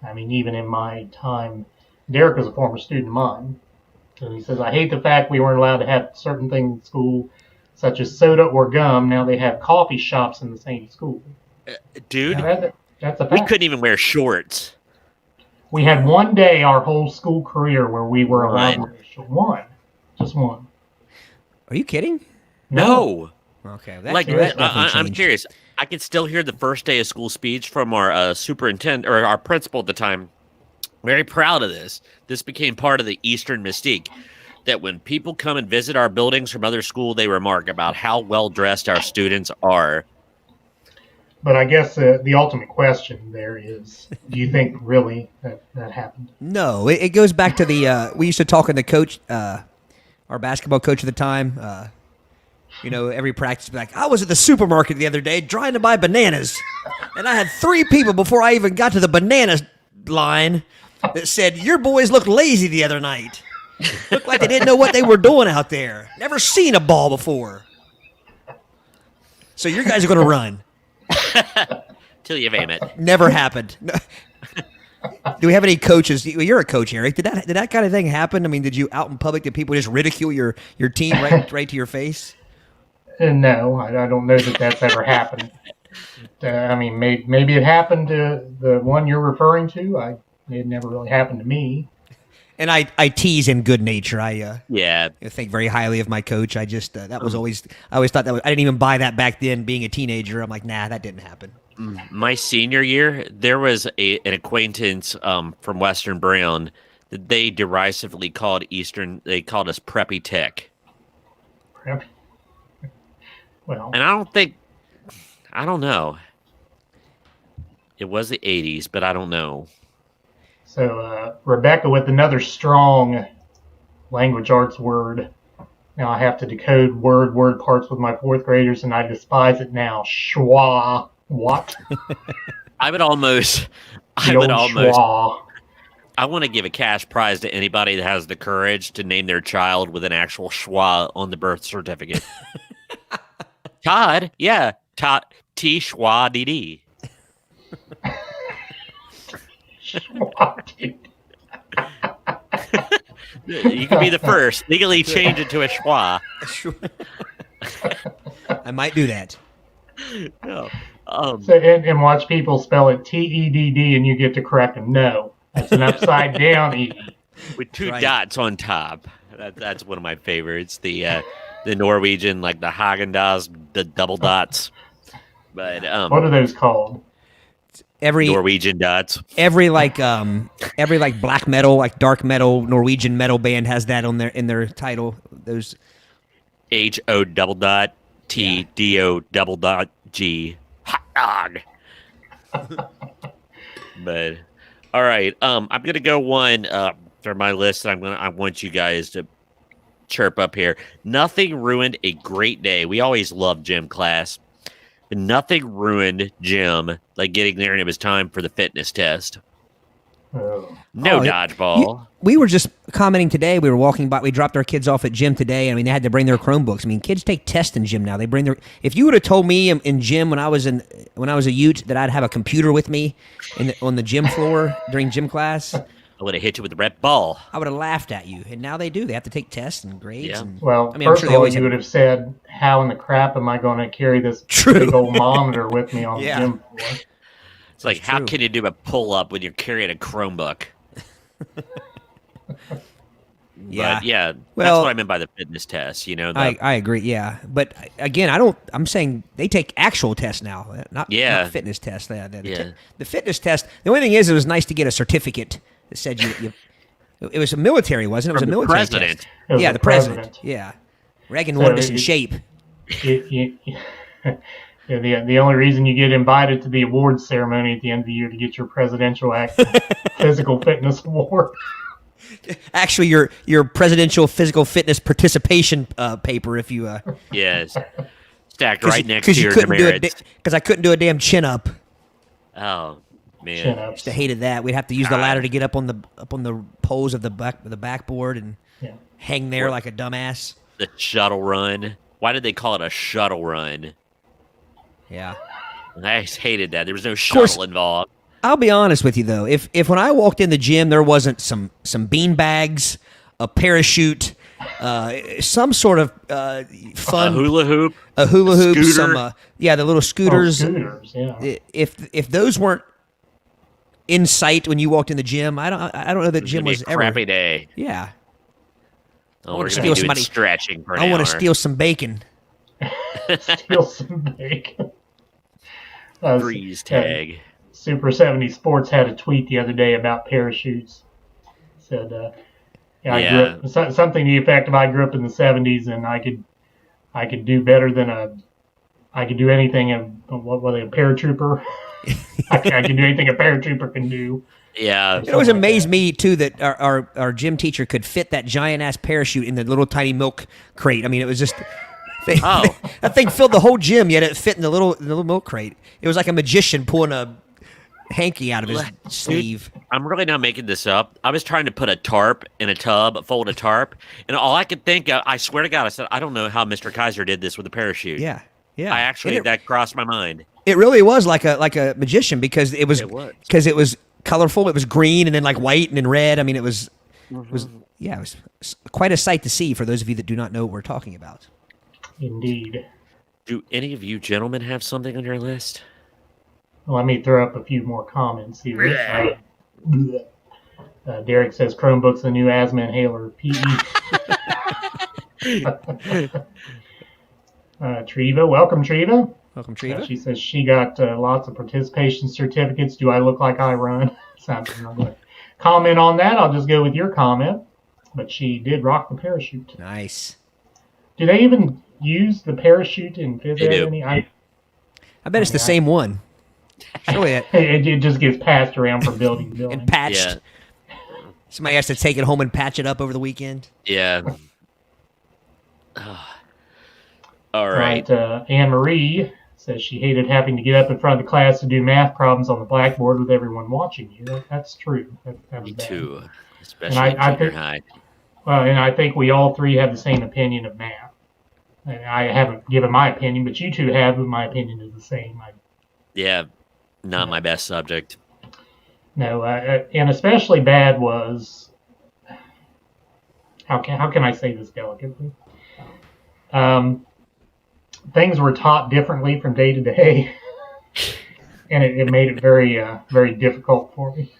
[SPEAKER 2] I mean, even in my time, Derek was a former student of mine. And he says, I hate the fact we weren't allowed to have certain things in school, such as soda or gum. Now they have coffee shops in the same school.
[SPEAKER 4] dude.
[SPEAKER 2] That's a
[SPEAKER 4] We
[SPEAKER 2] fact.
[SPEAKER 4] couldn't even wear shorts.
[SPEAKER 2] We had one day our whole school career where we were allowed to wear one. Just one.
[SPEAKER 3] Are you kidding?
[SPEAKER 4] No.
[SPEAKER 3] Okay,
[SPEAKER 4] Like
[SPEAKER 3] that definitely
[SPEAKER 4] I'm
[SPEAKER 3] changed.
[SPEAKER 4] curious. I can still hear the first day of school speech from our superintendent or our principal at the time. Very proud of this. This became part of the Eastern mystique. That when people come and visit our buildings from other school, they remark about how well dressed our students are.
[SPEAKER 2] But I guess the ultimate question there is, do you think really that happened?
[SPEAKER 3] No, it goes back to the we used to talk in the coach, our basketball coach at the time. Every practice, be like, I was at the supermarket the other day trying to buy bananas, and I had 3 people before I even got to the banana line that said, "Your boys looked lazy the other night. Looked like they didn't know what they were doing out there. Never seen a ball before. So your guys are going to run."
[SPEAKER 4] Till you aim it.
[SPEAKER 3] Never happened. No. Do we have any coaches? You're a coach, Eric. Did that kind of thing happen? I mean, did you out in public? Did people just ridicule your team right to your face?
[SPEAKER 2] No, I don't know that that's ever happened. I mean, maybe it happened to the one you're referring to. It never really happened to me.
[SPEAKER 3] And I tease in good nature. I
[SPEAKER 4] Yeah.
[SPEAKER 3] think very highly of my coach. I just that was always I always thought I didn't even buy that back then. Being a teenager, I'm like, nah, that didn't happen.
[SPEAKER 4] My senior year, there was an acquaintance from Western Brown that they derisively called Eastern. They called us Preppy Tech.
[SPEAKER 2] Well,
[SPEAKER 4] And I don't know. It was the 80s, but I don't know.
[SPEAKER 2] so Rebecca with another strong language arts word. Now I have to decode word parts with my 4th graders, and I despise it now. Schwa. What?
[SPEAKER 4] I would almost.
[SPEAKER 2] The old schwa.
[SPEAKER 4] I want to give a cash prize to anybody that has the courage to name their child with an actual schwa on the birth certificate. Todd, yeah, Todd T schwa dd.
[SPEAKER 2] Schwa, dude.
[SPEAKER 4] You can be the first. Legally change it to a schwa.
[SPEAKER 3] I might do that.
[SPEAKER 4] No.
[SPEAKER 2] And watch people spell it TEDD, and you get to correct them. No, that's an upside down E.
[SPEAKER 4] With 2
[SPEAKER 3] Right.
[SPEAKER 4] dots on top. That's one of my favorites. The Norwegian, like the Haagen-Dazs, the double dots. But
[SPEAKER 2] What are those called?
[SPEAKER 3] Every
[SPEAKER 4] Norwegian dots.
[SPEAKER 3] every black metal, like dark metal Norwegian metal band has that on in their title. Those
[SPEAKER 4] HO double dot T DO double dot G. Hot dog. But all right, I'm gonna go one for my list. I want you guys to chirp up here. Nothing ruined a great day. We always loved gym class. But nothing ruined gym like getting there and it was time for the fitness test.
[SPEAKER 2] Oh.
[SPEAKER 4] No
[SPEAKER 3] Oh,
[SPEAKER 4] dodgeball.
[SPEAKER 3] we were just commenting today. We were walking by. We dropped our kids off at gym today. I mean, they had to bring their Chromebooks. I mean, kids take tests in gym now. They bring their. If you would have told me in gym when I was a Ute that I'd have a computer with me on the gym floor during gym class,
[SPEAKER 4] I would have hit you with the red ball.
[SPEAKER 3] I would have laughed at you. And now they do. They have to take tests and grades.
[SPEAKER 4] Yeah.
[SPEAKER 3] And,
[SPEAKER 2] Well,
[SPEAKER 3] I mean, I'm
[SPEAKER 2] first
[SPEAKER 3] sure
[SPEAKER 2] of
[SPEAKER 3] they
[SPEAKER 2] all,
[SPEAKER 3] always
[SPEAKER 2] you
[SPEAKER 3] have-
[SPEAKER 2] would have said, how in the crap am I going to carry this
[SPEAKER 3] True.
[SPEAKER 2] big old monitor with me on
[SPEAKER 3] Yeah.
[SPEAKER 2] the gym floor?
[SPEAKER 4] It's like, how
[SPEAKER 3] true.
[SPEAKER 4] can you do a pull up when you're carrying a Chromebook?
[SPEAKER 3] Yeah.
[SPEAKER 4] But yeah, that's
[SPEAKER 3] Well-
[SPEAKER 4] what I meant by the fitness test. You know,
[SPEAKER 3] I agree. Yeah, but again, I'm saying they take actual tests now, not fitness tests. The fitness test. The only thing is, it was nice to get a certificate that said you it was a military, wasn't it? It was
[SPEAKER 4] From
[SPEAKER 3] a
[SPEAKER 4] the
[SPEAKER 3] military
[SPEAKER 4] president.
[SPEAKER 3] test.
[SPEAKER 2] It was
[SPEAKER 3] Yeah,
[SPEAKER 2] the
[SPEAKER 3] the president.
[SPEAKER 2] president.
[SPEAKER 3] Yeah, Reagan
[SPEAKER 2] So
[SPEAKER 3] wanted us in
[SPEAKER 2] it-
[SPEAKER 3] shape.
[SPEAKER 2] The only reason you get invited to the awards ceremony at the end of the year to get your Presidential Act Physical Fitness Award.
[SPEAKER 3] Actually, your presidential physical fitness participation paper, if you
[SPEAKER 4] Yes. Stacked right next to your
[SPEAKER 3] couldn't do
[SPEAKER 4] demerits.
[SPEAKER 3] because I couldn't do a damn chin up.
[SPEAKER 4] Oh man.
[SPEAKER 2] Chin ups.
[SPEAKER 3] I hated that. We'd have to use the ladder to get up on the poles of the backboard and
[SPEAKER 2] Yeah.
[SPEAKER 3] hang there like a dumbass.
[SPEAKER 4] The shuttle run. Why did they call it a shuttle run?
[SPEAKER 3] Yeah.
[SPEAKER 4] I just hated that. There was no
[SPEAKER 3] course-
[SPEAKER 4] shuttle involved.
[SPEAKER 3] I'll be honest with you though. If when I walked in the gym, there wasn't some bean bags, a parachute, some sort of fun
[SPEAKER 4] A hula hoop.
[SPEAKER 3] scooter.
[SPEAKER 4] Scooter.
[SPEAKER 3] The little scooters.
[SPEAKER 2] Scooters, yeah.
[SPEAKER 3] If those weren't in sight when you walked in the gym, I don't know that
[SPEAKER 4] It was
[SPEAKER 3] gym
[SPEAKER 4] gonna be
[SPEAKER 3] was
[SPEAKER 4] a
[SPEAKER 3] ever.
[SPEAKER 4] crappy day.
[SPEAKER 3] Yeah.
[SPEAKER 4] Oh,
[SPEAKER 3] wanna
[SPEAKER 4] we're
[SPEAKER 3] steal
[SPEAKER 4] gonna be doing
[SPEAKER 3] somebody-
[SPEAKER 4] stretching for an
[SPEAKER 3] I want
[SPEAKER 4] hour.
[SPEAKER 3] to steal some bacon.
[SPEAKER 2] Steal some bacon.
[SPEAKER 4] Freeze tag.
[SPEAKER 2] Super 70 Sports had a tweet the other day about parachutes. Said, I grew up, something to the effect of I grew up in the 70s and I could do better than I could do anything. What were they, a paratrooper? I can do anything a paratrooper can do.
[SPEAKER 4] Yeah.
[SPEAKER 3] It always
[SPEAKER 2] like
[SPEAKER 3] amazed
[SPEAKER 2] that.
[SPEAKER 3] me too that our gym teacher could fit that giant ass parachute in the little tiny milk crate. I mean, it was just
[SPEAKER 4] Oh.
[SPEAKER 3] that thing filled the whole gym, yet it fit in the little milk crate. It was like a magician pulling a hanky out of his sleeve.
[SPEAKER 4] I'm really not making this up. I was trying to put a tarp in a tub, a folded tarp, and all I could think of, I swear to God, I said, I don't know how Mr. Kaiser did this with a parachute.
[SPEAKER 3] Yeah, yeah.
[SPEAKER 4] I actually,
[SPEAKER 3] And
[SPEAKER 4] that crossed my mind.
[SPEAKER 3] it really was like a magician because it was colorful. It was green and then like white and then red. I mean, it was quite a sight to see for those of you that do not know what we're talking about.
[SPEAKER 2] Indeed.
[SPEAKER 4] Do any of you gentlemen have something on your list?
[SPEAKER 2] Let me throw up a few more comments here. Derek says Chromebook's the new asthma inhaler. PE. Treva, welcome Treva.
[SPEAKER 3] Welcome, Treva.
[SPEAKER 2] She says she got lots of participation certificates. Do I look like I run? So I'm not going to comment on that. I'll just go with your comment. But she did rock the parachute.
[SPEAKER 3] Nice.
[SPEAKER 2] Do they even use the parachute in phys
[SPEAKER 4] They
[SPEAKER 2] ed?
[SPEAKER 4] do.
[SPEAKER 3] I bet it's the same one. Surely
[SPEAKER 2] It just gets passed around from building to building.
[SPEAKER 3] and patched.
[SPEAKER 4] Yeah.
[SPEAKER 3] Somebody has to take it home and patch it up over the weekend.
[SPEAKER 4] Yeah. All right.
[SPEAKER 2] Anne Marie says she hated having to get up in front of the class to do math problems on the blackboard with everyone watching you. That's true. That was
[SPEAKER 4] Me
[SPEAKER 2] bad.
[SPEAKER 4] too. Especially
[SPEAKER 2] And
[SPEAKER 4] in
[SPEAKER 2] I
[SPEAKER 4] junior
[SPEAKER 2] think-
[SPEAKER 4] high.
[SPEAKER 2] Well, and I think we all three have the same opinion of math. And I haven't given my opinion, but you two have, but my opinion is the same.
[SPEAKER 4] Yeah. Not my best subject.
[SPEAKER 2] No, and especially bad was, how can I say this delicately? Things were taught differently from day to day, and it made it very, very difficult for me.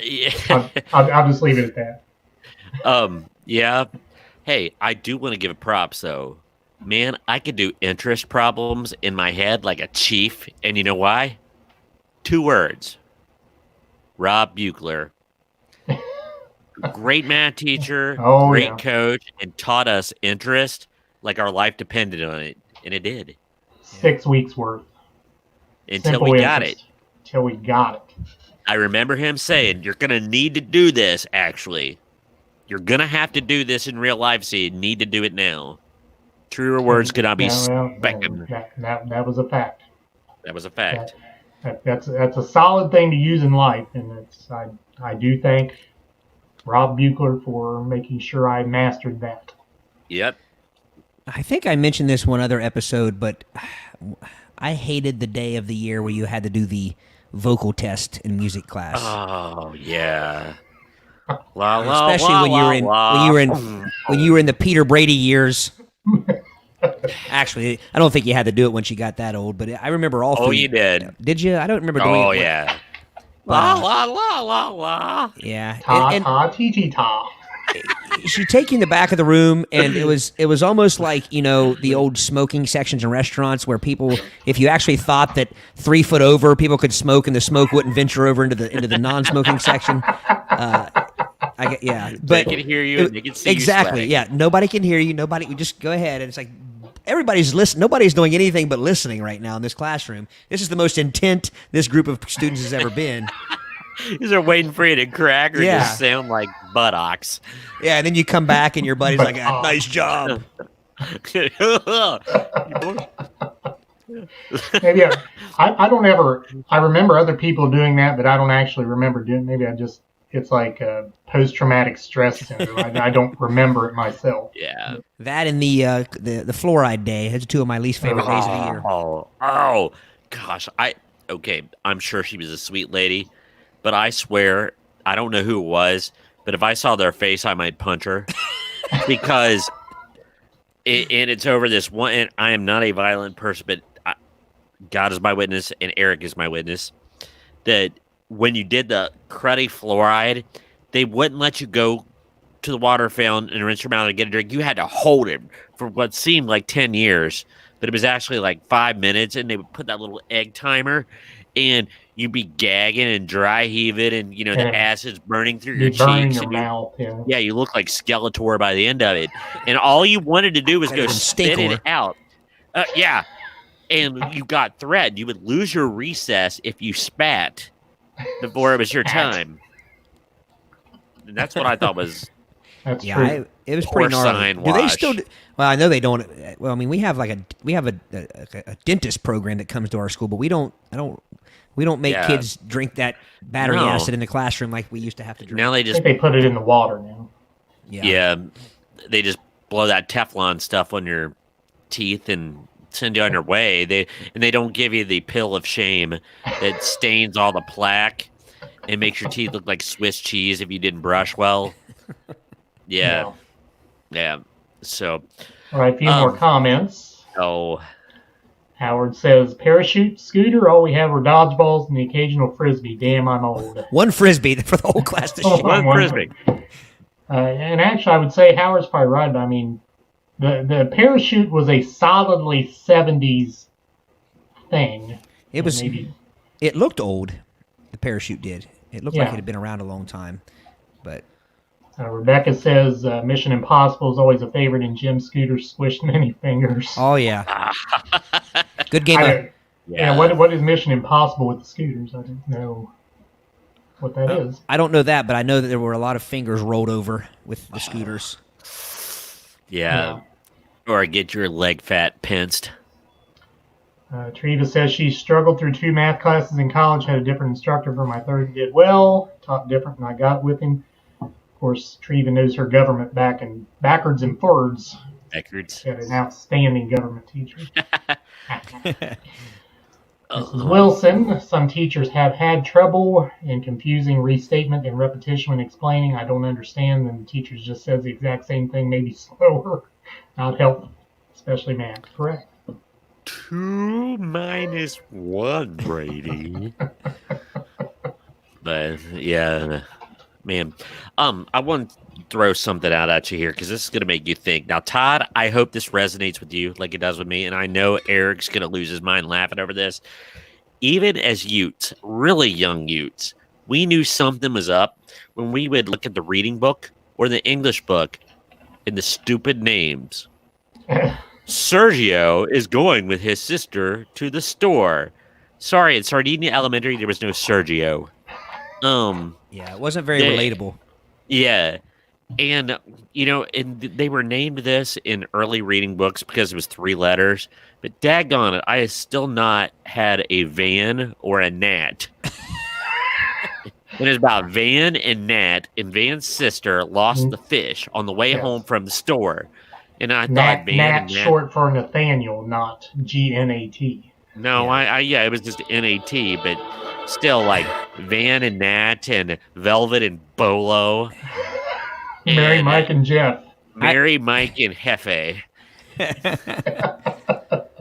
[SPEAKER 4] Yeah.
[SPEAKER 2] I'll just leave it at that.
[SPEAKER 4] Yeah. Hey, I do want to give a props though. Man, I could do interest problems in my head like a chief, and you know why? 2 words. Rob Buchler. Great math teacher,
[SPEAKER 2] Oh,
[SPEAKER 4] great
[SPEAKER 2] yeah.
[SPEAKER 4] coach, and taught us interest like our life depended on it. And it did.
[SPEAKER 2] 6 weeks worth.
[SPEAKER 4] Until
[SPEAKER 2] Simple
[SPEAKER 4] we got it.
[SPEAKER 2] interest. Till we got it.
[SPEAKER 4] I remember him saying, you're going to need to do this, actually. You're going to have to do this in real life, so you need to do it now. Truer words could not be spoken.
[SPEAKER 2] That was a fact.
[SPEAKER 4] That was a fact.
[SPEAKER 2] That's a solid thing to use in life, and I do thank Rob Buchler for making sure I mastered that.
[SPEAKER 4] Yep.
[SPEAKER 3] I think I mentioned this one other episode, but I hated the day of the year where you had to do the vocal test in music class.
[SPEAKER 4] Oh, yeah. La, la,
[SPEAKER 3] Especially
[SPEAKER 4] la,
[SPEAKER 3] when you were in
[SPEAKER 4] la,
[SPEAKER 3] when you were in
[SPEAKER 4] la.
[SPEAKER 3] when you were in the Peter Brady years. Actually, I don't think you had to do it once you got that old, but I remember all
[SPEAKER 4] Oh,
[SPEAKER 3] three.
[SPEAKER 4] you did.
[SPEAKER 3] Did you? I don't remember doing
[SPEAKER 4] Oh,
[SPEAKER 3] it.
[SPEAKER 4] yeah. La, la, la, la, la.
[SPEAKER 3] Yeah.
[SPEAKER 2] Ta
[SPEAKER 3] And
[SPEAKER 2] ta ti ti ta.
[SPEAKER 3] she'd take you in the back of the room, and it was almost like, you know, the old smoking sections in restaurants where people, if you actually thought that 3 foot over people could smoke and the smoke wouldn't venture over into the non-smoking section. But
[SPEAKER 4] They can hear you and they can see
[SPEAKER 3] exactly.
[SPEAKER 4] you
[SPEAKER 3] Yeah, nobody can hear you. Nobody. We just go ahead, and it's like everybody's listening. Nobody's doing anything but listening right now in this classroom. This is the most intent this group of students has ever been.
[SPEAKER 4] These are waiting for you to crack or
[SPEAKER 3] Yeah.
[SPEAKER 4] just sound like buttocks.
[SPEAKER 3] Yeah, and then you come back and your buddy's like, ah, "Nice job."
[SPEAKER 2] Maybe I don't ever. I remember other people doing that, but I don't actually remember doing. Maybe I just it's like post-traumatic stress syndrome. I don't remember it myself.
[SPEAKER 4] Yeah.
[SPEAKER 3] That and the fluoride day. Those are two of my least favorite days of the year.
[SPEAKER 4] Oh, gosh. I'm sure she was a sweet lady, but I swear, I don't know who it was, but if I saw their face, I might punch her. Because, and it's over this one, and I am not a violent person, but God is my witness, and Eric is my witness, that when you did the cruddy fluoride, they wouldn't let you go to the water fountain and rinse your mouth and get a drink. You had to hold it for what seemed like 10 years, but it was actually like 5 minutes, and they would put that little egg timer, and you'd be gagging and dry heaving, and the acid's burning through your cheeks.
[SPEAKER 2] Your mouth,
[SPEAKER 4] yeah, you look like Skeletor by the end of it, and all you wanted to do was go spit it out. Yeah, and you got threatened. You would lose your recess if you spat before it was your time. And that's what I thought was.
[SPEAKER 2] That's true.
[SPEAKER 3] It was pretty gnarly. Do they still? Well, I know they don't. Well, I mean, we have a dentist program that comes to our school, but we don't make kids drink that battery acid in the classroom like we used to have to drink.
[SPEAKER 4] Now
[SPEAKER 2] I think they put it in the water now.
[SPEAKER 4] Yeah, they just blow that Teflon stuff on your teeth and send you on your way. They don't give you the pill of shame that stains all the plaque and makes your teeth look like Swiss cheese if you didn't brush well. Yeah. So,
[SPEAKER 2] all right, a few more comments.
[SPEAKER 4] Oh,
[SPEAKER 2] Howard says, parachute, scooter, all we have are dodgeballs and the occasional frisbee. Damn, I'm old.
[SPEAKER 3] One frisbee for the whole class to shoot.
[SPEAKER 4] One frisbee.
[SPEAKER 2] And actually, I would say Howard's probably right. But I mean, the parachute was a solidly 70s thing.
[SPEAKER 3] It was. It looked old. The parachute did. It looked like it had been around a long time, but.
[SPEAKER 2] Rebecca says Mission Impossible is always a favorite, and Jim Scooter squished many fingers.
[SPEAKER 3] Oh, yeah. Good game.
[SPEAKER 2] What is Mission Impossible with the scooters? I don't know what that is.
[SPEAKER 3] I don't know that, but I know that there were a lot of fingers rolled over with the scooters.
[SPEAKER 4] Yeah. Or get your leg fat pinched.
[SPEAKER 2] Treva says she struggled through 2 math classes in college, had a different instructor for my third, did well, taught different, and I got with him. Of course, Treva knows her government backwards and forwards.
[SPEAKER 4] Backwards.
[SPEAKER 2] She had an outstanding government teacher. Mrs. Wilson, some teachers have had trouble in confusing restatement and repetition when explaining. I don't understand, and the teacher just says the exact same thing, maybe slower. Not helpful, especially math. Correct.
[SPEAKER 4] 2 minus 1, Brady. But, yeah... Man, I want to throw something out at you here because this is going to make you think. Now, Todd, I hope this resonates with you like it does with me, and I know Eric's going to lose his mind laughing over this. Even as youths, really young youths, we knew something was up when we would look at the reading book or the English book and the stupid names. Sergio is going with his sister to the store. Sorry, at Sardinia Elementary, there was no Sergio.
[SPEAKER 3] Yeah, it wasn't very relatable.
[SPEAKER 4] Yeah. And, and they were named this in early reading books because it was 3 letters. But daggone it, I have still not had a Van or a Nat. It is about Van and Nat, and Van's sister lost the fish on the way home from the store. And I thought Van
[SPEAKER 2] Nat
[SPEAKER 4] and Nat...
[SPEAKER 2] short for Nathaniel, not G-N-A-T.
[SPEAKER 4] No, it was just N-A-T, but... Still, like, Van and Nat and Velvet and Bolo.
[SPEAKER 2] Mary, Mike, and Jeff.
[SPEAKER 3] Mary,
[SPEAKER 4] Mike, and Hefe.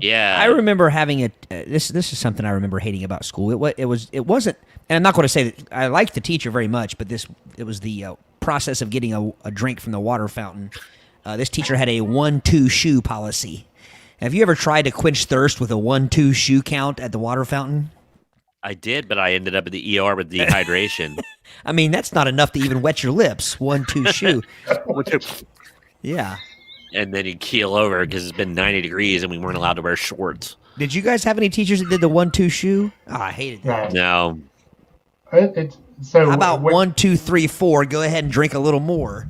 [SPEAKER 4] Yeah.
[SPEAKER 3] I remember having this is something I remember hating about school. It wasn't, and I'm not going to say that I liked the teacher very much, but it was the process of getting a drink from the water fountain. This teacher had a 1-2 shoe policy. Have you ever tried to quench thirst with a 1-2 shoe count at the water fountain?
[SPEAKER 4] I did, but I ended up at the ER with dehydration.
[SPEAKER 3] I mean, that's not enough to even wet your lips. 1-2 shoe. Yeah.
[SPEAKER 4] And then you keel over because it's been 90 degrees and we weren't allowed to wear shorts.
[SPEAKER 3] Did you guys have any teachers that did the 1-2 shoe? Oh, I hated that.
[SPEAKER 4] No.
[SPEAKER 2] So
[SPEAKER 3] how about 1, 2, 3, 4? Go ahead and drink a little more.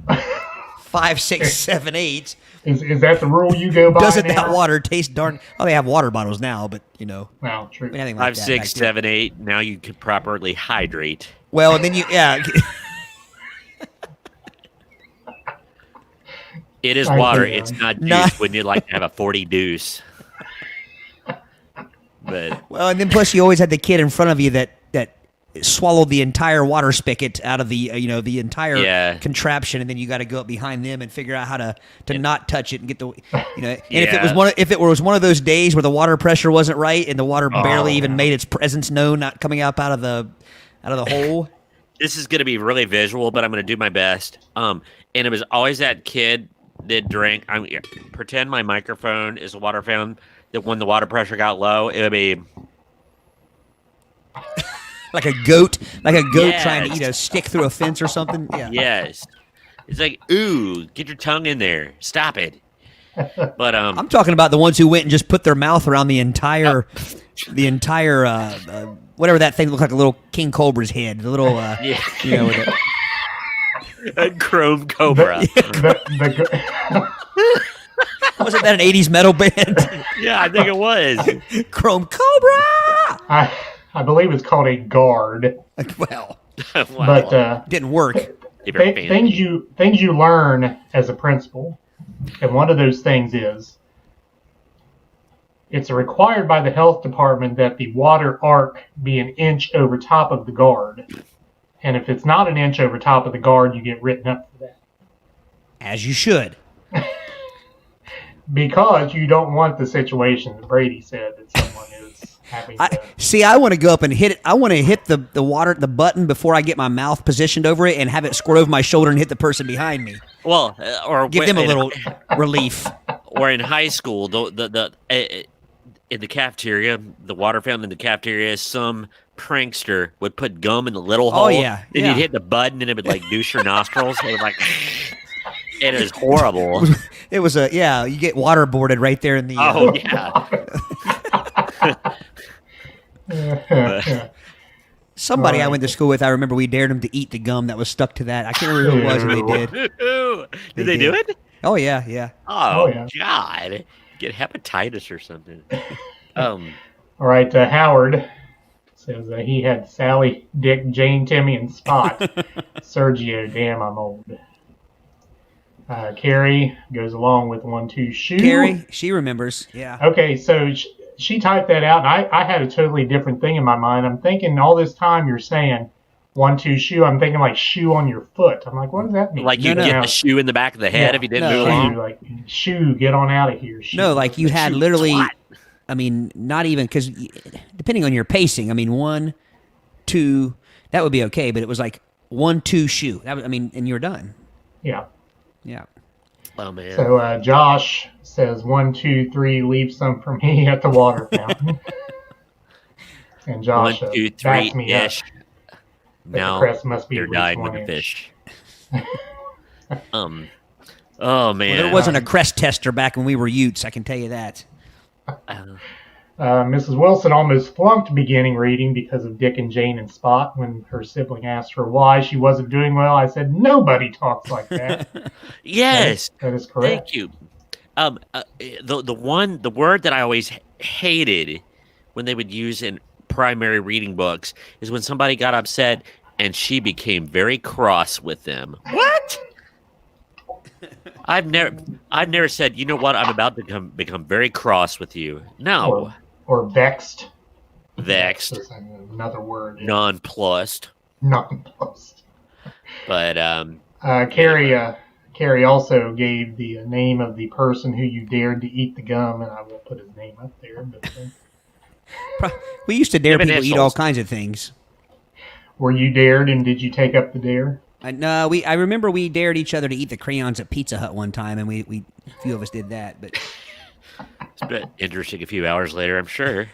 [SPEAKER 3] 5, 6, 7, 8.
[SPEAKER 2] Is that the rule you go by?
[SPEAKER 3] Doesn't that water taste darn? Oh, they have water bottles now, but
[SPEAKER 2] Well, true.
[SPEAKER 3] Like
[SPEAKER 4] 5, 6, 7, 8. Now you can properly hydrate.
[SPEAKER 3] Well, and then
[SPEAKER 4] It is
[SPEAKER 2] I
[SPEAKER 4] water.
[SPEAKER 2] see,
[SPEAKER 4] It's
[SPEAKER 2] yeah.
[SPEAKER 4] not juice.
[SPEAKER 3] Not-
[SPEAKER 4] Wouldn't you like to have a 40 deuce? But
[SPEAKER 3] Well, and then plus you always had the kid in front of you that swallowed the entire water spigot out of the the entire
[SPEAKER 4] Yeah.
[SPEAKER 3] contraption, and then you got to go up behind them and figure out how to not touch it and get the And if it
[SPEAKER 4] Yeah.
[SPEAKER 3] was one of those days where the water pressure wasn't right and the water barely even
[SPEAKER 2] yeah.
[SPEAKER 3] made its presence known, not coming up out of the hole.
[SPEAKER 4] this is going to be really visual, but I'm going to do my best. And it was always that kid that drank. Pretend my microphone is a water fountain. That when the water pressure got low, it would be
[SPEAKER 3] Like a goat trying to
[SPEAKER 4] Yes.
[SPEAKER 3] stick through a fence or something. Yeah.
[SPEAKER 4] yes. It's like, ooh, get your tongue in there. Stop it. But
[SPEAKER 3] I'm talking about the ones who went and just put their mouth around the entire whatever that thing looked like, a little King Cobra's head, the little
[SPEAKER 4] yeah,
[SPEAKER 3] with it.
[SPEAKER 4] a chrome cobra.
[SPEAKER 3] Wasn't that an 80s metal band?
[SPEAKER 4] Yeah, I think it was.
[SPEAKER 3] Chrome Cobra.
[SPEAKER 2] I believe it's called a guard.
[SPEAKER 3] Well,
[SPEAKER 4] Wow.
[SPEAKER 2] But
[SPEAKER 3] didn't work.
[SPEAKER 4] Different band.
[SPEAKER 2] things you learn as a principal, and one of those things is it's required by the health department that the water arc be an inch over top of the guard. And if it's not an inch over top of the guard, you get written up for that.
[SPEAKER 3] As you should.
[SPEAKER 2] Because you don't want the situation that Brady said that someone is having to...
[SPEAKER 3] I want to go up and hit it. I want to hit the button before I get my mouth positioned over it and have it squirt over my shoulder and hit the person behind me.
[SPEAKER 4] Well, or
[SPEAKER 3] Give them a little relief.
[SPEAKER 4] Or in high school, in the cafeteria, the water fountain in the cafeteria, some prankster would put gum in the little hole.
[SPEAKER 3] Oh, yeah,
[SPEAKER 4] Then
[SPEAKER 3] yeah.
[SPEAKER 4] you'd hit the button and it would like douche your nostrils. It was like, it is horrible.
[SPEAKER 3] It was you get waterboarded right there in the.
[SPEAKER 4] Oh yeah.
[SPEAKER 3] Somebody I
[SPEAKER 2] Right.
[SPEAKER 3] went to school with, I remember we dared them to eat the gum that was stuck to that. I can't remember who it was, and they did.
[SPEAKER 4] Did they do it?
[SPEAKER 3] Oh yeah, yeah.
[SPEAKER 4] Oh,
[SPEAKER 2] yeah.
[SPEAKER 4] God. Get hepatitis or something.
[SPEAKER 2] All right, Howard says he had Sally, Dick, Jane, Timmy, and Spot. Sergio, damn, I'm old. Carrie goes along with 1, 2, shoe.
[SPEAKER 3] Carrie, she remembers. Yeah.
[SPEAKER 2] Okay, so she typed that out, and I had a totally different thing in my mind. I'm thinking all this time you're saying 1, 2, shoe. I'm thinking like shoe on your foot. I'm like, what does that mean?
[SPEAKER 4] like you
[SPEAKER 3] No,
[SPEAKER 4] get
[SPEAKER 3] no.
[SPEAKER 4] the shoe in the back of the head
[SPEAKER 2] Yeah.
[SPEAKER 4] if you didn't
[SPEAKER 3] No.
[SPEAKER 4] move
[SPEAKER 2] Shoe,
[SPEAKER 4] along.
[SPEAKER 2] like shoe, get on out of here. Shoe.
[SPEAKER 3] No, like you had
[SPEAKER 4] Shoot,
[SPEAKER 3] literally.
[SPEAKER 4] twat.
[SPEAKER 3] I mean, not even because depending on your pacing. I mean, 1, 2, that would be okay, but it was like 1, 2, shoe. That was, and you're done.
[SPEAKER 2] Yeah.
[SPEAKER 3] Yeah.
[SPEAKER 4] Oh man.
[SPEAKER 2] So Josh says 1, 2, 3, leave some for me at the water fountain. And Josh
[SPEAKER 4] 1, 2, 3
[SPEAKER 2] backs me up.
[SPEAKER 4] ish.
[SPEAKER 2] that
[SPEAKER 4] Now
[SPEAKER 2] the crest must be
[SPEAKER 4] you're
[SPEAKER 2] at least
[SPEAKER 4] dying
[SPEAKER 2] 1
[SPEAKER 4] with a
[SPEAKER 2] inch.
[SPEAKER 4] fish. Oh man.
[SPEAKER 3] Well, there wasn't a crest tester back when we were Utes. I can tell you that.
[SPEAKER 2] Mrs. Wilson almost flunked beginning reading because of Dick and Jane and Spot. When her sibling asked her why she wasn't doing well, I said, nobody talks like that.
[SPEAKER 4] Yes.
[SPEAKER 2] That is correct.
[SPEAKER 4] Thank you. The word that I always hated when they would use in primary reading books is when somebody got upset and she became very cross with them. What? I've never said, you know what, I'm about to become very cross with you. No.
[SPEAKER 2] Or vexed.
[SPEAKER 4] Vexed.
[SPEAKER 2] Is another word.
[SPEAKER 4] Nonplussed.
[SPEAKER 2] Nonplussed.
[SPEAKER 4] But
[SPEAKER 2] Carrie also gave the name of the person who you dared to eat the gum, and I won't put his name up there. But
[SPEAKER 3] We used to dare
[SPEAKER 4] Give
[SPEAKER 3] people to eat all
[SPEAKER 4] initials.
[SPEAKER 3] kinds of things.
[SPEAKER 2] were you dared, and did you take up the dare?
[SPEAKER 3] No, I remember we dared each other to eat the crayons at Pizza Hut one time, and we a few of us did that. But
[SPEAKER 4] it's been interesting a few hours later, I'm sure.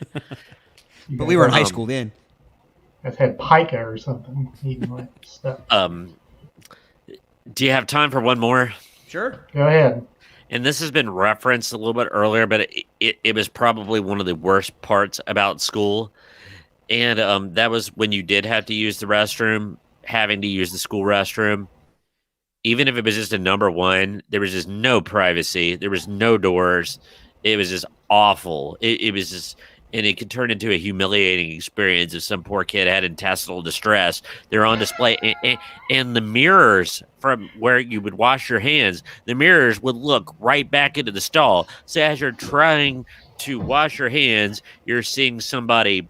[SPEAKER 3] but we were in high school then.
[SPEAKER 2] I've had pica or something, eating that stuff.
[SPEAKER 4] Do you have time for one more?
[SPEAKER 3] Sure.
[SPEAKER 2] Go ahead.
[SPEAKER 4] And this has been referenced a little bit earlier, but it was probably one of the worst parts about school. And that was when you did have to use the restroom, having to use the school restroom. Even if it was just a number 1, there was just no privacy. There was no doors. It was just awful. It was just, and it could turn into a humiliating experience if some poor kid had intestinal distress. They're on display, and the mirrors from where you would wash your hands, the mirrors would look right back into the stall. So as you're trying to wash your hands, you're seeing somebody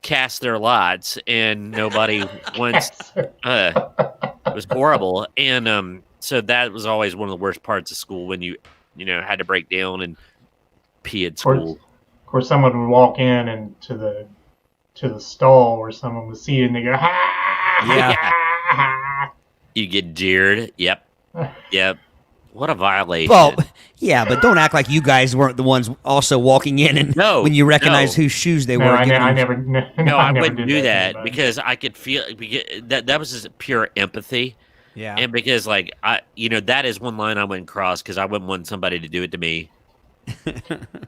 [SPEAKER 4] cast their lots, and nobody wants. It was horrible, and so that was always one of the worst parts of school when you had to break down and pee at school.
[SPEAKER 2] Of course, someone would walk in and to the stall where someone would see it, and they go, "Ha!"
[SPEAKER 3] Yeah.
[SPEAKER 4] You get jeered. Yep. What a violation.
[SPEAKER 3] Well, yeah, but don't act like you guys weren't the ones also walking in and when you recognize whose shoes they were.
[SPEAKER 2] I never
[SPEAKER 4] wouldn't do that because I could feel that was just pure empathy.
[SPEAKER 3] Yeah,
[SPEAKER 4] and because that is one line I wouldn't cross because I wouldn't want somebody to do it to me.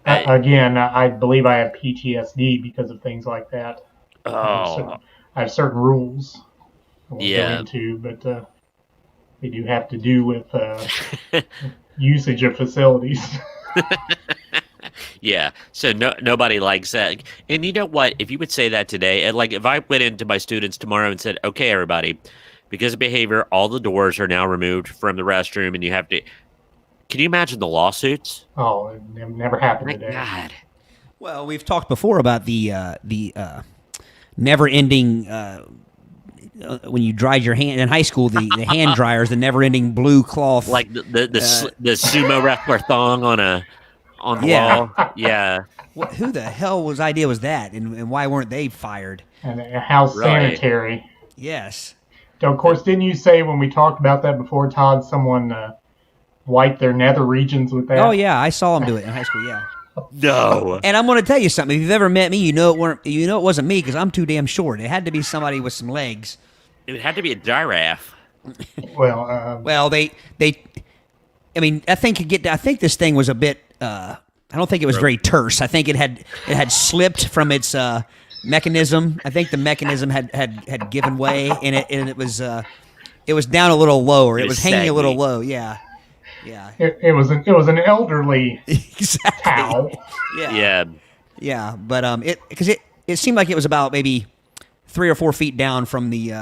[SPEAKER 2] Again, I believe I have PTSD because of things like that.
[SPEAKER 4] Oh,
[SPEAKER 2] I have certain rules I won't
[SPEAKER 4] Yeah.
[SPEAKER 2] go into, but they do have to do with usage of facilities.
[SPEAKER 4] Yeah, so nobody likes that. And you know what? If you would say that today, and like if I went into my students tomorrow and said, "Okay, everybody, because of behavior, all the doors are now removed from the restroom, and you have to." Can you imagine the lawsuits?
[SPEAKER 2] Oh, it never happened
[SPEAKER 4] My
[SPEAKER 2] today.
[SPEAKER 4] God.
[SPEAKER 3] Well, we've talked before about the never-ending when you dried your hand in high school. The hand dryers, the never-ending blue cloth.
[SPEAKER 4] Like the sumo wrestler thong on the
[SPEAKER 3] Yeah.
[SPEAKER 4] wall. Yeah.
[SPEAKER 3] Who the hell's idea was that, and why weren't they fired?
[SPEAKER 2] And how
[SPEAKER 4] Right.
[SPEAKER 2] sanitary.
[SPEAKER 3] Yes.
[SPEAKER 2] Of course, didn't you say when we talked about that before, Todd, someone wiped their nether regions with that?
[SPEAKER 3] Oh yeah, I saw him do it in high school. Yeah.
[SPEAKER 4] No.
[SPEAKER 3] And I'm going to tell you something. If you've ever met me, you know it wasn't me because I'm too damn short. It had to be somebody with some legs.
[SPEAKER 4] It had to be a giraffe.
[SPEAKER 2] Well,
[SPEAKER 3] Well, I think this thing was a bit. I don't think it was very terse. I think it had slipped from its mechanism. I think the mechanism had given way, and it was down a little lower. It was hanging a little
[SPEAKER 4] saggy.
[SPEAKER 3] low. Yeah. Yeah.
[SPEAKER 2] it was an elderly
[SPEAKER 3] Exactly.
[SPEAKER 2] cow.
[SPEAKER 3] Yeah.
[SPEAKER 4] Yeah.
[SPEAKER 3] Yeah, but it seemed like it was about maybe 3 or 4 feet down from the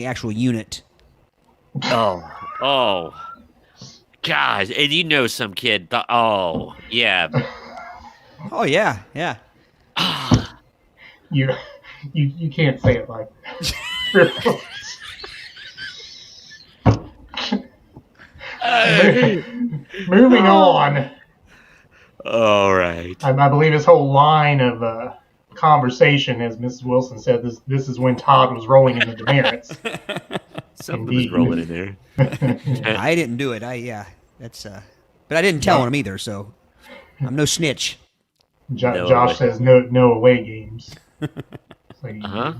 [SPEAKER 3] actual unit.
[SPEAKER 4] Oh. Gosh. And you know some kid. Oh, yeah.
[SPEAKER 3] Oh yeah, yeah.
[SPEAKER 2] You can't say it like that. Moving on.
[SPEAKER 4] All right.
[SPEAKER 2] I believe this whole line of conversation, as Mrs. Wilson said, this is when Todd was rolling in the demerits.
[SPEAKER 4] Something was
[SPEAKER 2] Indeed.
[SPEAKER 4] rolling in there.
[SPEAKER 3] I didn't do it. But I didn't tell him either. So I'm no snitch.
[SPEAKER 4] No
[SPEAKER 2] Josh
[SPEAKER 4] way.
[SPEAKER 2] says no away games. So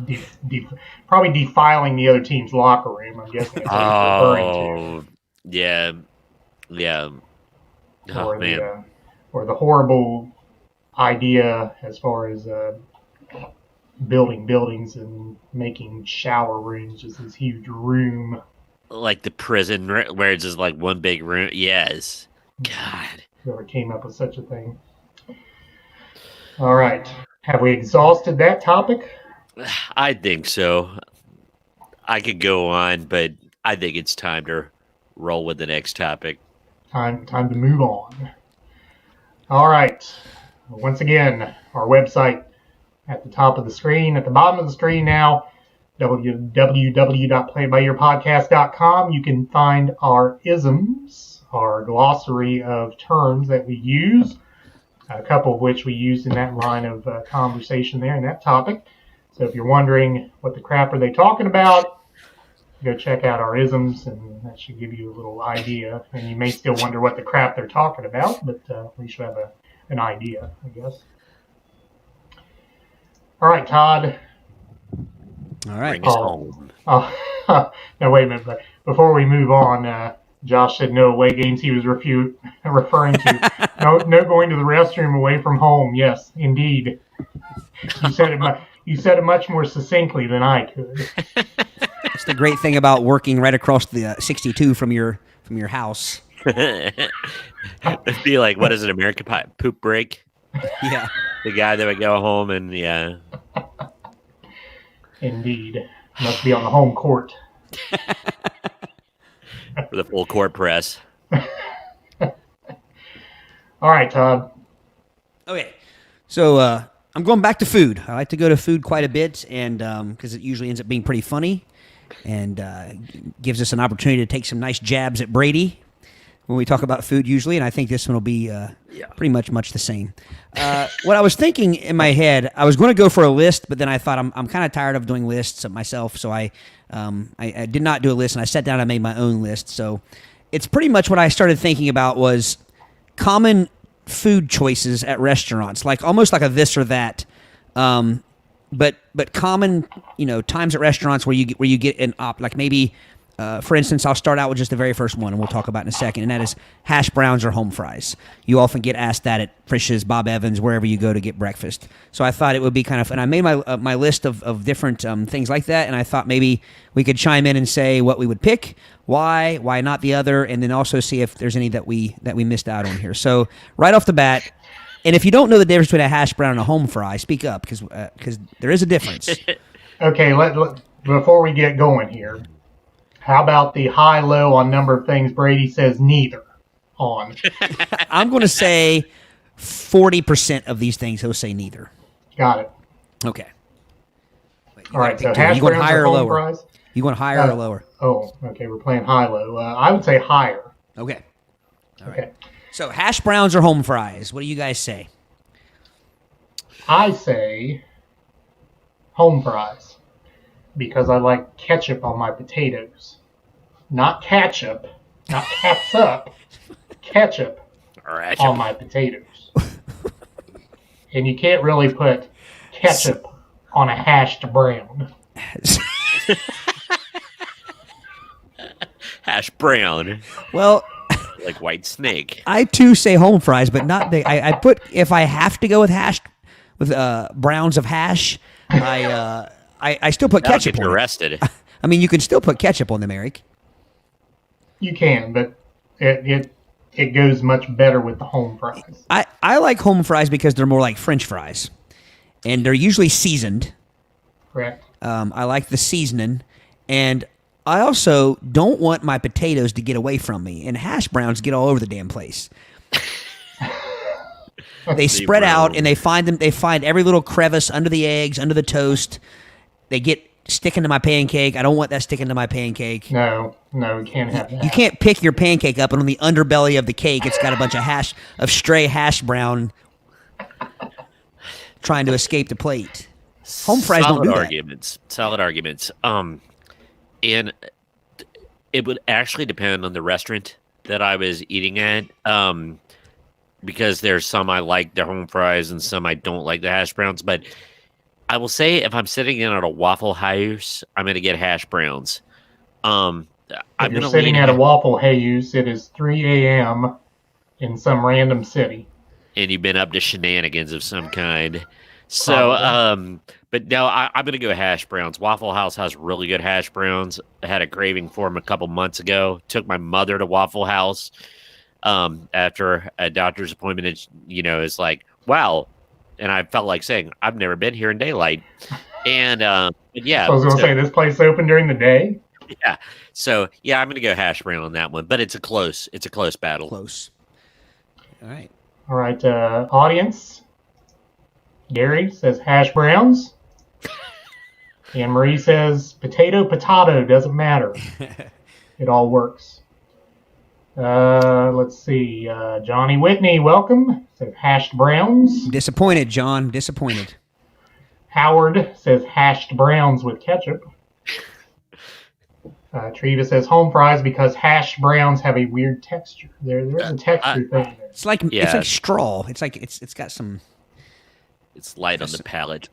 [SPEAKER 2] probably defiling the other team's locker room. I'm guessing that's what he's referring
[SPEAKER 4] Oh, yeah. Yeah.
[SPEAKER 2] to.
[SPEAKER 4] Oh, man.
[SPEAKER 2] Or the horrible idea as far as building buildings and making shower rooms just this huge room.
[SPEAKER 4] Like the prison where it's just like one big room. Yes. God.
[SPEAKER 2] Whoever came up with such a thing. All right. Have we exhausted that topic?
[SPEAKER 4] I think so. I could go on, but I think it's time to roll with the next topic.
[SPEAKER 2] Time to move on. All right. Once again, our website at the top of the screen, at the bottom of the screen now, www.playbyyourpodcast.com. You can find our isms, our glossary of terms that we use, a couple of which we used in that line of conversation there in that topic. So if you're wondering what the crap are they talking about, go check out our isms, and that should give you a little idea. And you may still wonder what the crap they're talking about, but at least you have an idea, I guess. All right, Todd.
[SPEAKER 3] All right.
[SPEAKER 4] Bring us
[SPEAKER 2] Oh.
[SPEAKER 4] home.
[SPEAKER 2] Now, wait a minute. But before we move on, Josh said no away games. He was referring to no going to the restroom away from home. Yes, indeed. You said it much more succinctly than I could.
[SPEAKER 3] That's the great thing about working right across the 62 from your house.
[SPEAKER 4] It'd be like, what is it, American Pie? Poop break?
[SPEAKER 3] Yeah.
[SPEAKER 4] The guy that would go home and yeah.
[SPEAKER 2] Indeed. Must be on the home court.
[SPEAKER 4] For the full court press.
[SPEAKER 2] All right, Todd.
[SPEAKER 3] Okay, so I'm going back to food. I like to go to food quite a bit, and because it usually ends up being pretty funny, and gives us an opportunity to take some nice jabs at Brady when we talk about food usually. And I think this one will be pretty much the same. What I was thinking in my head, I was going to go for a list, but then I thought I'm kind of tired of doing lists of myself, so I did not do a list, and I sat down and I made my own list. So it's pretty much what I started thinking about was common food choices at restaurants, like almost like a this or that, but common, times at restaurants where you get an like maybe, for instance, I'll start out with just the very first one, and we'll talk about in a second, and that is hash browns or home fries. You often get asked that at Frisch's, Bob Evans, wherever you go to get breakfast. So I thought it would be kind of, and I made my list of different things like that, and I thought maybe we could chime in and say what we would pick, why not the other, and then also see if there's any that we missed out on here. So right off the bat, and if you don't know the difference between a hash brown and a home fry, speak up because there is a difference.
[SPEAKER 2] Okay, before we get going here, how about the high-low on number of things Brady says neither on?
[SPEAKER 3] I'm going to say 40% of these things he'll say neither.
[SPEAKER 2] Got it.
[SPEAKER 3] Okay.
[SPEAKER 2] All right, so hash
[SPEAKER 3] you going
[SPEAKER 2] browns
[SPEAKER 3] higher
[SPEAKER 2] or
[SPEAKER 3] or
[SPEAKER 2] home
[SPEAKER 3] lower?
[SPEAKER 2] fries?
[SPEAKER 3] You going higher or lower?
[SPEAKER 2] Oh, okay, we're playing high-low. I would say higher.
[SPEAKER 3] Okay. All right.
[SPEAKER 2] Okay.
[SPEAKER 3] So hash browns or home fries? What do you guys say?
[SPEAKER 2] I say home fries because I like ketchup on my potatoes. Not ketchup, not catsup, ketchup
[SPEAKER 4] Alright.
[SPEAKER 2] on my potatoes. And you can't really put ketchup on a hashed brown.
[SPEAKER 4] Hash brown.
[SPEAKER 3] Well,
[SPEAKER 4] Like White Snake.
[SPEAKER 3] I too say home fries, but not the. I put if I have to go with browns of hash, I still put
[SPEAKER 4] That'll
[SPEAKER 3] ketchup
[SPEAKER 4] get you
[SPEAKER 3] on it.
[SPEAKER 4] arrested.
[SPEAKER 3] I mean, you can still put ketchup on them, Eric.
[SPEAKER 2] You can, but it goes much better with the home fries.
[SPEAKER 3] I like home fries because they're more like French fries, and they're usually seasoned.
[SPEAKER 2] Correct.
[SPEAKER 3] I like the seasoning, and I also don't want my potatoes to get away from me, and hash browns get all over the damn place. They spread out, and they find them. They find every little crevice under the eggs, under the toast. They get sticking to my pancake. I don't want that sticking to my pancake.
[SPEAKER 2] No, you can't have that.
[SPEAKER 3] You can't pick your pancake up, and on the underbelly of the cake, it's got a bunch of stray hash brown trying to escape the plate. Home fries don't do that.
[SPEAKER 4] Solid arguments. And it would actually depend on the restaurant that I was eating at. Because there's some I like the home fries and some I don't like the hash browns. But I will say if I'm sitting in at a Waffle House, I'm going to get hash browns.
[SPEAKER 2] If you're sitting at a Waffle House, it is 3 a.m. in some random city.
[SPEAKER 4] And you've been up to shenanigans of some kind. So, but no, I'm going to go hash browns. Waffle House has really good hash browns. I had a craving for them a couple months ago. Took my mother to Waffle House after a doctor's appointment. It's like, wow. And I felt like saying, I've never been here in daylight. And, yeah.
[SPEAKER 2] I was going to say, this place open during the day?
[SPEAKER 4] Yeah. So, yeah, I'm going to go hash brown on that one. But it's a close battle.
[SPEAKER 3] Close. All right.
[SPEAKER 2] All right, audience. Gary says hash browns. Anne Marie says potato, doesn't matter. It all works. Let's see. Johnny Whitney, welcome. Says hashed browns.
[SPEAKER 3] Disappointed, John. Disappointed.
[SPEAKER 2] Howard says hashed browns with ketchup. Treva says home fries because hashed browns have a weird texture. There's a texture thing there.
[SPEAKER 3] It's like straw. It's like it's got some.
[SPEAKER 4] It's light on the palate.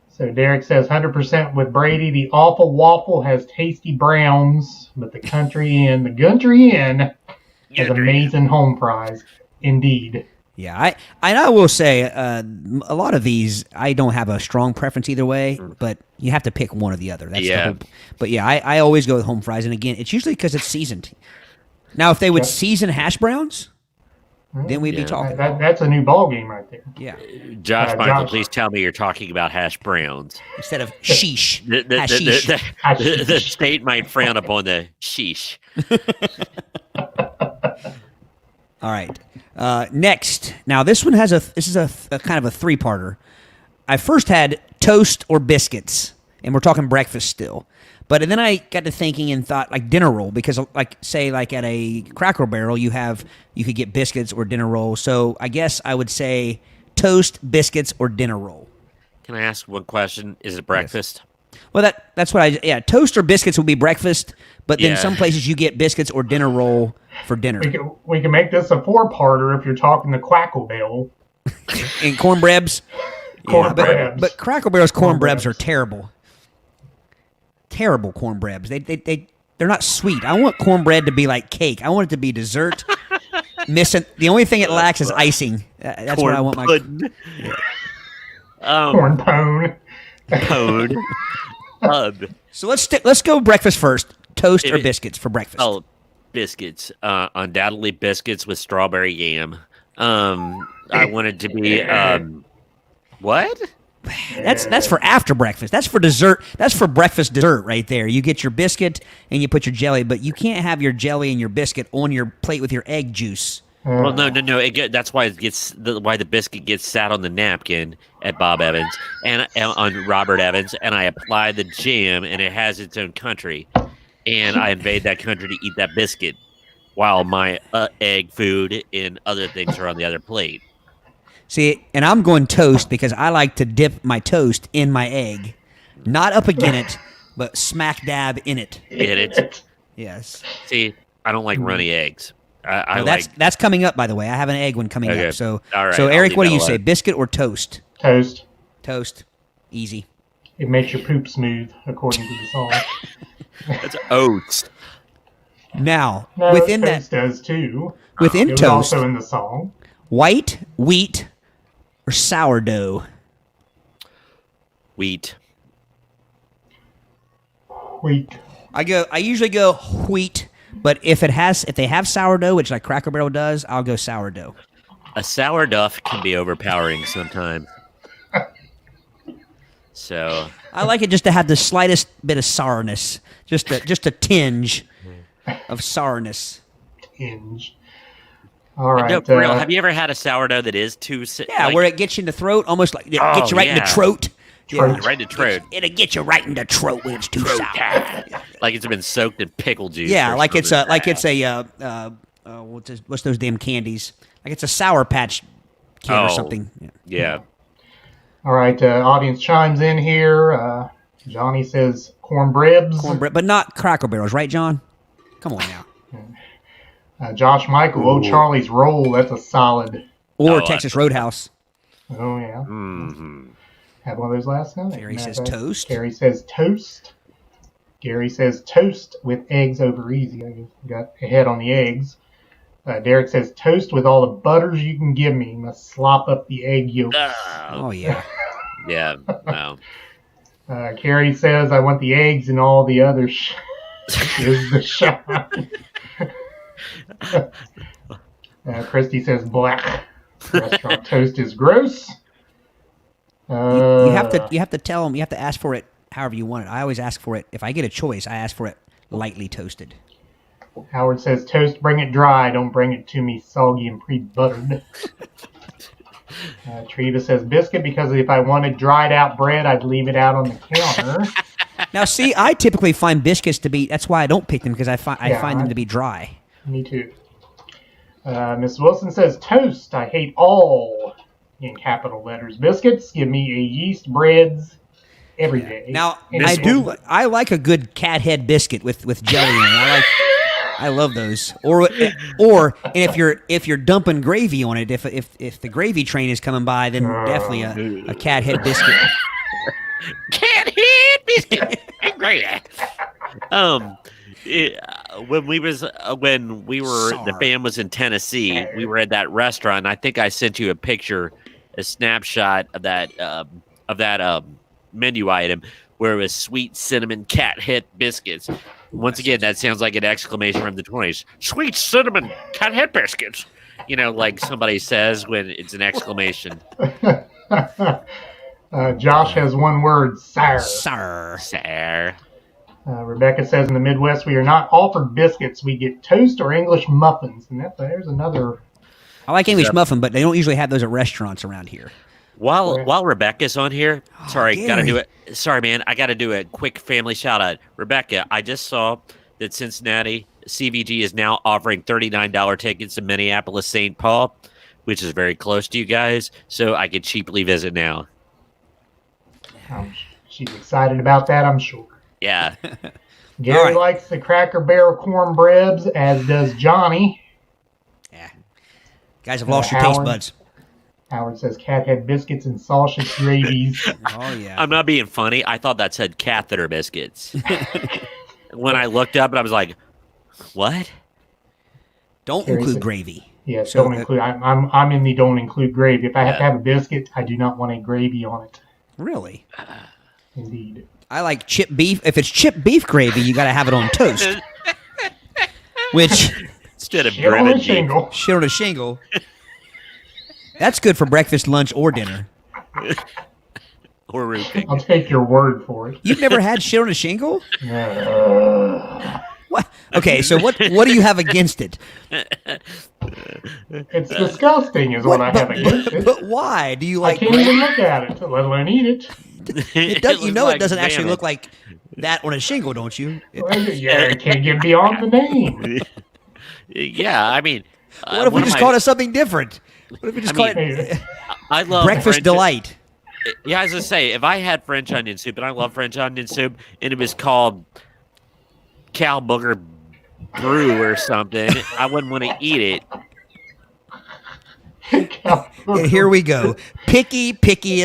[SPEAKER 2] So Derek says 100% with Brady. The awful waffle has tasty browns, but the country inn has amazing home fries. Indeed.
[SPEAKER 3] Yeah, I will say a lot of these I don't have a strong preference either way, but you have to pick one or the other. That's the hope. But yeah, I always go with home fries, and again, it's usually because it's seasoned. Now, if they would season hash browns, then we'd be
[SPEAKER 4] Yeah.
[SPEAKER 3] talking.
[SPEAKER 2] That's a new ball game right there.
[SPEAKER 3] Yeah.
[SPEAKER 4] Josh
[SPEAKER 2] Uh,
[SPEAKER 4] Michael,
[SPEAKER 2] Josh-
[SPEAKER 4] please tell me you're talking about hash browns.
[SPEAKER 3] Instead of sheesh.
[SPEAKER 4] The
[SPEAKER 3] Hashish.
[SPEAKER 4] state might frown upon the sheesh.
[SPEAKER 3] All right. Next. Now this one has this is a kind of a three-parter. I first had toast or biscuits, and we're talking breakfast still. But then I got to thinking and thought like dinner roll, because like say like at a Cracker Barrel you could get biscuits or dinner roll. So I guess I would say toast, biscuits, or dinner roll.
[SPEAKER 4] Can I ask one question? Is it breakfast?
[SPEAKER 3] Well, that's what toast or biscuits would be breakfast, but then
[SPEAKER 4] Yeah.
[SPEAKER 3] some places you get biscuits or dinner roll for dinner.
[SPEAKER 2] We can make this a 4-parter if you're talking the Quackle Bell.
[SPEAKER 3] And cornbreads.
[SPEAKER 2] Cornbreads.
[SPEAKER 3] But Cracker Barrel's cornbreads
[SPEAKER 2] Cornbreads.
[SPEAKER 3] are terrible. Terrible cornbreads. They're not sweet. I want cornbread to be like cake. I want it to be dessert. Missing the only thing it lacks is icing. That's what I want my
[SPEAKER 4] pudding.
[SPEAKER 2] Corn pone.
[SPEAKER 4] Code.
[SPEAKER 3] So let's go breakfast first. Toast or
[SPEAKER 4] It-
[SPEAKER 3] biscuits for breakfast.
[SPEAKER 4] Oh, biscuits. Undoubtedly biscuits with strawberry yam. I wanted to be what?
[SPEAKER 3] That's for after breakfast. That's for dessert. That's for breakfast dessert right there. You get your biscuit and you put your jelly, but you can't have your jelly and your biscuit on your plate with your egg juice.
[SPEAKER 4] Well, no. That's why why the biscuit gets sat on the napkin at Bob Evans and on Robert Evans, and I apply the jam, and it has its own country, and I invade that country to eat that biscuit, while my egg, food, and other things are on the other plate.
[SPEAKER 3] See, and I'm going toast because I like to dip my toast in my egg, not up against it, but smack dab in it.
[SPEAKER 4] Get it?
[SPEAKER 3] Yes.
[SPEAKER 4] See, I don't like runny eggs. I
[SPEAKER 3] Well,
[SPEAKER 4] like
[SPEAKER 3] that's coming up, by the way. I have an egg one coming
[SPEAKER 4] Okay.
[SPEAKER 3] up. So,
[SPEAKER 4] All right,
[SPEAKER 3] so
[SPEAKER 4] I'll
[SPEAKER 3] Eric,
[SPEAKER 4] leave
[SPEAKER 3] what do
[SPEAKER 4] that
[SPEAKER 3] you say?
[SPEAKER 4] alone.
[SPEAKER 3] Biscuit or toast?
[SPEAKER 2] Toast.
[SPEAKER 3] Toast. Easy.
[SPEAKER 2] It makes your poop smooth, according to the song.
[SPEAKER 4] that's oats.
[SPEAKER 3] Now,
[SPEAKER 2] No,
[SPEAKER 3] within that,
[SPEAKER 2] toast does too.
[SPEAKER 3] within
[SPEAKER 2] It was
[SPEAKER 3] toast,
[SPEAKER 2] also in the song.
[SPEAKER 3] white, wheat, or sourdough?
[SPEAKER 4] Wheat.
[SPEAKER 2] Wheat.
[SPEAKER 3] I usually go wheat, but if they have sourdough, which like Cracker Barrel does, I'll go sourdough.
[SPEAKER 4] A sourdough can be overpowering sometimes. So
[SPEAKER 3] I like it just to have the slightest bit of sourness, just a tinge of sourness.
[SPEAKER 2] Hinge. All right.
[SPEAKER 4] no, for real, have you ever had a sourdough that is too?
[SPEAKER 3] Yeah,
[SPEAKER 4] like,
[SPEAKER 3] where it gets you in the throat, almost like it
[SPEAKER 4] Oh,
[SPEAKER 3] gets you right in the
[SPEAKER 4] yeah.
[SPEAKER 3] throat.
[SPEAKER 2] Throat.
[SPEAKER 4] right in the throat,
[SPEAKER 3] It'll get you right in the throat when it's too sour.
[SPEAKER 4] like it's been soaked in pickle juice.
[SPEAKER 3] Yeah,
[SPEAKER 4] or
[SPEAKER 3] like it's
[SPEAKER 4] something.
[SPEAKER 3] what's those damn candies? Like it's a Sour Patch Kid or
[SPEAKER 4] Oh.
[SPEAKER 3] something. Yeah.
[SPEAKER 4] Yeah.
[SPEAKER 2] All right. Audience chimes in here. Johnny says cornbreads.
[SPEAKER 3] Cornbread, but not Cracker Barrels, right, John? Come on now.
[SPEAKER 2] Josh Michael. Oh, Charlie's Roll. That's a solid.
[SPEAKER 3] Or
[SPEAKER 4] Oh,
[SPEAKER 3] Texas Roadhouse.
[SPEAKER 2] Oh yeah.
[SPEAKER 4] hmm
[SPEAKER 2] Had one of those last night.
[SPEAKER 3] Gary
[SPEAKER 2] Matter of
[SPEAKER 3] says
[SPEAKER 2] fact,
[SPEAKER 3] toast.
[SPEAKER 2] Gary says toast. Gary says toast with eggs over easy. I got ahead on the eggs. Derek says toast with all the butters you can give me. Must slop up the egg yolk.
[SPEAKER 3] Oh yeah.
[SPEAKER 4] Yeah. No.
[SPEAKER 2] Carrie says I want the eggs and all the other is the shot. Christy says black. Restaurant toast is gross.
[SPEAKER 3] You have to tell them. You have to ask for it however you want it. I always ask for it. If I get a choice, I ask for it lightly toasted.
[SPEAKER 2] Howard says toast, bring it dry. Don't bring it to me soggy and pre-buttered. Treva says biscuit because if I wanted dried out bread, I'd leave it out on the counter.
[SPEAKER 3] Now, see, I typically find biscuits to be. That's why I don't pick them because I
[SPEAKER 2] Yeah,
[SPEAKER 3] find them to be dry.
[SPEAKER 2] Me too. Miss Wilson says toast. I hate all in capital letters. Biscuits. Give me a yeast breads every day.
[SPEAKER 3] Now,
[SPEAKER 2] And
[SPEAKER 3] I like a good cat head biscuit with jelly in it. I love those. Or and if you're dumping gravy on it, if the gravy train is coming by, then definitely a cat head biscuit.
[SPEAKER 4] Can't hit biscuit. Great. When we were the fam was in Tennessee, we were at that restaurant. I think I sent you a picture, a snapshot of that menu item where it was sweet cinnamon cat head biscuits. Once again, that sounds like an exclamation from the 20s. Sweet cinnamon cat head biscuits. like somebody says when it's an exclamation.
[SPEAKER 2] Josh has one word, sire.
[SPEAKER 3] Sir.
[SPEAKER 2] Rebecca says in the Midwest, we are not offered biscuits. We get toast or English muffins. And there's another.
[SPEAKER 3] I like English muffin, but they don't usually have those at restaurants around here.
[SPEAKER 4] While Rebecca's on here, sorry,
[SPEAKER 3] Gary.
[SPEAKER 4] gotta do it. Sorry, man, I gotta do a quick family shout out. Rebecca, I just saw that Cincinnati CVG is now offering $39 tickets to Minneapolis St. Paul, which is very close to you guys, so I could cheaply visit now.
[SPEAKER 2] She's excited about that, I'm sure.
[SPEAKER 4] Yeah.
[SPEAKER 2] Gary
[SPEAKER 3] right.
[SPEAKER 2] likes the Cracker Barrel cornbreads, as does Johnny.
[SPEAKER 3] Yeah. Guys have lost your taste
[SPEAKER 2] Howard.
[SPEAKER 3] buds.
[SPEAKER 2] Howard says cathead biscuits and sausage gravies.
[SPEAKER 3] Oh, yeah.
[SPEAKER 4] I'm not being funny. I thought that said catheter biscuits. When I looked up, and I was like, what?
[SPEAKER 3] Don't
[SPEAKER 2] Gary
[SPEAKER 3] include
[SPEAKER 2] said-
[SPEAKER 3] gravy.
[SPEAKER 2] Yes,
[SPEAKER 3] So,
[SPEAKER 2] don't include. I'm in the don't include gravy. If I have to
[SPEAKER 4] Yeah.
[SPEAKER 2] have a biscuit, I do not want a gravy on it.
[SPEAKER 3] Really?
[SPEAKER 2] Indeed.
[SPEAKER 3] I like chip beef. If it's chip beef gravy, you got to have it on toast. Which,
[SPEAKER 4] Instead of
[SPEAKER 2] Shit on a
[SPEAKER 4] bread,
[SPEAKER 2] shingle.
[SPEAKER 3] shit on a shingle. That's good for breakfast, lunch, or dinner.
[SPEAKER 4] or roofing.
[SPEAKER 2] I'll take your word for it.
[SPEAKER 3] You've never had shit on a shingle?
[SPEAKER 2] Uh,
[SPEAKER 3] What? Okay, so what do you have against it?
[SPEAKER 2] it's disgusting, is what I have against it.
[SPEAKER 3] But why? Do you
[SPEAKER 2] I
[SPEAKER 3] like
[SPEAKER 2] can't even look at it, let alone eat it.
[SPEAKER 3] it? Does, you
[SPEAKER 4] looks
[SPEAKER 3] know
[SPEAKER 4] like
[SPEAKER 3] it doesn't actually
[SPEAKER 4] mammoth.
[SPEAKER 3] look like that on a shingle, don't you?
[SPEAKER 2] Yeah, I can't get beyond the name.
[SPEAKER 4] Yeah, I mean,
[SPEAKER 3] What if we just called it something different? What if we just
[SPEAKER 4] I
[SPEAKER 3] called
[SPEAKER 4] mean,
[SPEAKER 3] it
[SPEAKER 4] I love
[SPEAKER 3] breakfast
[SPEAKER 4] French-
[SPEAKER 3] delight?
[SPEAKER 4] Yeah, I was gonna say, if I had French onion soup, and I love French onion soup, and it was called cow booger brew or something, I wouldn't want to eat it.
[SPEAKER 3] And here we go. Picky, non-picky,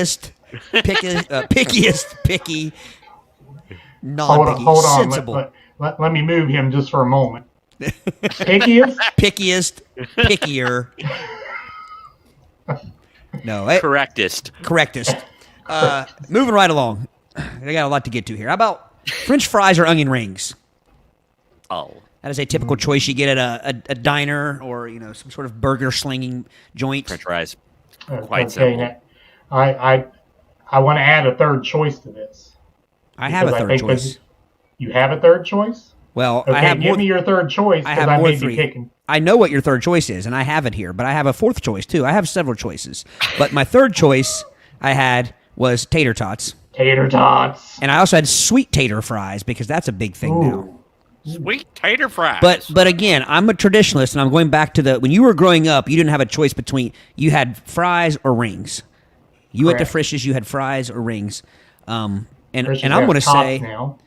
[SPEAKER 2] Hold on.
[SPEAKER 3] sensible.
[SPEAKER 2] Let me move him just for a moment. Pickiest?
[SPEAKER 3] Pickiest, pickier. No,
[SPEAKER 4] Correctest.
[SPEAKER 3] correctest. Moving right along. I got a lot to get to here. How about French fries or onion rings?
[SPEAKER 4] Oh,
[SPEAKER 3] That is a typical choice you get at a diner or some sort of burger slinging joint.
[SPEAKER 4] French fries. Quite
[SPEAKER 2] Okay,
[SPEAKER 4] simple.
[SPEAKER 2] now, I want to add a third choice to this.
[SPEAKER 3] I have a
[SPEAKER 2] because I
[SPEAKER 3] third
[SPEAKER 2] think
[SPEAKER 3] choice.
[SPEAKER 2] You have a third choice?
[SPEAKER 3] Well,
[SPEAKER 2] Okay,
[SPEAKER 3] I have
[SPEAKER 2] give
[SPEAKER 3] more.
[SPEAKER 2] me your third choice
[SPEAKER 3] I
[SPEAKER 2] because
[SPEAKER 3] have
[SPEAKER 2] I
[SPEAKER 3] more
[SPEAKER 2] may
[SPEAKER 3] three.
[SPEAKER 2] be picking.
[SPEAKER 3] I know what your third choice is, and I have it here, but I have a fourth choice too. I have several choices, but my third choice I had was tater tots,
[SPEAKER 2] Tater tots.
[SPEAKER 3] and I also had sweet tater fries because that's a big thing now.
[SPEAKER 2] Ooh.
[SPEAKER 4] Sweet tater fries.
[SPEAKER 3] But again, I'm a traditionalist, and I'm going back to when you were growing up, you didn't have a choice between you had fries or rings. You went to
[SPEAKER 2] Correct.
[SPEAKER 3] Frisch's, you had fries or rings, and
[SPEAKER 2] Frisch's
[SPEAKER 3] and I'm
[SPEAKER 2] have
[SPEAKER 3] going to
[SPEAKER 2] tots
[SPEAKER 3] say
[SPEAKER 2] now.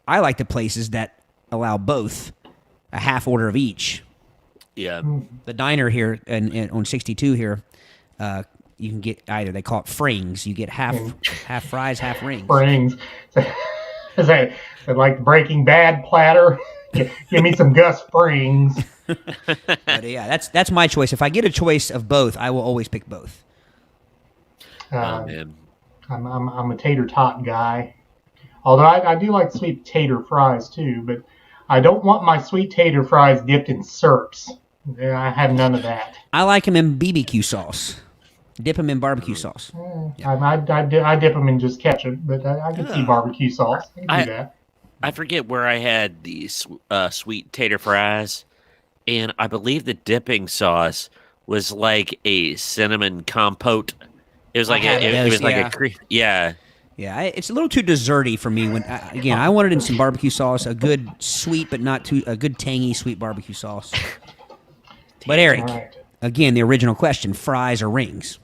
[SPEAKER 3] I like the places that allow both, a half order of each.
[SPEAKER 4] yeah,
[SPEAKER 3] The diner here on 62 here, you can get either. They call it frings. You get half fries, half rings.
[SPEAKER 2] Springs. Is that like the Breaking Bad platter? Give me some Gus Springs.
[SPEAKER 3] But yeah, that's my choice. If I get a choice of both, I will always pick both.
[SPEAKER 4] oh man.
[SPEAKER 2] I'm a tater tot guy. Although I do like sweet tater fries too, but I don't want my sweet tater fries dipped in syrups. Yeah, I have none of that.
[SPEAKER 3] I like them in BBQ sauce. Dip them in barbecue sauce.
[SPEAKER 2] I dip them in just ketchup, but I can see barbecue sauce. I can do that.
[SPEAKER 4] I forget where I had the sweet tater fries, and I believe the dipping sauce was like a cinnamon compote. It was like
[SPEAKER 3] had
[SPEAKER 4] it
[SPEAKER 3] those,
[SPEAKER 4] was like
[SPEAKER 3] yeah.
[SPEAKER 4] a yeah.
[SPEAKER 3] Yeah, it's a little too desserty for me. When again, I wanted in some barbecue sauce, a good sweet but not too a good tangy sweet barbecue sauce. But Eric,
[SPEAKER 2] All right.
[SPEAKER 3] again, the original question: fries or rings?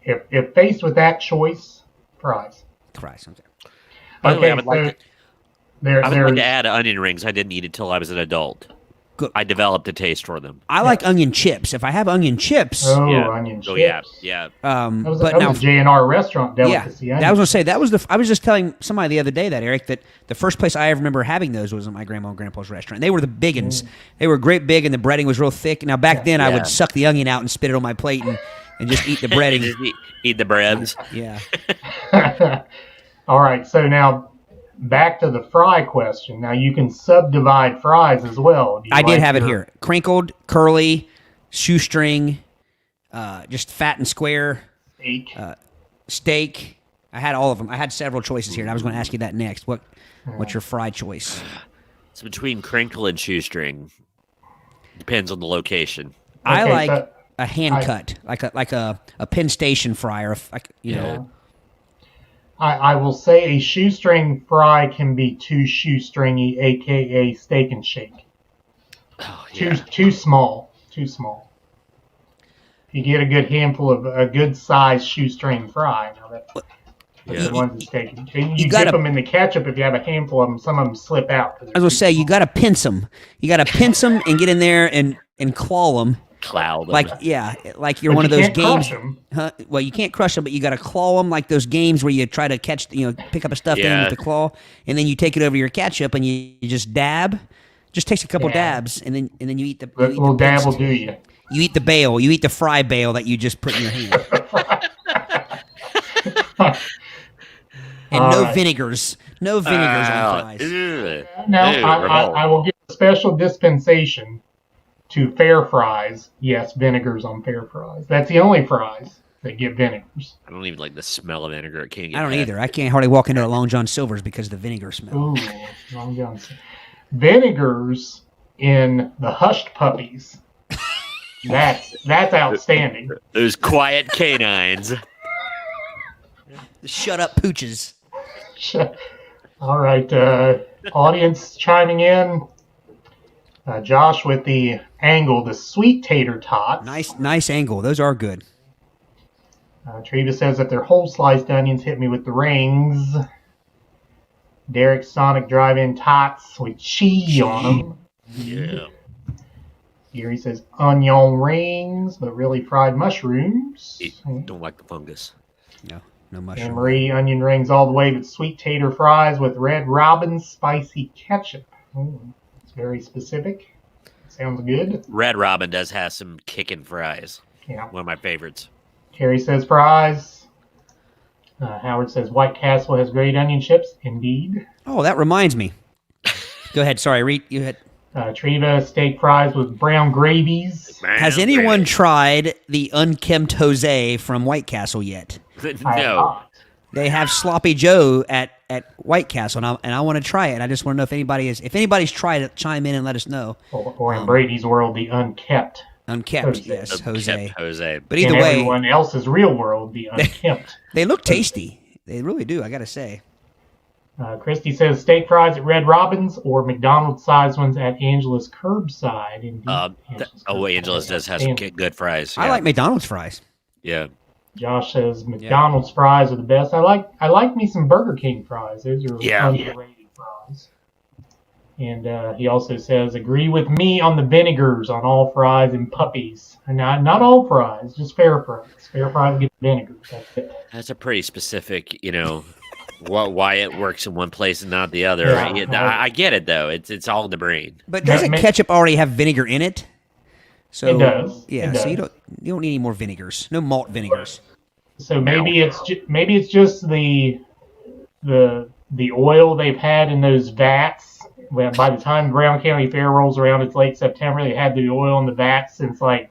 [SPEAKER 2] If faced with that choice, fries.
[SPEAKER 3] Fries. I'm sorry.
[SPEAKER 4] By the way,
[SPEAKER 2] Okay,
[SPEAKER 4] I would like
[SPEAKER 2] so
[SPEAKER 4] to,
[SPEAKER 2] there,
[SPEAKER 4] I would like to
[SPEAKER 2] there's
[SPEAKER 4] add onion rings. I didn't eat it till I was an adult.
[SPEAKER 3] Good.
[SPEAKER 4] I developed a taste for them.
[SPEAKER 3] I like onion chips. If I have onion chips,
[SPEAKER 2] onion chips.
[SPEAKER 4] Oh yeah.
[SPEAKER 2] That was,
[SPEAKER 3] but
[SPEAKER 2] that
[SPEAKER 3] now
[SPEAKER 2] was a JNR restaurant
[SPEAKER 3] yeah,
[SPEAKER 2] delicacy.
[SPEAKER 3] I was gonna say that was I was just telling somebody the other day that Eric that the first place I ever remember having those was at my grandma and grandpa's restaurant. They were the big uns. They were great big, and the breading was real thick. Now back then I
[SPEAKER 4] Yeah.
[SPEAKER 3] would suck the onion out and spit it on my plate and just eat the breading.
[SPEAKER 4] Just eat the breads.
[SPEAKER 3] Yeah,
[SPEAKER 2] All right, so now back to the fry question. Now you can subdivide fries as well.
[SPEAKER 3] I did have it here: crinkled, curly, shoestring, just fat and square,
[SPEAKER 2] steak.
[SPEAKER 3] steak. I had all of them. I had several choices here, and I was going to ask you that next. What's your fry choice?
[SPEAKER 4] It's between crinkle and shoestring. Depends on the location.
[SPEAKER 3] I
[SPEAKER 2] Okay,
[SPEAKER 3] like
[SPEAKER 2] so
[SPEAKER 3] a hand cut, like a Penn Station fry, or you know.
[SPEAKER 2] I will say a shoestring fry can be too shoestringy, aka steak and shake.
[SPEAKER 4] Oh, yeah.
[SPEAKER 2] Too small. Too small. If you get a good handful of a good sized shoestring fry, now that's the ones that's taken. You dip them in the ketchup. If you have a handful of them, some of them slip out.
[SPEAKER 3] I was gonna say you got to pinch them. You got to pinch them and get in there and claw them.
[SPEAKER 4] Cloud.
[SPEAKER 3] Like you're
[SPEAKER 2] But
[SPEAKER 3] one of those
[SPEAKER 2] can't
[SPEAKER 3] games.
[SPEAKER 2] crush 'em.
[SPEAKER 3] Huh? Well, you can't crush them, but you got to claw them like those games where you try to catch, pick up a stuffed animal with the claw, and then you take it over your ketchup and you just dab. Just takes a couple dabs, and then you eat the.
[SPEAKER 2] A little dab will do you.
[SPEAKER 3] You eat the bale. You eat the fry bale that you just put in your hand. And
[SPEAKER 2] All
[SPEAKER 3] no
[SPEAKER 2] right.
[SPEAKER 3] vinegars. No vinegars on fries.
[SPEAKER 2] Now,
[SPEAKER 4] Ew,
[SPEAKER 2] I will give a special dispensation to fair fries. Yes, vinegars on fair fries. That's the only fries that get vinegars.
[SPEAKER 4] I don't even like the smell of vinegar. I can't get
[SPEAKER 3] I don't
[SPEAKER 4] that.
[SPEAKER 3] either. I can't hardly walk into a Long John Silver's because of the vinegar smell.
[SPEAKER 2] Ooh, Long John. Vinegars in the hushed puppies. That's outstanding.
[SPEAKER 4] Those quiet canines.
[SPEAKER 3] The shut up pooches.
[SPEAKER 2] All right, audience chiming in. Josh with the angle, the sweet tater tots.
[SPEAKER 3] Nice angle. Those are good.
[SPEAKER 2] Treva says that they're whole sliced onions. Hit me with the rings. Derek Sonic drive-in tots with cheese on them.
[SPEAKER 4] Yeah.
[SPEAKER 2] Gary says onion rings, but really fried mushrooms.
[SPEAKER 4] Don't like the fungus.
[SPEAKER 3] No
[SPEAKER 2] And
[SPEAKER 3] mushroom.
[SPEAKER 2] Marie, onion rings all the way, but sweet tater fries with Red Robin spicy ketchup. It's very specific. Sounds good.
[SPEAKER 4] Red Robin does have some kicking fries.
[SPEAKER 2] Yeah.
[SPEAKER 4] One of my favorites.
[SPEAKER 2] Terry says fries. Howard says White Castle has great onion chips. Indeed.
[SPEAKER 3] Oh, that reminds me. Go ahead. Sorry, Reed. You had.
[SPEAKER 2] Treva, steak fries with brown gravies.
[SPEAKER 3] Has anyone tried the unkempt Jose from White Castle yet?
[SPEAKER 2] I have
[SPEAKER 4] No.
[SPEAKER 2] not.
[SPEAKER 3] They have Sloppy Joe at White Castle, and I want to try it. I just want to know if anybody's tried it, chime in and let us know.
[SPEAKER 2] Or in Brady's world, the unkept.
[SPEAKER 3] Unkept,
[SPEAKER 2] Jose.
[SPEAKER 3] yes, Jose.
[SPEAKER 4] Kept Jose.
[SPEAKER 3] But either
[SPEAKER 2] In
[SPEAKER 3] way,
[SPEAKER 2] everyone else's real world, the unkempt.
[SPEAKER 3] they look tasty. They really do. I gotta say.
[SPEAKER 2] Christy says steak fries at Red Robin's or McDonald's size ones at Angela's Curbside. Indeed.
[SPEAKER 4] Angela's does have some good fries.
[SPEAKER 3] I
[SPEAKER 4] yeah.
[SPEAKER 3] like McDonald's fries.
[SPEAKER 4] Yeah.
[SPEAKER 2] Josh says McDonald's fries are the best. I like me some Burger King fries. Those are underrated fries. And he also says, agree with me on the vinegars on all fries and puppies. And not all fries, just fair fries. Fair fries get vinegars. That's it.
[SPEAKER 4] That's a pretty specific, why it works in one place and not the other.
[SPEAKER 2] Yeah.
[SPEAKER 4] I get it though. It's all in the brain.
[SPEAKER 3] But doesn't ketchup already have vinegar in it? So
[SPEAKER 2] It does.
[SPEAKER 3] Yeah.
[SPEAKER 2] It
[SPEAKER 3] So you
[SPEAKER 2] does.
[SPEAKER 3] don't need any more vinegars. No malt vinegars.
[SPEAKER 2] So maybe it's just the oil they've had in those vats. Well, by the time Brown County Fair rolls around, it's late September. They had the oil in the vats since like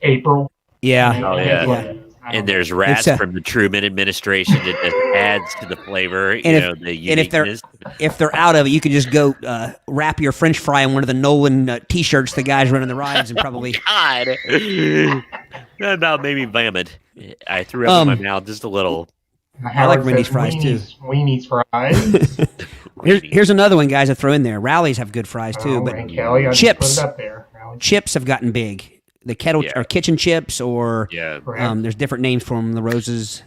[SPEAKER 2] April.
[SPEAKER 3] Yeah.
[SPEAKER 4] Oh,
[SPEAKER 2] That's
[SPEAKER 4] yeah.
[SPEAKER 2] what it is. I don't
[SPEAKER 4] And
[SPEAKER 2] know.
[SPEAKER 4] there's rats
[SPEAKER 3] It's
[SPEAKER 4] from the Truman administration that just adds to the flavor.
[SPEAKER 3] And
[SPEAKER 4] the
[SPEAKER 3] if they're
[SPEAKER 4] uniqueness.
[SPEAKER 3] if they're out of it, you can just go wrap your French fry in one of the Nolan T-shirts the guys running the rides and probably.
[SPEAKER 4] God, that about made me vomit. I threw up in my mouth just a little.
[SPEAKER 3] I like
[SPEAKER 2] Howard
[SPEAKER 3] Wendy's
[SPEAKER 2] says
[SPEAKER 3] fries, too.
[SPEAKER 2] Weenie's fries.
[SPEAKER 3] Here's another one, guys. I throw in there. Rallies have good fries too, but
[SPEAKER 2] and Kelly, I just
[SPEAKER 3] chips.
[SPEAKER 2] put it up there. Rally.
[SPEAKER 3] chips have gotten big. The kettle or kitchen chips, or
[SPEAKER 4] Yeah.
[SPEAKER 3] there's different names for them. The Roses.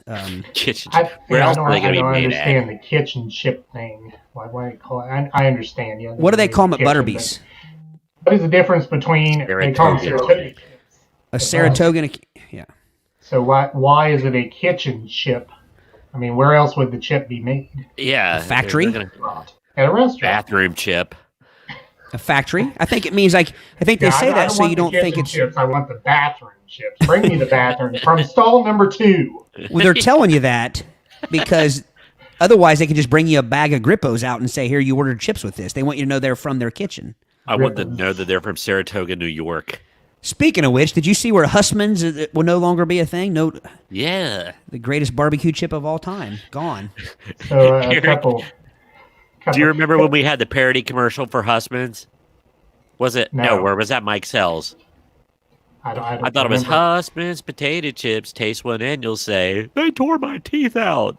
[SPEAKER 4] Kitchen.
[SPEAKER 2] I
[SPEAKER 4] Where else
[SPEAKER 2] don't,
[SPEAKER 4] are they
[SPEAKER 2] I
[SPEAKER 4] going to
[SPEAKER 2] don't
[SPEAKER 4] be made
[SPEAKER 2] understand
[SPEAKER 4] at?
[SPEAKER 2] the kitchen chip thing. Why call it? I understand. Yeah.
[SPEAKER 3] What do they call them at
[SPEAKER 2] Kitchen,
[SPEAKER 3] Butterbees?
[SPEAKER 2] but What is the difference between they call them
[SPEAKER 4] Saratoga.
[SPEAKER 2] Saratoga chips?
[SPEAKER 3] A Saratoga. And yeah.
[SPEAKER 2] So why is it a kitchen chip? I mean, where else would the chip be made?
[SPEAKER 4] Yeah.
[SPEAKER 3] A factory?
[SPEAKER 4] they're gonna-
[SPEAKER 2] At a restaurant.
[SPEAKER 4] Bathroom chip.
[SPEAKER 3] A factory. I think it means they
[SPEAKER 2] Yeah,
[SPEAKER 3] say
[SPEAKER 2] I
[SPEAKER 3] that so
[SPEAKER 2] want
[SPEAKER 3] you
[SPEAKER 2] the
[SPEAKER 3] don't think
[SPEAKER 2] kitchen
[SPEAKER 3] it's.
[SPEAKER 2] chips. I want the bathroom chips. Bring me the bathroom from stall number 2.
[SPEAKER 3] Well, they're telling you that because Otherwise, they could just bring you a bag of Grippos out and say, "Here, you ordered chips with this." They want you to know they're from their kitchen.
[SPEAKER 4] I want to know that they're from Saratoga, New York.
[SPEAKER 3] Speaking of which, did you see where Hussman's will no longer be a thing? No,
[SPEAKER 4] Yeah.
[SPEAKER 3] the greatest barbecue chip of all time, gone.
[SPEAKER 2] So a
[SPEAKER 4] Eric,
[SPEAKER 2] couple.
[SPEAKER 4] Do you remember when we had the parody commercial for Hussman's? Was it?
[SPEAKER 2] No.
[SPEAKER 4] Where was that Mike Sells?
[SPEAKER 2] I
[SPEAKER 4] I thought it was
[SPEAKER 2] remember.
[SPEAKER 4] Hussman's potato chips. Taste one and you'll say, they tore my teeth out.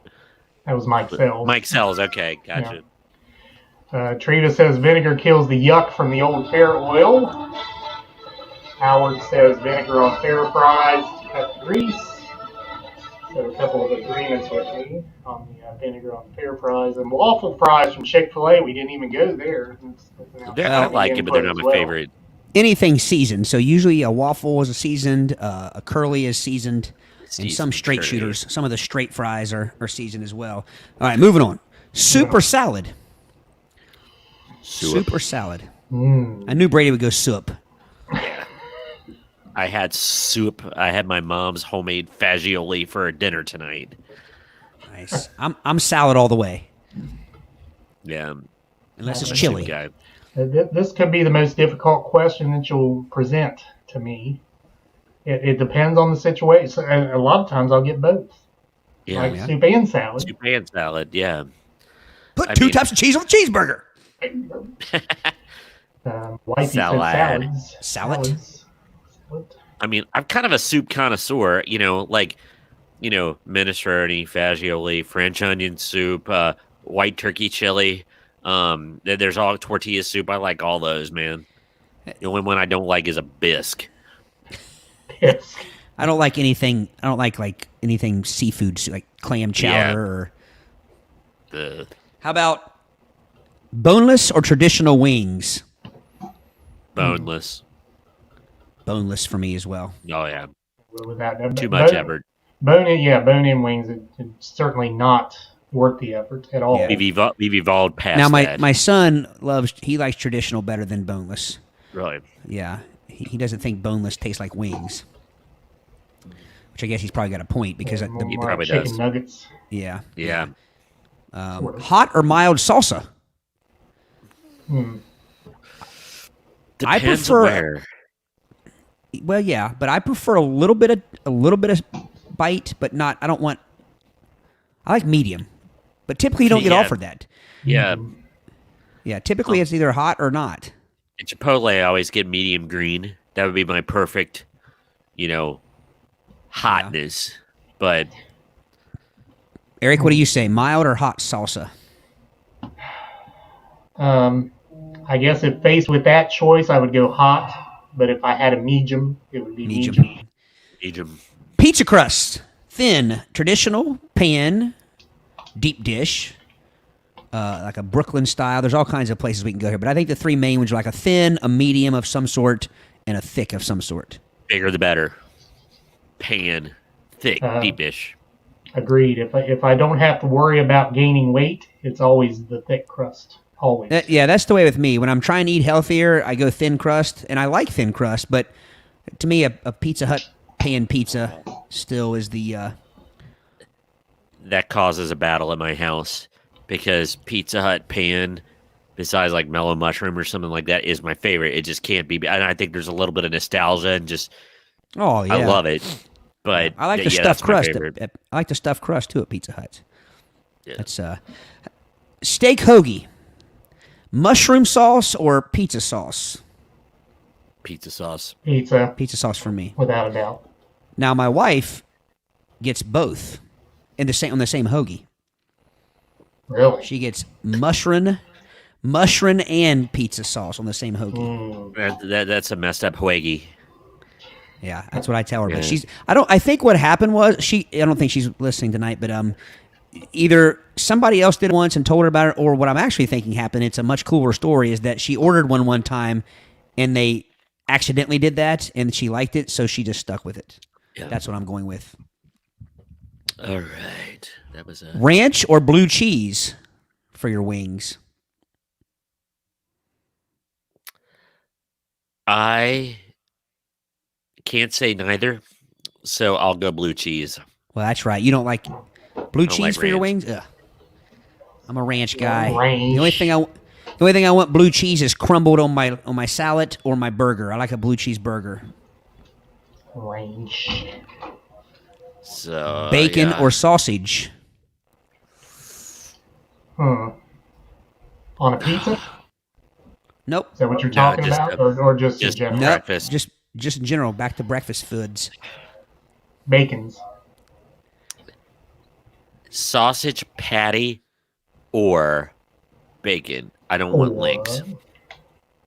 [SPEAKER 2] That was Mike Sells.
[SPEAKER 4] Mike Sells. Okay, gotcha.
[SPEAKER 2] Treva says vinegar kills the yuck from the old fair oil. Howard says vinegar on fair fries to cut the grease. So a couple of agreements with me on the vinegar on fair fries. And waffle fries from Chick-fil-A, we didn't even go there.
[SPEAKER 4] I like it, but they're not my favorite.
[SPEAKER 3] Anything seasoned. So usually a waffle is seasoned, a curly is seasoned, and some
[SPEAKER 4] Seasoned
[SPEAKER 3] straight
[SPEAKER 4] curly.
[SPEAKER 3] shooters. Some of the straight fries are seasoned as well. All right, moving on. Soup or salad? Soup or salad? I knew Brady would go soup.
[SPEAKER 4] I had soup. I had my mom's homemade fagioli for dinner tonight.
[SPEAKER 3] Nice. I'm salad all the way,
[SPEAKER 4] Yeah.
[SPEAKER 3] unless it's
[SPEAKER 4] I'm a
[SPEAKER 3] chili.
[SPEAKER 4] soup guy.
[SPEAKER 2] This could be the most difficult question that you'll present to me. It depends on the situation. A lot of times I'll get both.
[SPEAKER 4] Yeah.
[SPEAKER 2] Like soup and salad.
[SPEAKER 4] Soup and salad. Yeah.
[SPEAKER 3] Put
[SPEAKER 4] I
[SPEAKER 3] two
[SPEAKER 4] mean-
[SPEAKER 3] types of cheese on the cheeseburger.
[SPEAKER 2] Wifey said
[SPEAKER 4] Salad.
[SPEAKER 2] salads.
[SPEAKER 3] Salad?
[SPEAKER 2] Salads.
[SPEAKER 4] I mean, I'm kind of a soup connoisseur, minestrone, fagioli, French onion soup, white turkey chili. There's all tortilla soup. I like all those, man. The only one I don't like is a bisque.
[SPEAKER 2] Yes.
[SPEAKER 3] I don't like anything. I don't like anything seafood, like clam chowder or.
[SPEAKER 4] The
[SPEAKER 3] How about boneless or traditional wings?
[SPEAKER 4] boneless.
[SPEAKER 3] Boneless for me as well.
[SPEAKER 4] Oh yeah,
[SPEAKER 2] Without
[SPEAKER 4] too much effort.
[SPEAKER 2] Bone-in wings. It's certainly not worth the effort at all.
[SPEAKER 3] Yeah.
[SPEAKER 4] We've evolved past
[SPEAKER 3] Now
[SPEAKER 4] that.
[SPEAKER 3] my son likes traditional better than boneless.
[SPEAKER 4] Really.
[SPEAKER 3] Yeah, he doesn't think boneless tastes like wings, which I guess he's probably got a point because
[SPEAKER 2] More
[SPEAKER 4] He
[SPEAKER 2] like
[SPEAKER 4] probably
[SPEAKER 2] chicken
[SPEAKER 4] does.
[SPEAKER 2] nuggets.
[SPEAKER 3] yeah.
[SPEAKER 4] Yeah.
[SPEAKER 3] Hot or mild salsa? I
[SPEAKER 4] Depends
[SPEAKER 3] prefer-
[SPEAKER 4] where.
[SPEAKER 3] Well, yeah, but I prefer a little bit of bite, but not. I don't want. I like medium, but typically you don't get
[SPEAKER 4] Yeah.
[SPEAKER 3] offered that.
[SPEAKER 4] Yeah.
[SPEAKER 3] Yeah, typically it's either hot or not.
[SPEAKER 4] At Chipotle, I always get medium green. That would be my perfect, hotness. But
[SPEAKER 3] Eric, what do you say? Mild or hot salsa?
[SPEAKER 2] I guess if faced with that choice, I would go hot. But if I had a medium, it would be medium.
[SPEAKER 4] medium.
[SPEAKER 3] Pizza crust, thin, traditional, pan, deep dish, like a Brooklyn style. There's all kinds of places we can go here, but I think the three main ones are like a thin, a medium of some sort, and a thick of some sort.
[SPEAKER 4] Bigger the better. Pan, thick, deep dish.
[SPEAKER 2] Agreed. If I don't have to worry about gaining weight, it's always the thick crust. Always.
[SPEAKER 3] Yeah, that's the way with me. When I'm trying to eat healthier, I go thin crust, and I like thin crust, but to me, a Pizza Hut pan pizza still is the...
[SPEAKER 4] That causes a battle at my house because Pizza Hut pan, besides like mellow mushroom or something like that, is my favorite. It just can't be. And I think there's a little bit of nostalgia and just
[SPEAKER 3] Oh, yeah.
[SPEAKER 4] I love it. But
[SPEAKER 3] I like the
[SPEAKER 4] yeah,
[SPEAKER 3] stuffed
[SPEAKER 4] that's my
[SPEAKER 3] crust.
[SPEAKER 4] favorite.
[SPEAKER 3] I like the stuffed crust too at Pizza Hut.
[SPEAKER 4] Yeah.
[SPEAKER 3] That's steak hoagie, mushroom sauce or pizza sauce.
[SPEAKER 4] Pizza sauce.
[SPEAKER 2] Pizza,
[SPEAKER 3] Pizza sauce for me.
[SPEAKER 2] without a doubt.
[SPEAKER 3] Now my wife gets both in the same on the same hoagie.
[SPEAKER 2] Really?
[SPEAKER 3] She gets mushroom and pizza sauce on the same hoagie.
[SPEAKER 4] That's a messed up hoagie.
[SPEAKER 3] Yeah, that's what I tell her.
[SPEAKER 4] Yeah.
[SPEAKER 3] But I think what happened was I don't think she's listening tonight, but either somebody else did it once and told her about it, or what I'm actually thinking happened, it's a much cooler story, is that she ordered one time and they accidentally did that and she liked it, so she just stuck with it.
[SPEAKER 4] Yeah.
[SPEAKER 3] That's what I'm going with.
[SPEAKER 4] All right. That was a
[SPEAKER 3] Ranch or blue cheese for your wings?
[SPEAKER 4] I can't say neither, so I'll go blue cheese.
[SPEAKER 3] Well, that's right. You don't like blue
[SPEAKER 4] don't
[SPEAKER 3] cheese
[SPEAKER 4] like
[SPEAKER 3] for your
[SPEAKER 4] ranch.
[SPEAKER 3] wings? Ugh. I'm a ranch guy.
[SPEAKER 2] Ranch.
[SPEAKER 3] The only thing I want blue cheese is crumbled on my salad or my burger. I like a blue cheese burger.
[SPEAKER 2] Ranch.
[SPEAKER 4] So
[SPEAKER 3] Bacon
[SPEAKER 4] yeah.
[SPEAKER 3] or sausage?
[SPEAKER 2] On a pizza?
[SPEAKER 3] Nope.
[SPEAKER 2] Is that what you're
[SPEAKER 4] No,
[SPEAKER 2] talking
[SPEAKER 4] just
[SPEAKER 2] about?
[SPEAKER 4] a-
[SPEAKER 2] Or just in
[SPEAKER 4] just
[SPEAKER 2] general?
[SPEAKER 3] Nope.
[SPEAKER 4] Breakfast.
[SPEAKER 3] Just in general. Back to breakfast foods.
[SPEAKER 2] Bacons.
[SPEAKER 4] Sausage patty or bacon. I don't want links.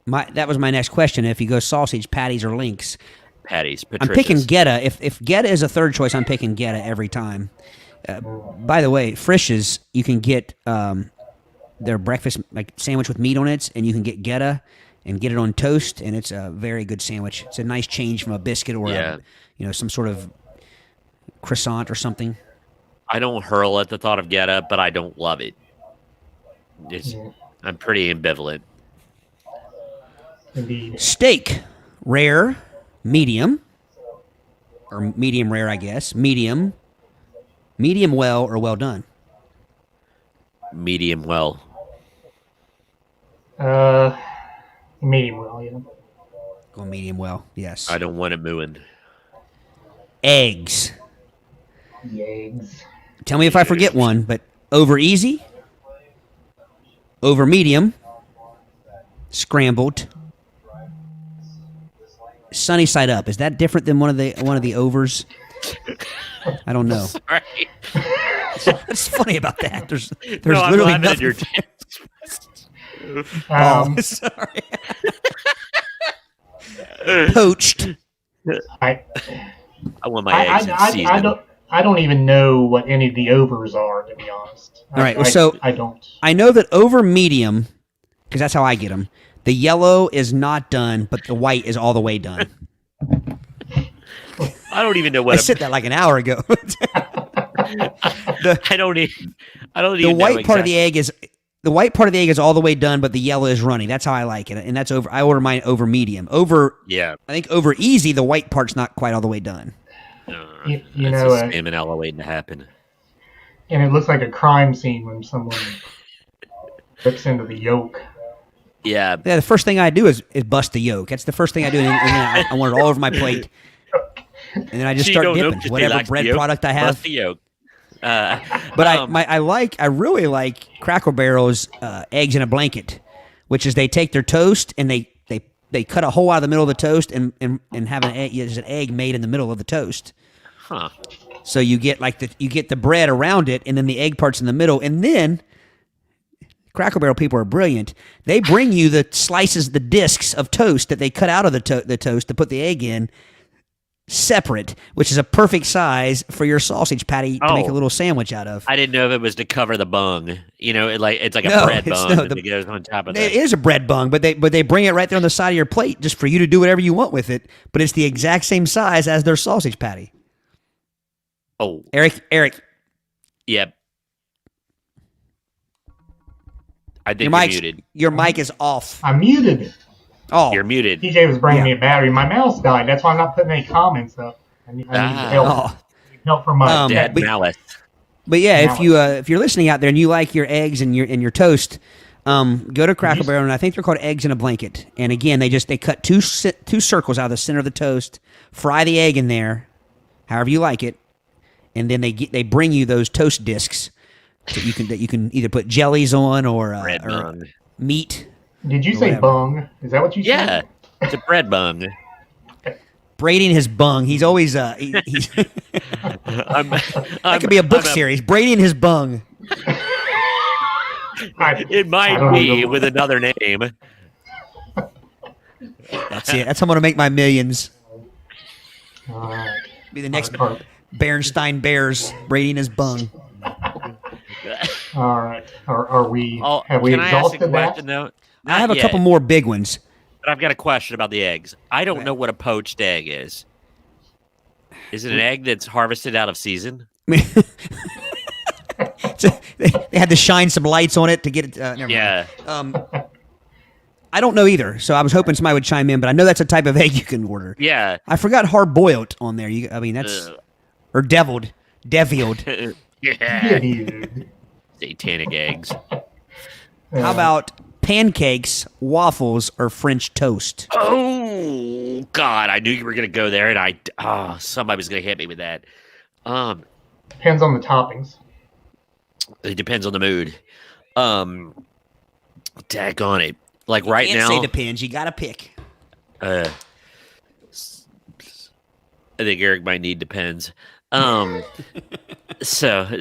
[SPEAKER 3] That was my next question. If you go sausage, patties, or links,
[SPEAKER 4] Patties.
[SPEAKER 3] I'm picking
[SPEAKER 4] Patricia's.
[SPEAKER 3] Geta. If Geta is a third choice, I'm picking Geta every time. By the way, Frisch's, you can get their breakfast like sandwich with meat on it, and you can get Geta and get it on toast, and it's a very good sandwich. It's a nice change from a biscuit or
[SPEAKER 4] Yeah.
[SPEAKER 3] some sort of croissant or something.
[SPEAKER 4] I don't hurl at the thought of Geta, but I don't love it. I'm pretty ambivalent.
[SPEAKER 2] Indeed.
[SPEAKER 3] Steak, rare, medium, or medium rare, I guess. Medium well, or well done.
[SPEAKER 4] Medium well.
[SPEAKER 2] Medium well, yeah.
[SPEAKER 3] Go medium well, yes.
[SPEAKER 4] I don't want it mooing.
[SPEAKER 3] Eggs.
[SPEAKER 2] The eggs.
[SPEAKER 3] Tell me if I forget one, but over easy, over medium, scrambled, sunny side up. Is that different than one of the overs? I don't know.
[SPEAKER 4] Sorry.
[SPEAKER 3] What's funny about that? There's
[SPEAKER 4] No, I'm
[SPEAKER 3] literally
[SPEAKER 4] laughing at
[SPEAKER 3] nothing.
[SPEAKER 4] your
[SPEAKER 3] Sorry. Poached.
[SPEAKER 2] I
[SPEAKER 4] want my eggs in season.
[SPEAKER 2] I don't even know what any of the overs are, to be honest.
[SPEAKER 3] All right, so
[SPEAKER 2] I don't.
[SPEAKER 3] I know that over medium, because that's how I get them. The yellow is not done, but the white is all the way done.
[SPEAKER 4] I don't even know
[SPEAKER 3] I
[SPEAKER 4] what
[SPEAKER 3] said that like an hour ago.
[SPEAKER 4] I don't even.
[SPEAKER 3] The white part of the egg is all the way done, but the yellow is runny. That's how I like it, and that's over. I order mine over medium. Over,
[SPEAKER 4] Yeah.
[SPEAKER 3] I think over easy, the white part's not quite all the way done.
[SPEAKER 2] You
[SPEAKER 4] That's
[SPEAKER 2] know,
[SPEAKER 4] a salmonella waiting to happen.
[SPEAKER 2] And it looks like a crime scene when someone rips into the yolk.
[SPEAKER 4] Yeah.
[SPEAKER 3] Yeah, the first thing I do is bust the yolk. That's the first thing I do, and then I want it all over my plate, and then I just
[SPEAKER 4] So you
[SPEAKER 3] start
[SPEAKER 4] don't know
[SPEAKER 3] dipping
[SPEAKER 4] if they
[SPEAKER 3] whatever
[SPEAKER 4] like
[SPEAKER 3] bread
[SPEAKER 4] the yolk,
[SPEAKER 3] product I have.
[SPEAKER 4] bust the yolk.
[SPEAKER 3] But I really like Cracker Barrel's eggs in a blanket, which is they take their toast and they cut a hole out of the middle of the toast and have there's an egg made in the middle of the toast.
[SPEAKER 4] Huh.
[SPEAKER 3] So you get the bread around it, and then the egg part's in the middle, and then Cracker Barrel people are brilliant. They bring you the slices, the discs of toast that they cut out of the toast to put the egg in, separate, which is a perfect size for your sausage patty to make a little sandwich out of.
[SPEAKER 4] I didn't know if it was to cover the bung. You know, it's like a
[SPEAKER 3] No,
[SPEAKER 4] bread
[SPEAKER 3] it's
[SPEAKER 4] bung
[SPEAKER 3] no,
[SPEAKER 4] that goes on top of
[SPEAKER 3] It
[SPEAKER 4] that.
[SPEAKER 3] is a bread bung, but they bring it right there on the side of your plate just for you to do whatever you want with it. But it's the exact same size as their sausage patty.
[SPEAKER 4] Oh,
[SPEAKER 3] Eric,
[SPEAKER 4] yep. I think
[SPEAKER 3] your
[SPEAKER 4] you're
[SPEAKER 3] mic,
[SPEAKER 4] muted.
[SPEAKER 3] your mic is off.
[SPEAKER 2] I'm muted.
[SPEAKER 3] Oh,
[SPEAKER 4] You're muted.
[SPEAKER 2] TJ was bringing
[SPEAKER 3] Yeah.
[SPEAKER 2] me a battery. My mouse died. That's why I'm not putting any comments up. I need help.
[SPEAKER 3] oh.
[SPEAKER 2] Help from my
[SPEAKER 4] Dead
[SPEAKER 3] but-
[SPEAKER 4] malice.
[SPEAKER 3] But yeah,
[SPEAKER 2] Now
[SPEAKER 3] if you're listening out there and you like your eggs and your toast, go to Cracker Barrel, and I think they're called eggs in a blanket. And again, they cut two circles out of the center of the toast, fry the egg in there, however you like it, and then they bring you those toast discs that you can either put jellies on or
[SPEAKER 4] Bread bung.
[SPEAKER 3] meat.
[SPEAKER 2] Did you say
[SPEAKER 3] whatever.
[SPEAKER 2] bung? Is that what you
[SPEAKER 4] Yeah,
[SPEAKER 2] said?
[SPEAKER 4] it's a bread bung.
[SPEAKER 3] Braiding his bung. He's always he's that could be a book series. Braiding his bung.
[SPEAKER 4] It
[SPEAKER 2] I
[SPEAKER 4] might
[SPEAKER 2] don't
[SPEAKER 4] be
[SPEAKER 2] know.
[SPEAKER 4] with another name.
[SPEAKER 3] That's it. That's how I'm gonna make my millions.
[SPEAKER 2] All right.
[SPEAKER 3] Be the next
[SPEAKER 2] All
[SPEAKER 3] Bernstein Bears braiding his bung.
[SPEAKER 2] right. Are we?
[SPEAKER 4] Oh,
[SPEAKER 2] Have we
[SPEAKER 4] can I ask a
[SPEAKER 2] exhausted that?
[SPEAKER 4] question though?
[SPEAKER 3] I have a
[SPEAKER 4] Not
[SPEAKER 3] couple
[SPEAKER 4] yet,
[SPEAKER 3] more big ones.
[SPEAKER 4] but I've got a question about the eggs. I don't know what a poached egg is. Is it an egg that's harvested out of season?
[SPEAKER 3] So they had to shine some lights on it to get it. Never mind.
[SPEAKER 4] Yeah.
[SPEAKER 3] I don't know either, so I was hoping somebody would chime in, but I know that's a type of egg you can order.
[SPEAKER 4] Yeah.
[SPEAKER 3] I forgot hard boiled on there. I mean that's
[SPEAKER 4] Ugh.
[SPEAKER 3] or deviled.
[SPEAKER 4] Yeah.
[SPEAKER 2] Dude.
[SPEAKER 4] Satanic eggs.
[SPEAKER 3] How about pancakes, waffles, or French toast?
[SPEAKER 4] Oh God, I knew you were gonna go there, and somebody was gonna hit me with that.
[SPEAKER 2] Depends on the toppings.
[SPEAKER 4] It depends on the mood. Daggone it. Like right
[SPEAKER 3] Can't
[SPEAKER 4] now,
[SPEAKER 3] say depends. You got to pick.
[SPEAKER 4] I think Eric might need depends. So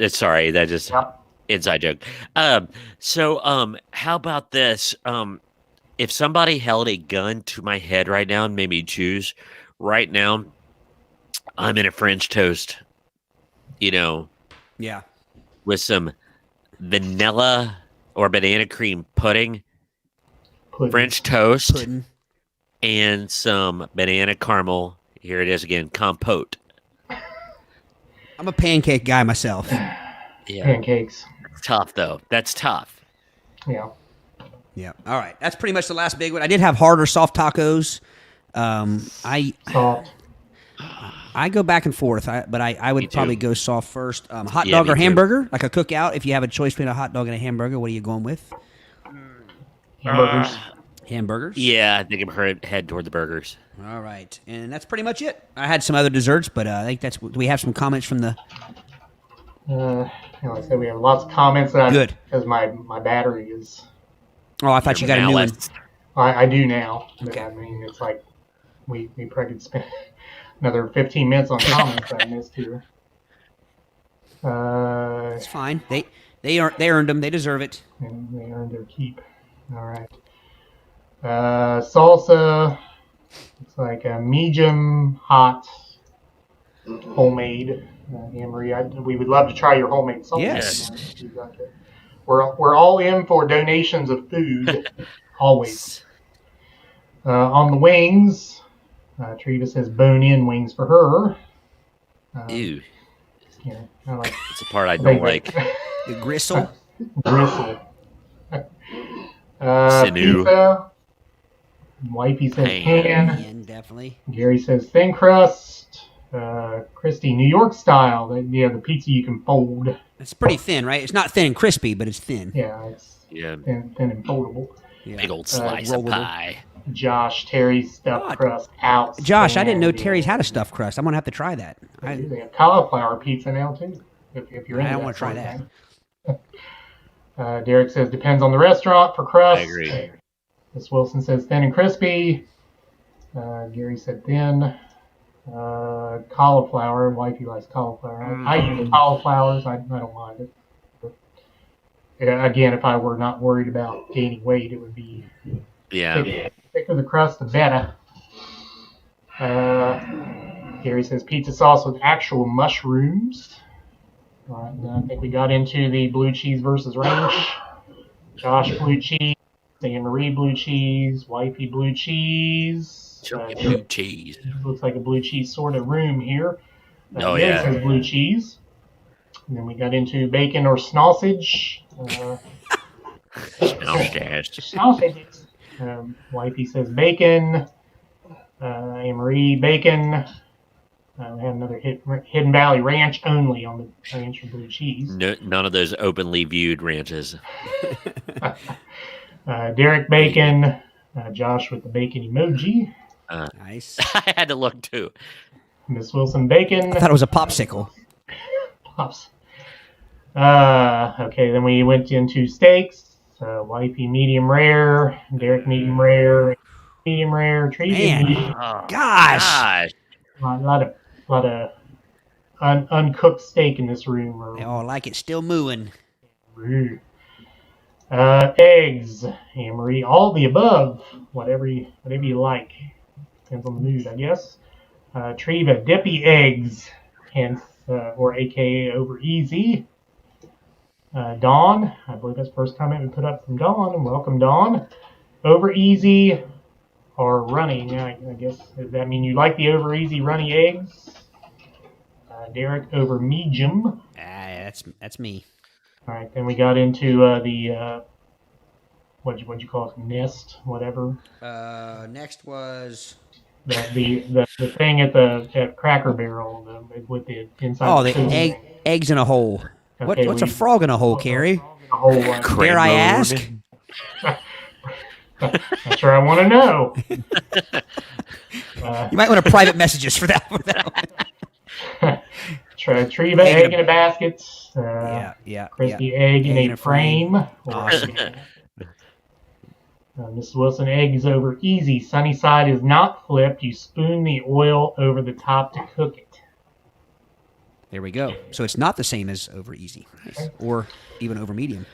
[SPEAKER 4] sorry, that just
[SPEAKER 2] Yep.
[SPEAKER 4] inside joke. How about this? If somebody held a gun to my head right now and made me choose, right now, I'm in a French toast.
[SPEAKER 3] Yeah.
[SPEAKER 4] With some vanilla or banana cream pudding,
[SPEAKER 2] Pudding.
[SPEAKER 4] French toast,
[SPEAKER 3] Pudding.
[SPEAKER 4] and some banana caramel. Here it is again, compote.
[SPEAKER 3] I'm a pancake guy myself.
[SPEAKER 4] Yeah,
[SPEAKER 2] Pancakes.
[SPEAKER 4] tough though. That's tough.
[SPEAKER 2] Yeah.
[SPEAKER 3] Yeah. All right. That's pretty much the last big one. I did have hard or soft tacos.
[SPEAKER 2] Soft.
[SPEAKER 3] I go back and forth, but I would
[SPEAKER 4] too.
[SPEAKER 3] probably go soft first. Hot
[SPEAKER 4] Yeah,
[SPEAKER 3] dog
[SPEAKER 4] me
[SPEAKER 3] or
[SPEAKER 4] too.
[SPEAKER 3] hamburger, like a cookout. If you have a choice between a hot dog and a hamburger, what are you going with?
[SPEAKER 2] Hamburgers.
[SPEAKER 3] Hamburgers.
[SPEAKER 4] Yeah, I think I'm head toward the burgers.
[SPEAKER 3] All right, and that's pretty much it. I had some other desserts, but I think that's. Do we have some comments from the?
[SPEAKER 2] Like I said, we have lots of comments that
[SPEAKER 3] Good.
[SPEAKER 2] because my battery is.
[SPEAKER 3] Oh, I thought you got a new one.
[SPEAKER 2] I do now. But
[SPEAKER 3] Okay.
[SPEAKER 2] I mean, it's like we probably could spend another 15 minutes on comments that I missed here.
[SPEAKER 3] It's fine. They earned them. They deserve it.
[SPEAKER 2] And they earned their keep. All right. Salsa. Looks like a medium hot homemade. Anne-Marie, we would love to try your homemade salsa.
[SPEAKER 3] Yes.
[SPEAKER 2] We're all in for donations of food, always. On the wings, Treva says bone-in wings for her.
[SPEAKER 4] Ew,
[SPEAKER 2] Yeah, I like
[SPEAKER 4] it's a part I don't like.
[SPEAKER 3] The gristle.
[SPEAKER 2] bristle.
[SPEAKER 4] Sinew.
[SPEAKER 2] Pizza. Wifey says pan.
[SPEAKER 3] And definitely.
[SPEAKER 2] Gary says thin crust. Christy, New York style. The pizza you can fold.
[SPEAKER 3] It's pretty thin, right? It's not thin and crispy, but it's thin.
[SPEAKER 2] Yeah, it's
[SPEAKER 4] Yeah,
[SPEAKER 2] thin and foldable.
[SPEAKER 3] Yeah.
[SPEAKER 4] big old slice of
[SPEAKER 3] rollable.
[SPEAKER 4] pie.
[SPEAKER 2] Josh, Terry, stuffed
[SPEAKER 3] God.
[SPEAKER 2] crust out.
[SPEAKER 3] Josh, I didn't know Terry's had a stuffed crust. I'm gonna have to try that.
[SPEAKER 2] They have cauliflower pizza now too. If you're
[SPEAKER 3] I
[SPEAKER 2] into
[SPEAKER 3] don't
[SPEAKER 2] that
[SPEAKER 3] wanna try
[SPEAKER 2] sort of thing. Derek says depends on the restaurant for crust.
[SPEAKER 4] I agree.
[SPEAKER 2] Miss Wilson says thin and crispy. Gary said thin. Cauliflower. Wifey likes cauliflower. I eat cauliflowers. I don't mind it. But, again, if I were not worried about gaining weight, it would be
[SPEAKER 4] Yeah,
[SPEAKER 2] thicker the crust, the better. Gary says pizza sauce with actual mushrooms. All right, and I think we got into the blue cheese versus ranch. Josh blue cheese, Anne-Marie blue cheese, Wifey blue cheese.
[SPEAKER 4] blue cheese.
[SPEAKER 2] Looks like a blue cheese sort of room here.
[SPEAKER 4] Oh,
[SPEAKER 2] Gary
[SPEAKER 4] yeah.
[SPEAKER 2] says blue cheese. And then we got into bacon or sausage. Sausages. Wifey says bacon. Anne-Marie, bacon. We had another Hidden Valley Ranch only on the ranch and blue cheese.
[SPEAKER 4] No, none of those openly viewed ranches.
[SPEAKER 2] Derek, bacon. Josh with the bacon emoji.
[SPEAKER 3] Nice.
[SPEAKER 4] I had to look too.
[SPEAKER 2] Miss Wilson, bacon.
[SPEAKER 3] I thought it was a popsicle.
[SPEAKER 2] Pops. Okay, then we went into steaks. Wifey, medium rare. Derek, medium rare. Medium rare. Treaty,
[SPEAKER 3] Man.
[SPEAKER 2] medium.
[SPEAKER 4] Oh,
[SPEAKER 3] Gosh.
[SPEAKER 2] A lot of uncooked steak in this room.
[SPEAKER 3] Oh, I like it still mooing.
[SPEAKER 2] Eggs, Anne-Marie, all the above, whatever you like. Depends on the mood, I guess. Treva, dippy eggs, hence or AKA over easy. Dawn, I believe that's the first comment we put up from Dawn, and welcome Dawn. Over easy or runny. I guess does that mean you like the over easy runny eggs? Derek, over medium.
[SPEAKER 3] That's me.
[SPEAKER 2] All right, then we got into the what'd you call it? Nest, whatever.
[SPEAKER 3] Next was
[SPEAKER 2] The thing at Cracker Barrel with the inside.
[SPEAKER 3] the
[SPEAKER 2] thing.
[SPEAKER 3] eggs in a hole.
[SPEAKER 2] Okay,
[SPEAKER 3] What's a frog in a hole, Carrie?
[SPEAKER 2] A whole
[SPEAKER 3] Dare I
[SPEAKER 4] Crane
[SPEAKER 3] ask?
[SPEAKER 4] mode.
[SPEAKER 2] Not sure I want to know.
[SPEAKER 3] You might want to private message us for that one.
[SPEAKER 2] Treva, egg in a basket.
[SPEAKER 3] Yeah.
[SPEAKER 2] Crispy egg in a frame.
[SPEAKER 3] Awesome.
[SPEAKER 2] Mrs. Wilson, eggs over easy. Sunny side is not flipped. You spoon the oil over the top to cook it.
[SPEAKER 3] There we go. So it's not the same as over easy, nice. Or even over medium.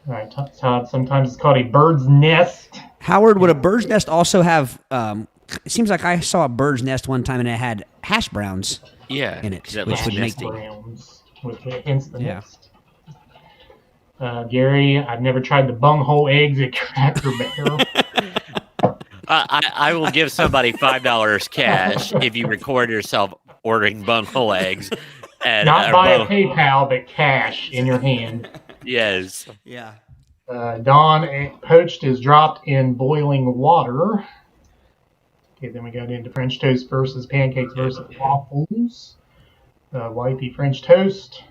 [SPEAKER 2] All right, Todd. Sometimes it's called a bird's nest.
[SPEAKER 3] Howard, would a bird's nest also have? It seems like I saw a bird's nest one time and it had hash browns.
[SPEAKER 4] Yeah,
[SPEAKER 3] in it,
[SPEAKER 4] that
[SPEAKER 3] which
[SPEAKER 4] looks
[SPEAKER 3] would make
[SPEAKER 4] nasty.
[SPEAKER 2] Browns with hence the
[SPEAKER 3] Yeah.
[SPEAKER 2] nest. Gary, I've never tried the bunghole eggs at Cracker Barrel.
[SPEAKER 4] I will give somebody $5 cash if you record yourself ordering bunghole eggs. At,
[SPEAKER 2] Not via PayPal, but cash in your hand.
[SPEAKER 4] Yes.
[SPEAKER 3] Yeah.
[SPEAKER 2] Don, poached is dropped in boiling water. Okay, then we got into French toast versus pancakes versus waffles. Wifey French toast.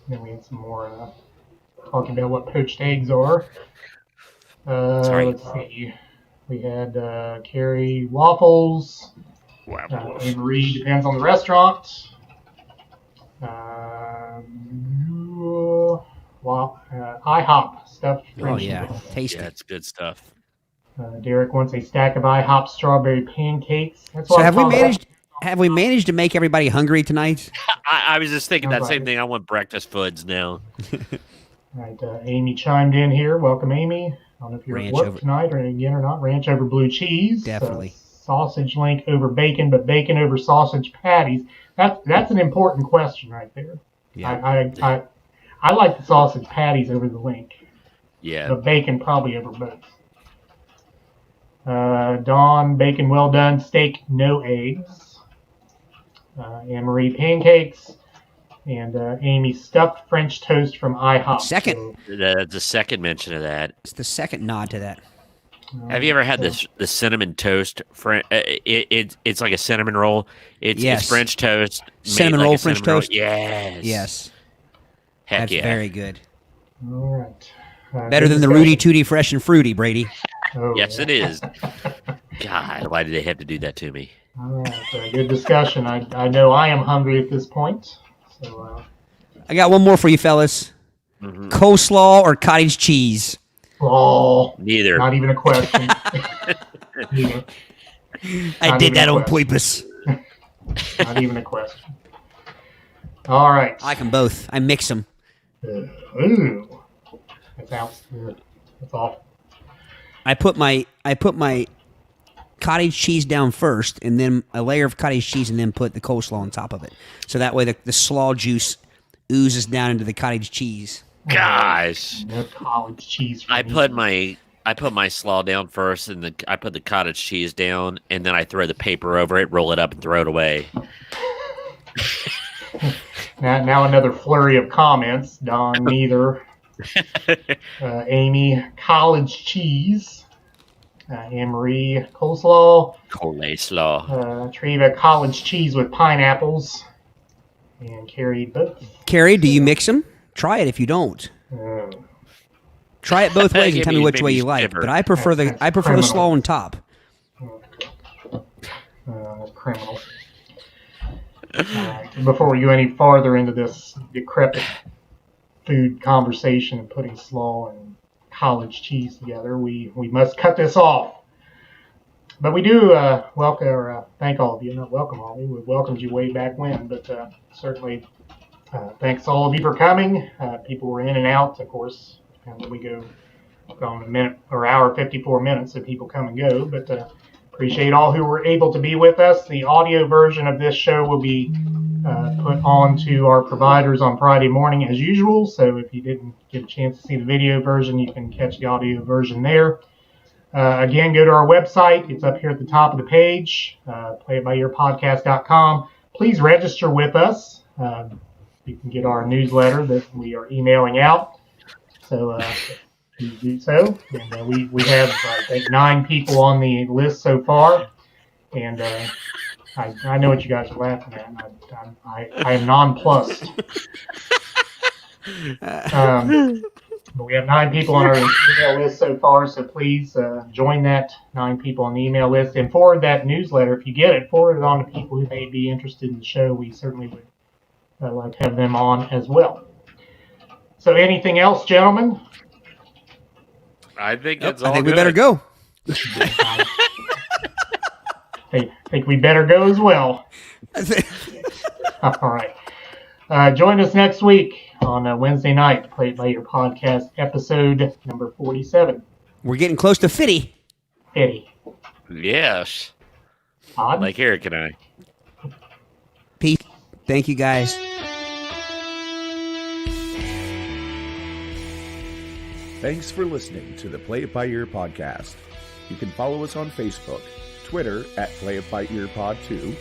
[SPEAKER 2] Then we had some more talking about what poached eggs are. Let's see. We had Carrie waffles. And Marie depends on the restaurant. IHOP stuffed French toast.
[SPEAKER 3] Tasty.
[SPEAKER 4] Yeah, it's good stuff.
[SPEAKER 2] Derek wants a stack of IHOP strawberry pancakes. That's
[SPEAKER 3] So have we managed to make everybody hungry tonight?
[SPEAKER 4] I was just thinking that same thing. I want breakfast foods now.
[SPEAKER 2] All right, Amy chimed in here. Welcome, Amy. I don't know if you're at work tonight or not. Ranch over blue cheese.
[SPEAKER 3] Definitely.
[SPEAKER 2] Sausage link over bacon, but bacon over sausage patties. That's an important question right there. Yeah. I like the sausage patties over the link.
[SPEAKER 4] Yeah.
[SPEAKER 2] The bacon probably over both. Dawn, bacon well done, steak, no eggs. Anne-Marie, pancakes. And Amy, stuffed French toast from IHOP.
[SPEAKER 3] Second.
[SPEAKER 4] That's the second mention of that.
[SPEAKER 3] It's the second nod to that.
[SPEAKER 4] Have you ever had the cinnamon toast? It's like a cinnamon roll. It's French toast.
[SPEAKER 3] Cinnamon roll, French toast?
[SPEAKER 4] Yes. Heck
[SPEAKER 3] That's very good.
[SPEAKER 2] All right.
[SPEAKER 3] Better than the Rudy Tooty Fresh and Fruity, Brady.
[SPEAKER 2] Oh,
[SPEAKER 4] yes, it is. God, why did they have to do that to me?
[SPEAKER 2] All right. Good discussion. I know I am hungry at this point. So,
[SPEAKER 3] I got one more for you, fellas. Mm-hmm. Coleslaw or cottage cheese?
[SPEAKER 2] Oh,
[SPEAKER 4] neither.
[SPEAKER 2] Not even a question.
[SPEAKER 3] I did that on purpose.
[SPEAKER 2] Not even a question. All right.
[SPEAKER 3] I like them both. I mix them.
[SPEAKER 2] Ooh, that's awful.
[SPEAKER 3] I put my cottage cheese down first, and then a layer of cottage cheese, and then put the coleslaw on top of it. So that way the slaw juice oozes down into the cottage cheese.
[SPEAKER 4] Gosh,
[SPEAKER 2] no cottage cheese.
[SPEAKER 4] I put my slaw down first, and I put the cottage cheese down, and then I throw the paper over it, roll it up, and throw it away.
[SPEAKER 2] Now another flurry of comments. Don, neither. Amy, college cheese. Anne-Marie, coleslaw. Treva, college cheese with pineapples. And Carrie, both.
[SPEAKER 3] Carrie, do you mix them? Try it if you don't. Try it both ways and tell me which way you like. But I prefer the slaw on top.
[SPEAKER 2] That's criminal. Before we go any farther into this decrepit food conversation of putting slaw and college cheese together, we must cut this off. But we do thank all of you. Not welcome all of you. We welcomed you way back when, but certainly thanks all of you for coming. People were in and out, of course. And we go on a minute or hour, 54 minutes, so people come and go. But appreciate all who were able to be with us. The audio version of this show will be put on to our providers on Friday morning as usual. So if you didn't get a chance to see the video version, you can catch the audio version there. Again, go to our website. It's up here at the top of the page, playitbyearpodcast.com. Please register with us. You can get our newsletter that we are emailing out. So you do so. And we have, I think, 9 people on the list so far. And I know what you guys are laughing at. I am nonplussed. But we have 9 people on our email list so far, so please join that 9 people on the email list and forward that newsletter. If you get it, forward it on to people who may be interested in the show. We certainly would like to have them on as well. So anything else, gentlemen?
[SPEAKER 4] I think that's all
[SPEAKER 3] I think
[SPEAKER 4] good.
[SPEAKER 3] we better go.
[SPEAKER 2] I think we better go as well. All right. Join us next week on Wednesday night, Play It By Ear podcast, episode number 47.
[SPEAKER 3] We're getting close to 50.
[SPEAKER 2] 50.
[SPEAKER 4] Yes.
[SPEAKER 2] Todd?
[SPEAKER 4] Like Eric and I.
[SPEAKER 3] Peace. Thank you, guys.
[SPEAKER 1] Thanks for listening to the Play It By Ear podcast. You can follow us on Facebook, Twitter at Play It By Ear Pod 2,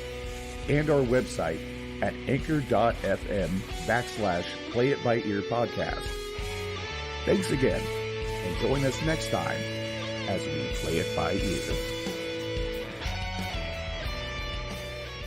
[SPEAKER 1] and our website at anchor.fm/Play It By Ear podcast. Thanks again, and join us next time as we play it by ear.